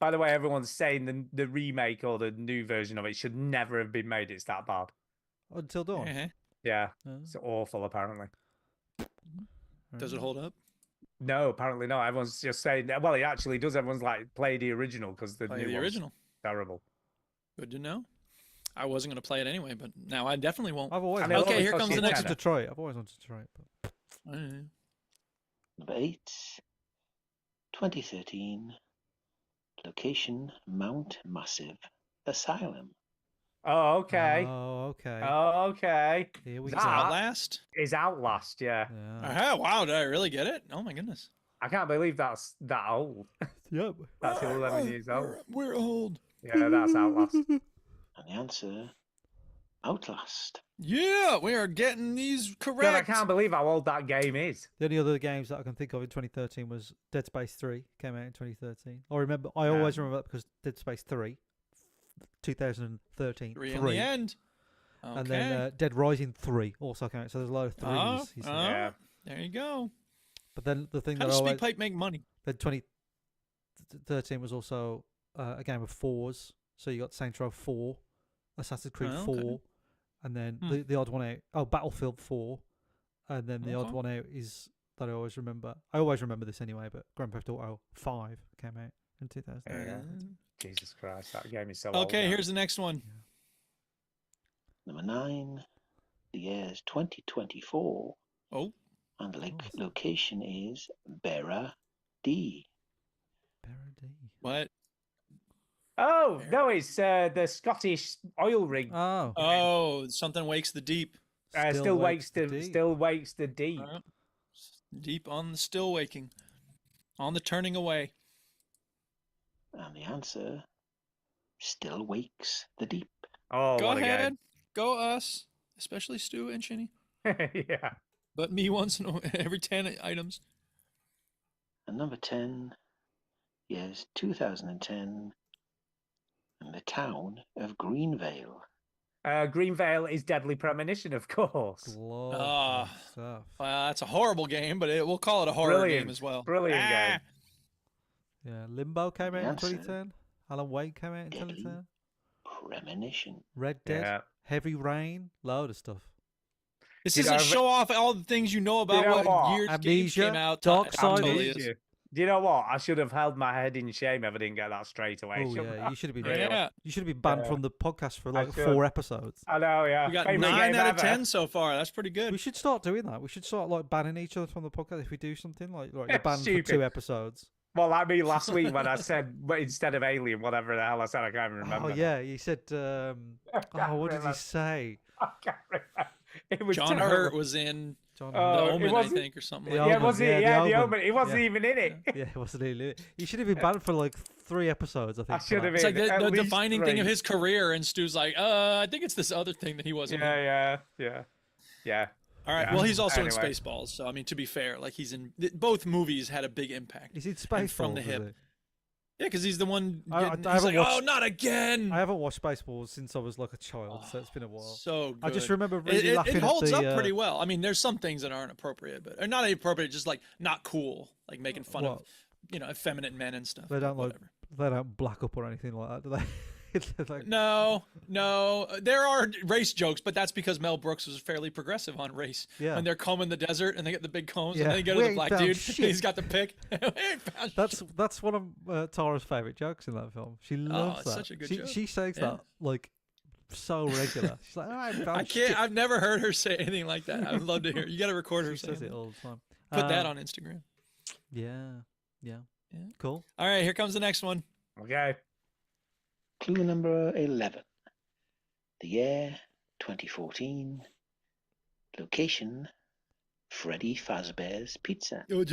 By the way, everyone's saying the remake or the new version of it should never have been made. It's that bad. Until dawn. Yeah. It's awful. Apparently. Does it hold up? No, apparently not. Everyone's just saying. Well, it actually does. Everyone's like, play the original because the Play new the one's original. terrible. Good to know. I wasn't going to play it anyway, but now I definitely won't. I've always Okay, here comes the next one. Detroit. I've always wanted to try it. But... Number 8, 2013. Location, Mount Massive Asylum. Oh, okay. Oh, okay. Oh, okay. Here we Is Outlast? Is Outlast, yeah. Wow, did I really get it? Oh my goodness. I can't believe that's that old. Yep. That's 11 years old. We're old. Yeah, that's Outlast. And the answer, Outlast. Yeah, we are getting these correct. God, I can't believe how old that game is. The only other games that I can think of in 2013 was Dead Space 3 came out in 2013. I always remember that because Dead Space 3, 2013. 3 in the end. Okay. And then Dead Rising 3 also came out. So there's a lot of threes. Yeah. There you go. But then the thing How that does always, Speedpipe make money? Then 2013 was also a game of fours. So you got Saints Row 4, Assassin's Creed 4, and then the odd one out. Oh, Battlefield 4, and then the odd one out is that I always remember. I always remember this anyway. But Grand Theft Auto 5 came out in 2000. Jesus Christ, that game is so old. Okay, here's the next one. Number 9. The year is 2024. Oh. And the location is Berra D. What? Oh, no, it's the Scottish oil rig. Oh, something wakes the deep. Still wakes the deep. Deep on the still waking. On the turning away. And the answer, Still Wakes the Deep. Oh, go ahead. Go us. Especially Stu and Shinny. Yeah. But me once in every 10 items. And number 10, yes, 2010, and the town of Greenvale. Greenvale is Deadly Premonition, of course. Well, that's a horrible game, but we'll call it a horror game as well. Brilliant game. Yeah, Limbo came out in 2010. Alan Wake came out in 2010. Premonition. Red Dead. Heavy Rain. Load of stuff. This doesn't show off all the things you know about what years games came out. Dark Side. Do you know what? I should have held my head in shame if I didn't get that straight away. Oh yeah, you should have been. Yeah. You should have been banned from the podcast for like 4 episodes. I know. Yeah. We got 9 out of 10 so far. That's pretty good. We should start doing that. We should start like banning each other from the podcast if we do something like you're banned for 2 episodes. Well, like me last week when I said instead of Alien, whatever the hell I said, I can't even remember. Oh yeah, you said. What did you say? I can't remember. It was John terrible. Hurt was in The Oh, Omen, I think, or something like that. Yeah, was it? Yeah, The Omen. He wasn't Yeah. even in it. Yeah, it wasn't even in it. You should have been banned for like 3 episodes, I think. I should have It's like been. the defining thing of his career, and Stu's like, I think it's this other thing that he wasn't in. Yeah. All right. Yeah. Well, he's also Anyway. in Spaceballs, so I mean, to be fair, like he's in both movies had a big impact. He's in And from Spaceballs, the is hip. he? Yeah, because he's the one. I He's haven't like, watched- oh, not again. I haven't watched Spaceballs since I was like a child, so it's been a while. So good. I just remember really it laughing at holds the, up pretty well. I mean, there's some things that aren't appropriate, but or not appropriate, just like not cool, like making fun of effeminate men and stuff. They don't like Whatever. they don't black up or anything like that, do they? It's like, No, there are race jokes, but that's because Mel Brooks was fairly progressive on race. Yeah. When they're combing the desert and they get the big combs, Yeah. and then they go We to the ain't black found dude, shit. he's got the pick. We ain't found shit. that's one of Tara's favorite jokes in that film. She loves it's that. such a good she joke. she says Yeah. that like so regular. She's like, I ain't found I can't. shit. I've never heard her say anything like that. I would love to hear. You got to record her She saying says it that. all the time. Put that on Instagram. Yeah. Cool. All right, here comes the next one. Okay. Clue number 11. The year 2014. Location Freddy Fazbear's Pizza. I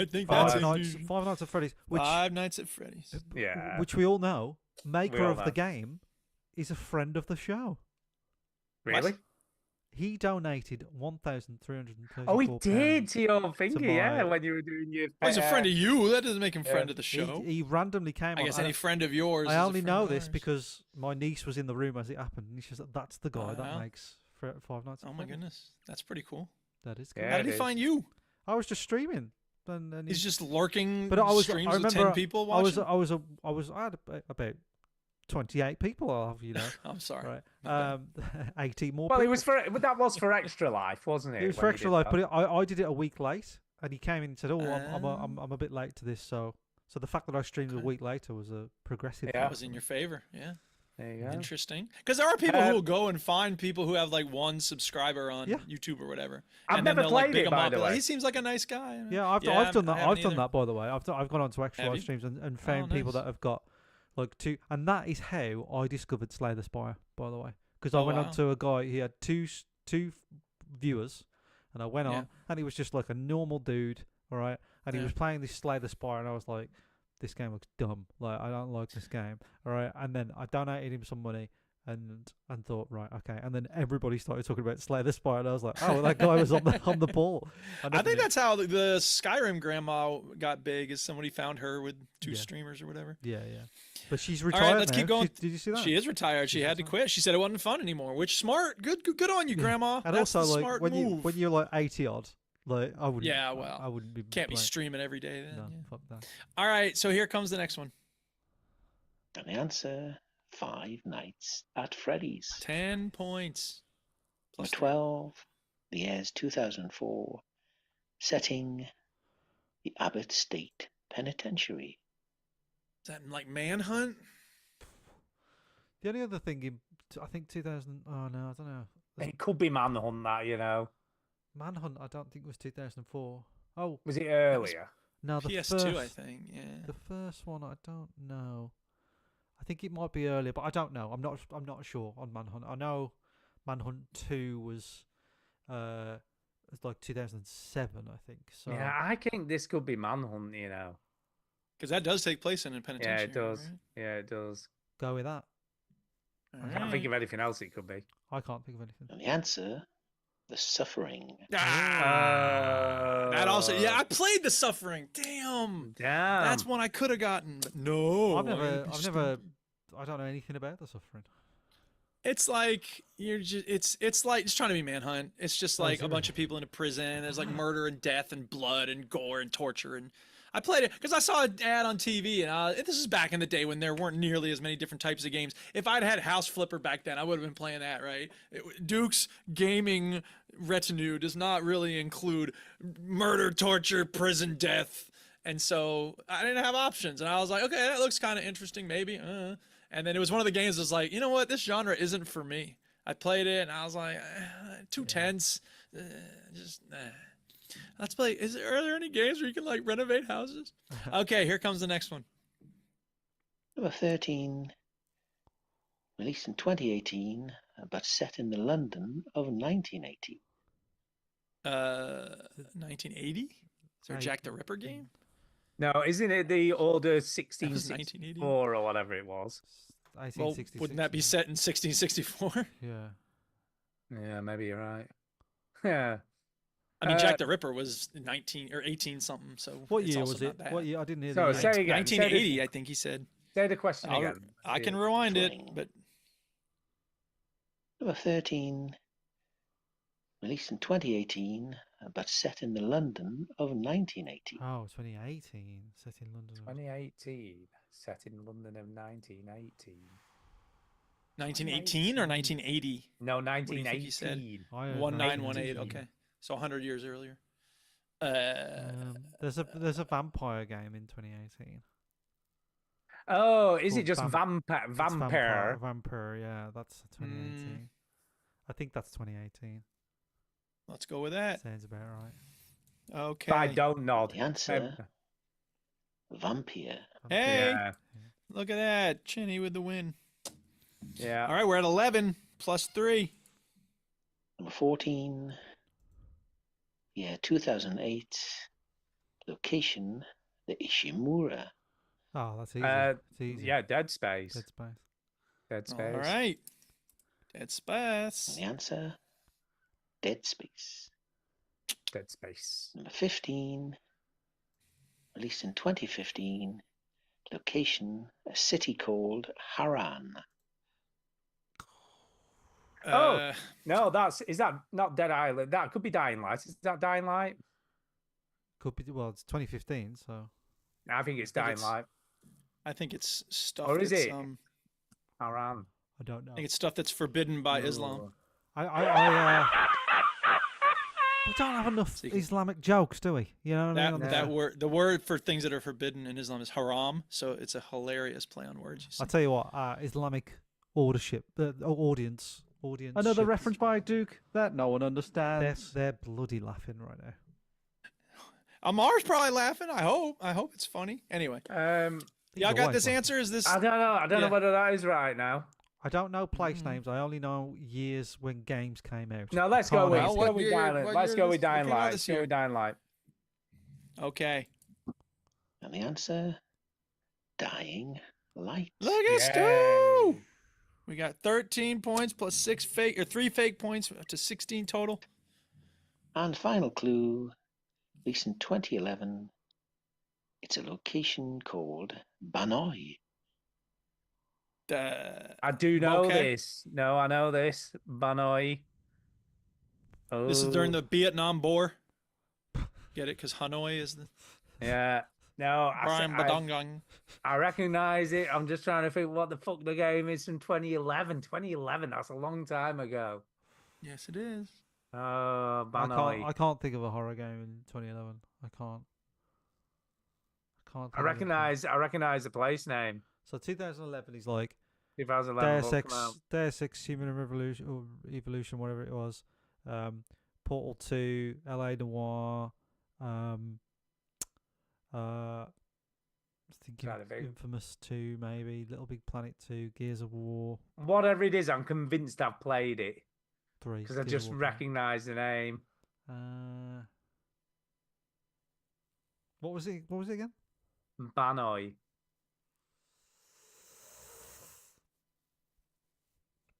think Five that's Nights at Freddy's. Which, Five Nights at Freddy's. Yeah. which we all know, maker all of the know. game is a friend of the show. Really? he donated 1,334. Oh, he did to your finger, yeah, my- when you were doing your. Oh, he's a friend of you. That doesn't make him friend of the He, show. he randomly came. I on, guess and any friend of yours. I is a only friend know of this ours. because my niece was in the room as it happened, and she's like, "That's the guy wow. that makes Five Nights." at Oh my Freddy's." goodness, that's pretty cool. That is cool. Yeah, How did it he is. find you? I was just streaming, and He's just lurking. But I was. streams I with remember 10 people I watching. I had about 28 people. I'm sorry. Right. 18 more. Well, people. it was for, but that was for Extra Life, wasn't it? It was for when you Extra did Life, that? but I did it a week late, and he came in and said, "Oh, I'm a bit late to this." So the fact that I streamed a week later was a progressive. Yeah. That was in your favor. Yeah. There you go. Interesting. Because there are people who will go and find people who have like one subscriber on YouTube or whatever. I've and then never they'll, like, played big it, him by up. the Like, way. he seems like a nice guy. Yeah, I've done that. I've done that, by the way. I've gone on to Extra Have Life you? streams and found people nice. that have got like two, and that is how I discovered Slay the Spire. By the way, because I Oh, went wow. on to a guy. He had two viewers, and I went Yeah. on, and he was just like a normal dude, all right, and he Yeah. was playing this Slay the Spire, and I was like, this game looks dumb. Like, I don't like this game, all right. And then I donated him some money. And thought, right, okay, and then everybody started talking about Slay the Spire, and I was like, oh, that guy was on the ball. I think that's how the Skyrim grandma got big, is somebody found her with two Yeah. streamers or whatever. Yeah. But she's All retired. right, let's now. keep going. Did you see that? She is retired. She had to quit. She said it wasn't fun anymore, which smart. Good on you, grandma. And That's also, the like smart when move. you're like 80 odd, like I wouldn't. Yeah, well, I wouldn't be. Can't be playing. streaming every day then. No, yeah. fuck that. All right, so here comes the next one. And the answer: Five Nights at Freddy's. 10 points. Number 12. The year's 2004. Setting: the Abbott State Penitentiary. Is that like Manhunt? The only other thing in, I think 2000. Oh no, I don't know. It could be Manhunt, that, you know. Manhunt, I don't think was 2004. Oh, Was it earlier? no, the PS2, first, I think. Yeah. The first one, I don't know. I think it might be earlier, but I don't know. I'm not sure on Manhunt. I know Manhunt 2 was it's like 2007, I think. So Yeah, I think this could be Manhunt, you know. Because that does take place in a Yeah, penitentiary. it does. right? Yeah, it does. go with that. I can't think of anything else it could be. I can't think of anything. And the answer: The Suffering. That also, yeah, I played The Suffering. Damn. Damn. That's one I could have gotten, but no. I've never. I don't know anything about The Suffering. It's like you're just it's like it's trying to be Manhunt. It's just like a bunch of people in a prison. There's like murder and death and blood and gore and torture. And I played it because I saw an ad on TV, and this is back in the day when there weren't nearly as many different types of games. If I'd had House Flipper back then, I would have been playing that, right? Duke's gaming retinue does not really include murder, torture, prison, death. And so I didn't have options. And I was like, okay, that looks kind of interesting, maybe. And then it was one of the games that was like, you know what? This genre isn't for me. I played it, and I was like, too tense. Let's play. Are there any games where you can like renovate houses? Okay, here comes the next one. Number 13. Released in 2018, but set in the London of 1980. 1980? Is there a Jack the Ripper game? No, isn't it the Order That was 1664 or whatever it was? Well, wouldn't that be set in 1664? Yeah. Yeah, maybe you're right. Yeah. I mean, Jack the Ripper was 19 or 18 something. So What it's year also was not it? bad. What year? I didn't hear So the say year. again. 1980, I think he said. Say the question again. I can rewind it, but Number 13. Released in 2018, but set in the London of 1980. Oh, 2018, set in London. 2018, set in London of 1918. 1918 or 1980? No, What do you think he said? 1918. 1918. Okay, so 100 years earlier. There's a vampire game in 2018. Oh, is it Called just It's Vampire? Vampire, yeah, that's 2018. I think that's 2018. Let's go with that. Sounds about right. Okay. But I don't know. The answer: Vampire. Hey, Yeah. look at that. Chinny with the win. Yeah. All right, we're at 11 plus 3. Number 14. Yeah, 2008. Location: the Ishimura. Oh, that's easy. It's easy. Yeah, Dead Space. Dead Space. Dead Space. All right. Dead Space. And the answer: Dead Space. Dead Space. Number 15, released in 2015. Location, a city called Haran. Oh no, is that not Dead Island? That could be Dying Light. Is that Dying Light? Could be. Well, it's 2015, so I think it's Dying Light. I think it's stuff. Or is that's, it? Haran. I don't know. I think it's stuff that's forbidden by Islam. I we don't have enough Islamic jokes, do we? You know what I mean? That word, the word for things that are forbidden in Islam is haram. So it's a hilarious play on words. I'll tell you what, Islamic audience. Another reference by Duke that no one understands. They're bloody laughing right now. Amar's probably laughing. I hope it's funny. Anyway, y'all got this answer? Is this? I don't know. I don't know whether that is right now. I don't know place names. I only know years when games came out. No, let's go with Dying Light. Let's go with Dying Light. Let's go with Dying Light. Okay. And the answer, Dying Light. Look at Stu. We got 13 points plus 3 fake points up to 16 total. And final clue, released in 2011. It's a location called Banoi. I do know this. No, I know this. Banoi. Oh. This is during the Vietnam War. Get it? Because Hanoi is the. Yeah. No, I recognize it. I'm just trying to think what the fuck the game is from 2011. 2011, that's a long time ago. Yes, it is. Banoi. I can't think of a horror game in 2011. I can't. I recognize the place name. So 2011 is like 2011. Deus Ex Human Revolution or Evolution, whatever it was. Portal 2, LA Noire. Thinking Infamous 2, maybe Little Big Planet 2, Gears of War. Whatever it is, I'm convinced I've played it. 3. Because I just recognise the name. What was it? What was it again? Banoi.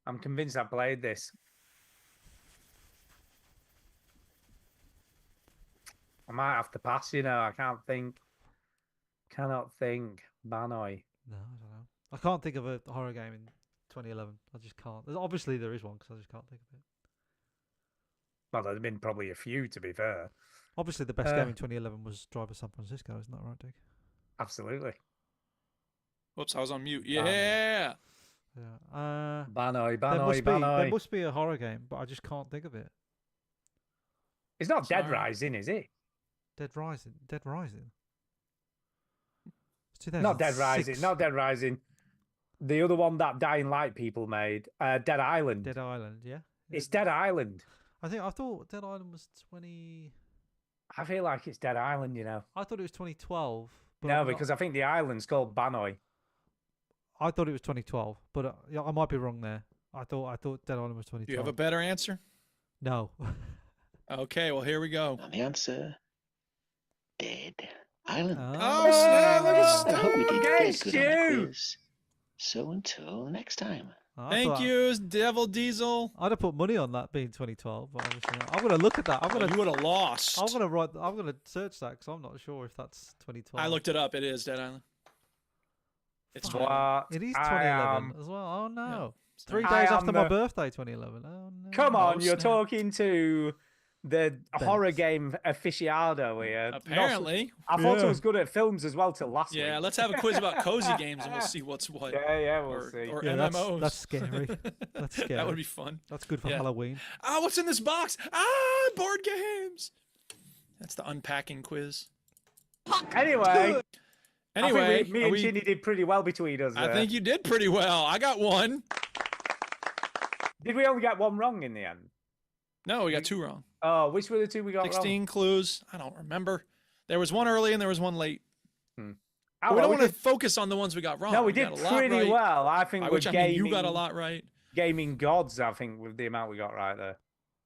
I'm convinced I played this. I might have to pass, I can't think. Cannot think. Banoi. No, I don't know. I can't think of a horror game in 2011. I just can't. Obviously, there is one because I just can't think of it. Well, there's been probably a few, to be fair. Obviously, the best game in 2011 was Driver San Francisco, isn't that right, Dick? Absolutely. Whoops, I was on mute. Yeah. Yeah. Banoi. There must be a horror game, but I just can't think of it. It's not Dead Rising, is it? Dead Rising. It's Not Dead Rising. Not Dead Rising. The other one that Dying Light people made, Dead Island. Dead Island, yeah. It's Dead Island. I thought Dead Island was 20. I feel like it's Dead Island, I thought it was 2012. But no, because I think the island's called Banoi. I thought it was 2012, but I might be wrong there. I thought Dead Island was 2012. Do you have a better answer? No. Okay, well, here we go. And the answer, Dead Island. Oh, snap! Look at I hope we did get Against good on the you. quiz. So until next time. Thank you, Devil Diesel. I'd have put money on that being 2012, but obviously not. I'm gonna look at that. You would have lost. I'm gonna search that because I'm not sure if that's 2012. I looked it up. It is Dead Island. It's what? It is 2011 as well. Oh no! Yeah. 3 days after my birthday, 2011. Oh no! Come on, you're talking to the horror game aficionado here. Apparently. I thought I was good at films as well till last week. Yeah, let's have a quiz about cozy games and we'll see what's what. Yeah, we'll see. Or Yeah, MMOs. That's scary. That's scary. That would be fun. That's good for Halloween. What's in this box? Board games. That's the unpacking quiz. Anyway, me and Ginny did pretty well between us. I think you did pretty well. I got one. Did we only get one wrong in the end? No, we got 2 wrong. Oh, which were the 2 we got 16 wrong? clues. I don't remember. There was one early and there was one late. Oh, we don't want to focus on the ones we got wrong. No, we did pretty well. I think Which, you got a lot right. Gaming gods, I think, with the amount we got right there.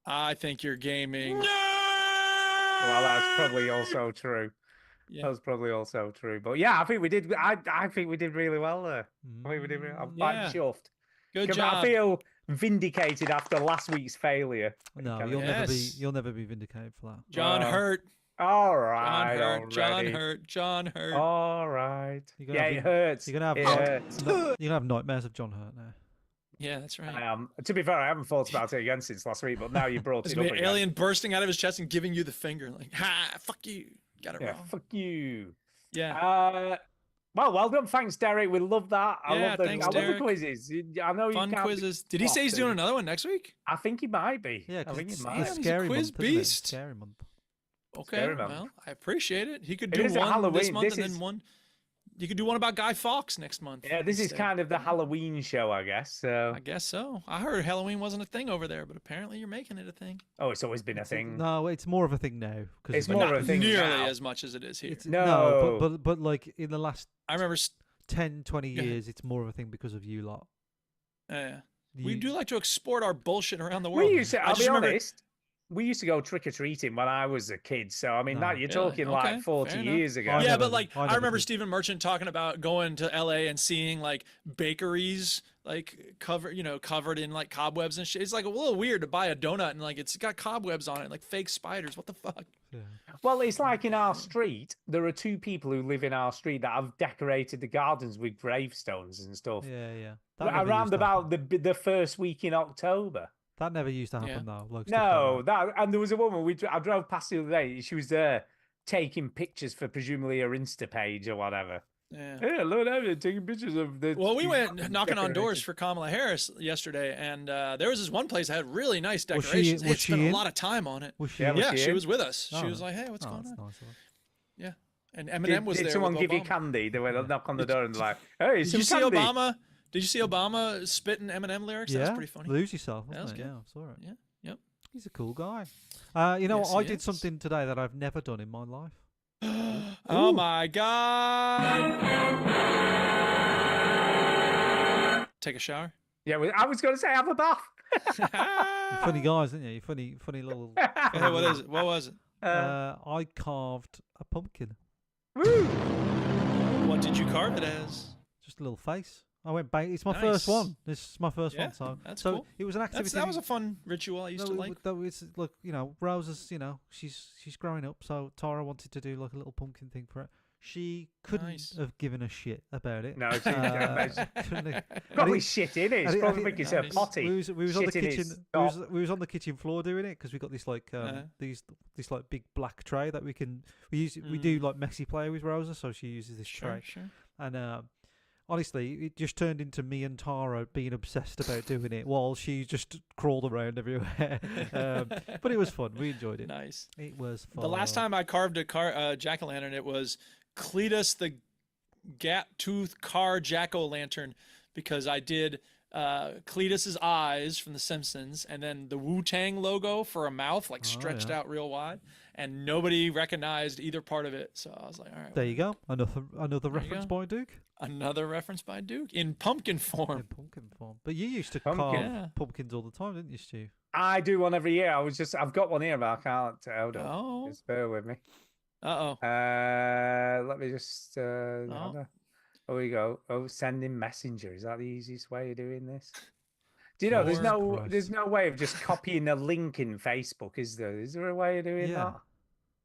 I think you're gaming. Well, that's probably also true. Yeah. That was probably also true. But yeah, I think we did. I think we did really well there. I think we did. I'm quite chuffed. Good I job. feel vindicated after last week's failure. No, Can you'll we? never be vindicated for that. John Hurt. All right. John Hurt. All right. You're gonna Yeah, have- it hurts. You're gonna It have hurts. you're gonna have nightmares of John Hurt now. Yeah, that's right. To be fair, I haven't thought about it again since last week, but now you brought There's it gonna up be an again. alien bursting out of his chest and giving you the finger, like, ha, fuck you. Got it Yeah, wrong. fuck you. Yeah. Well done. Thanks, Derek. We love that. I Yeah, love the, thanks, I love the Derek. quizzes. I know Fun you can't quizzes. Did he say he's doing another one next week? I think he might be. Yeah, I because think it's he the might. he's a scary quiz month, isn't it? beast. Scary month. Okay, Scary man. well, I appreciate it. He could It do is a one this Halloween. month This and is- then one. You could do one about Guy Fawkes next month. Yeah, this is instead. kind of the Halloween show, I guess. So, I guess so. I heard Halloween wasn't a thing over there, but apparently you're making it a thing. oh, it's always been a thing. No, it's more of a thing now. It's of more the- of a thing Nearly now. as much as it is here. No. but like in the last I remember. 10, 20 Go ahead. years, it's more of a thing because of you lot. Yeah. We You- do like to export our bullshit around the We world. used to. I I'll just be remember- honest. We used to go trick or treating when I was a kid. So I mean, No. that you're Really? talking Okay, like 40 fair enough. years ago. I Yeah, never but did. like I I never remember did. Stephen Merchant talking about going to LA and seeing like bakeries like covered in like cobwebs and shit. It's like a little weird to buy a donut and like it's got cobwebs on it, like fake spiders. What the fuck? Yeah. Well, it's like in our street, there are two people who live in our street that have decorated the gardens with gravestones and stuff. Yeah. That never Around used to about the first week in October. That never used to happen Yeah. though. Like No, and there was a woman I drove past the other day. She was there taking pictures for presumably her Insta page or whatever. Yeah. Yeah, look at it, taking pictures of the. Well, we went knocking on doors decorated. for Kamala Harris yesterday, and there was this one place that had really nice Was she- decorations. was They she spent in? a lot of time on it. Was she Yeah, in? was Yeah, she she in? was with us. Oh, She was like, "Hey, what's going that's on?" nice of her. Yeah, and Eminem was Did there. someone with give you Obama. candy? They went knock on the Did- door and like, hey, Did some you see candy. Obama? Did you see Obama spitting Eminem lyrics? Yeah, That was pretty funny. Lose yourself. That Wasn't was it? good. Yeah, I saw it. Yeah. Yep. He's a cool guy. You know, Yes, I he did is. something today that I've never done in my life. Oh my God! Take a shower. Yeah, I was going to say have a bath. You're funny guys, aren't you? You funny little. Hey, what is it? What was it? I carved a pumpkin. Woo! What did you carve it as? Just a little face. I went bang. It's my first Nice. one. This is my first Yeah, one. So, that's so cool. it was an activity. That was a fun ritual I used to like. That was, look, you know, Rose is, you know, she's growing up. So Tara wanted to do like a little pumpkin thing for it. She couldn't Nice. have given a shit about it. No, she couldn't have- probably and shit in it. It's and probably and thinking it's a nice. potty. We was on the Shit in kitchen. its We was on the kitchen floor doing it because we got this like these like big black tray that we do like messy play with Rosa, so she uses this tray. Sure. And honestly, it just turned into me and Tara being obsessed about doing it while she just crawled around everywhere. But it was fun. We enjoyed it. Nice. It was fun. The last time I carved a jack-o'-lantern, it was Cletus the Gap-Tooth Car Jack-o'-lantern because I did Cletus's eyes from The Simpsons and then the Wu-Tang logo for a mouth like stretched out real wide, and nobody recognized either part of it. So I was like, all right. There you go. Another reference go. by Duke. Another reference by Duke in pumpkin form. In pumpkin form. But you used to Pumpkin. carve Yeah. pumpkins all the time, didn't you, Stu? I do one every year. I've got one here, but I can't. Hold on. Oh. Just bear with me. Uh-oh. Let me just. There we go. Oh, sending messenger. Is that the easiest way of doing this? Do you know there's no way of just copying a link in Facebook, is there? Is there a way of doing that?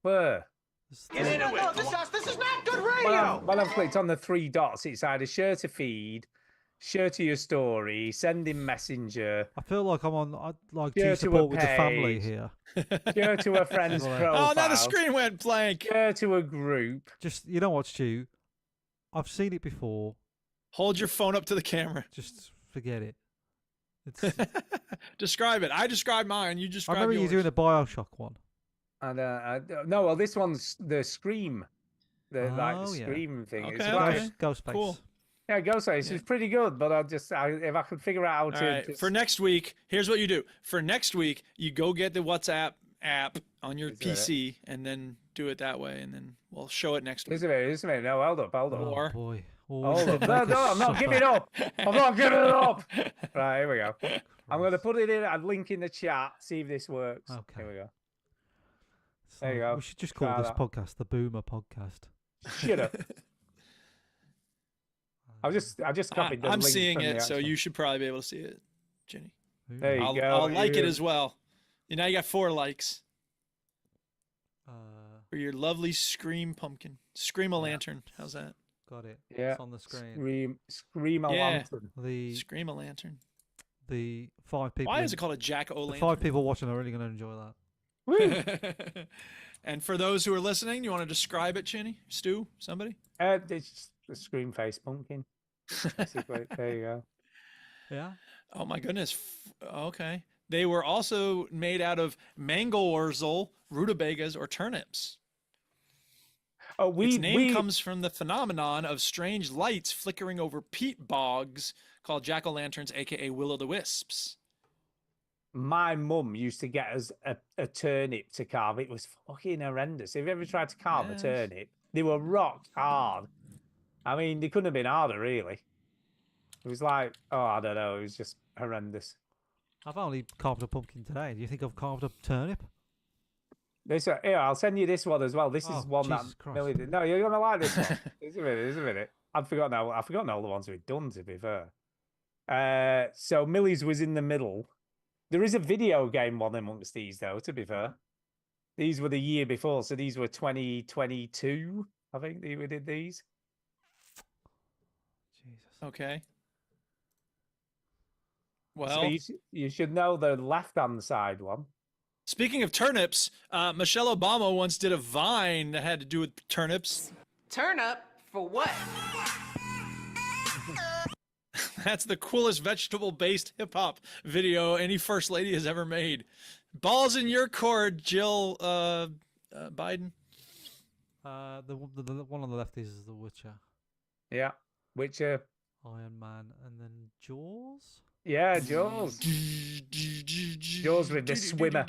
Where? This is not good radio! When I've clicked on the three dots, it's either share to feed, share to your story, send in messenger. I feel like I'm on like Share G to a support with the family page. here. Share to a friend's profile. Oh, now the screen went blank. Share to a group. Just, you know what, Stu? I've seen it before. Hold your phone up to the camera. Just forget it. It's, Describe it. I described mine. You I describe remember yours. you doing a Bioshock one. And no, well, this one's the Scream, the Oh, yeah. Scream thing. Okay, It's okay. like- Ghostface. Cool. Yeah, Ghostface is pretty good, but if I could figure out how All to right. just- For next week, here's what you do. For next week, you go get the WhatsApp app on your Is that PC and then do it that way, and then we'll show it next week. Just a minute. No, hold up. Oh, Or- boy. Oh, Hold you up. did No, make no, us I'm not suffer. giving up. I'm not giving it up. Right, here we go. I'm going to put it in. I'd link in the chat. See if this works. Okay. Here we go. So There you go. We should just call Try this that. podcast the Boomer Podcast. Shut up. I just copied the I'm link seeing from the it, so actual- you should probably be able to see it, Jenny. There you go. I'll like it yeah. as well. You know, you got 4 likes for your lovely Scream pumpkin. Scream a lantern. How's that? Got it. Yeah. It's on the screen. Scream a Yeah. lantern. The Scream a lantern. the 5 people. Why is it called a jack-o'-lantern? The 5 people watching are really going to enjoy that. And for those who are listening, you want to describe it, Chinny? Stu? Somebody? It's just the scream face pumpkin. Basically, there you go. Yeah. Oh my goodness. Okay. They were also made out of mangowurzel, rutabagas, or turnips. Oh, Its name comes from the phenomenon of strange lights flickering over peat bogs called jack-o'-lanterns, aka will-o'-the-wisps. My mum used to get us a turnip to carve. It was fucking horrendous. Have you ever tried to carve a turnip? They were rock hard. I mean, they couldn't have been harder, really. It was like, oh, I don't know. It was just horrendous. I've only carved a pumpkin today. Do you think I've carved a turnip? Here, I'll send you this one as well. This is one Jesus that Christ. Millie did. No, you're gonna like this one. Just a minute. I've forgotten all the ones we've done, to be fair. So Millie's was in the middle. There is a video game one amongst these, though, to be fair. These were the year before, so these were 2022, I think we did these. Jesus. Okay. So Well, you should know the left-hand side one. speaking of turnips, Michelle Obama once did a Vine that had to do with turnips. Turn up for what? That's the coolest vegetable-based hip-hop video any first lady has ever made. Balls in your court, Jill Biden. The one on the left is The Witcher. Yeah, Witcher. Iron Man, and then Jaws. Yeah, Jaws. Jaws with the swimmer.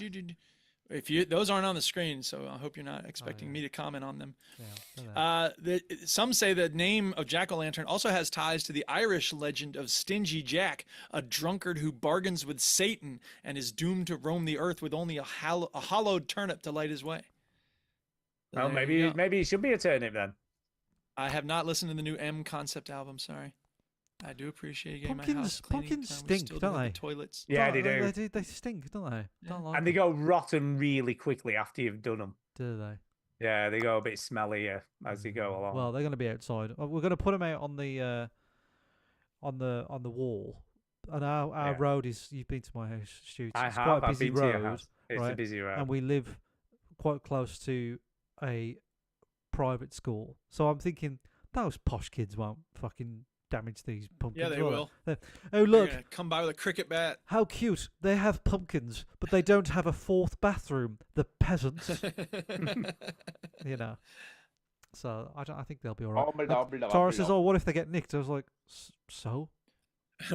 If those aren't on the screen, so I hope you're not expecting me to comment on them. Yeah, some say the name of jack-o'-lantern also has ties to the Irish legend of Stingy Jack, a drunkard who bargains with Satan and is doomed to roam the earth with only a hollowed turnip to light his way. Well, There you go. maybe it should be a turnip then. I have not listened to the new M concept album. Sorry. I do appreciate getting my house cleaning. Pumpkins time we stink, still don't have they? the toilets. Yeah, they do. They stink, don't they? Don't like And they them. go rotten really quickly after you've done them. Do they? Yeah, they go a bit smellier as they go along. Well, they're going to be outside. We're going to put them out on the wall. And our road is. You've been to my house, Stu. It's quite a I've busy been to your road. house. It's a right? busy road. And we live quite close to a private school. So I'm thinking those posh kids won't fucking damage these pumpkins. Yeah, they will. Oh, They're look. gonna come by with a cricket bat. How cute. They have pumpkins, but they don't have a 4th bathroom. The peasants. You know. So I think they'll be all right. Tara says, oh, what if they get nicked? I was like, so?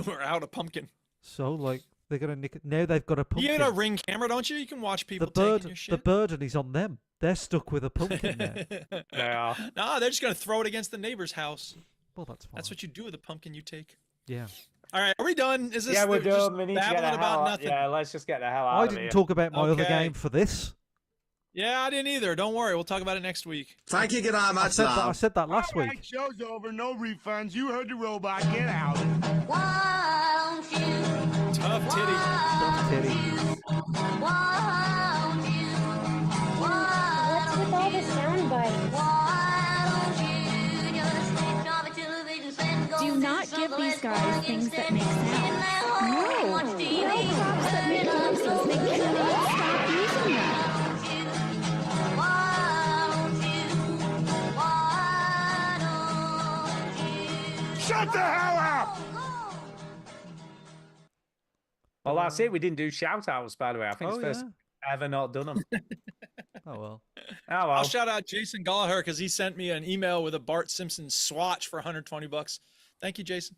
We're out of pumpkin. So, like, they're going to nick it. Now they've got a pumpkin. You get a Ring camera, don't you? You can watch people the taking your shit. burden is on them. They're stuck with a pumpkin now. They are. Nah, they're just gonna throw it against the neighbor's house. Well, that's fine. That's what you do with a pumpkin you take. Yeah. All right, are we done? Is this Yeah, we're just done. We need to get the babbling hell about out. nothing? Yeah, let's just get the hell out I of didn't here. talk about my other Okay. game for this. Yeah, I didn't either. Don't worry, we'll talk about it next week. Thank you, get on, I said that last All right, week. show's over. No refunds. You heard the robot. Get out. Tough titty. Tough titty. What's with all the sound bites? Do not give these guys things that make sounds. No. No props that make noises. They cannot stop using them. Shut the hell up! Well, that's it. We didn't do shout outs, by the way. I think it's Oh, first ever not done them. Oh, well. Oh, well. I'll shout out Jason Gallagher because he sent me an email with a Bart Simpson swatch for $120. Thank you, Jason.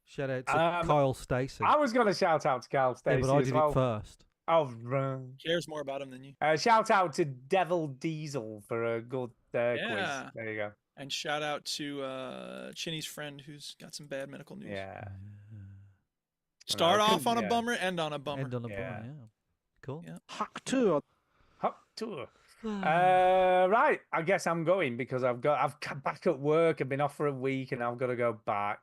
Shout out to Kyle Stacey. I was going to shout out to Kyle Yeah, Stacey but I as did well. it first. Oh, right. Cares more about him than you. Shout out to Devil Diesel for a good quiz. Yeah. There you go. And shout out to Chinny's friend who's got some bad medical news. Yeah. Start I off couldn't- on a yeah. bummer, end on a bummer. End on a Yeah. bummer, yeah. Cool. Yeah. Hack tour. Hop tour. Right. I guess I'm going because I've come back at work. I've been off for a week and I've got to go back.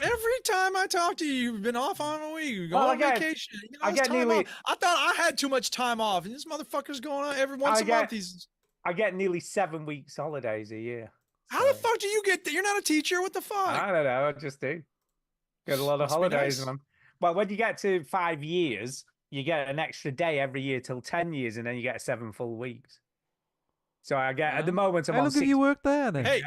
Every time I talk to you, you've been off on a week. You go Well, on vacation. You know, I get time nearly. off. I thought I had too much time off, and this motherfucker's going on every once a month. I get nearly 7 weeks holidays a year. How the fuck do you get that? You're not a teacher. What the fuck? I don't know. I just do. Get a lot of Must be holidays nice. on them. Well, when you get to 5 years, you get an extra day every year till 10 years, and then you get 7 full weeks. So I get at the moment I'm How on long 6 have you worked there then? Hey,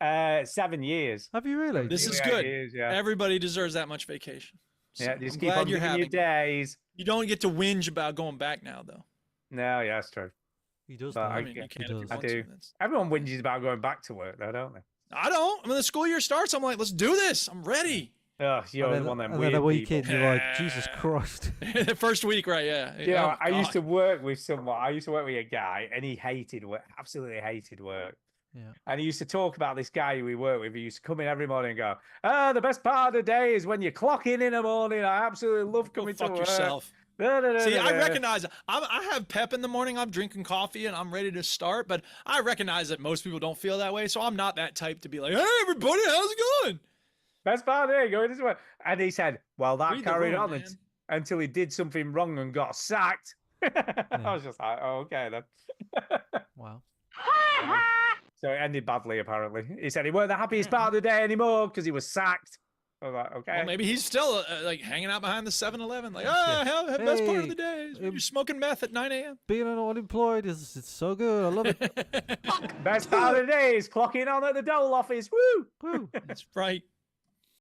days. 7 years. Have you really? this is Yeah, good. it is, yeah. Everybody deserves that much vacation. So Yeah, just I'm keep glad on you're giving you having. days. You don't get to whinge about going back now, though. No, yeah, that's true. He does. But though. I, mean, you can if you I want do. to, that's- Everyone whinges about going back to work, though, don't they? I don't. When the school year starts, I'm like, let's do this. I'm ready. Oh, you're And one of them then, and then weird a week people. in, you're like, Jesus Christ. The first week, right? Yeah. Yeah, Oh, I used to God. work with someone. I used to work with a guy, and he hated work, absolutely hated work. Yeah. And he used to talk about this guy who we worked with. He used to come in every morning and go, the best part of the day is when you clock in the morning. I absolutely love coming to Fuck work. yourself. Da, da, da, See, da, I da. recognize I have pep in the morning. I'm drinking coffee and I'm ready to start, but I recognize that most people don't feel that way. So I'm not that type to be like, hey, everybody, how's it going? Best part of the day, going this way. And he said, well, that Read the carried room, on man. until he did something wrong and got sacked. I was just like, oh, okay then. Wow. So it ended badly, apparently. He said he weren't the happiest part of the day anymore because he was sacked. I was like, okay. Well, maybe he's still like hanging out behind the 7-Eleven, like, hell, best part of the day is when you're smoking meth at 9 a.m. Being unemployed is it's so good. I love it. Best part of the day is clocking on at the dole office. Woo! Woo. That's right.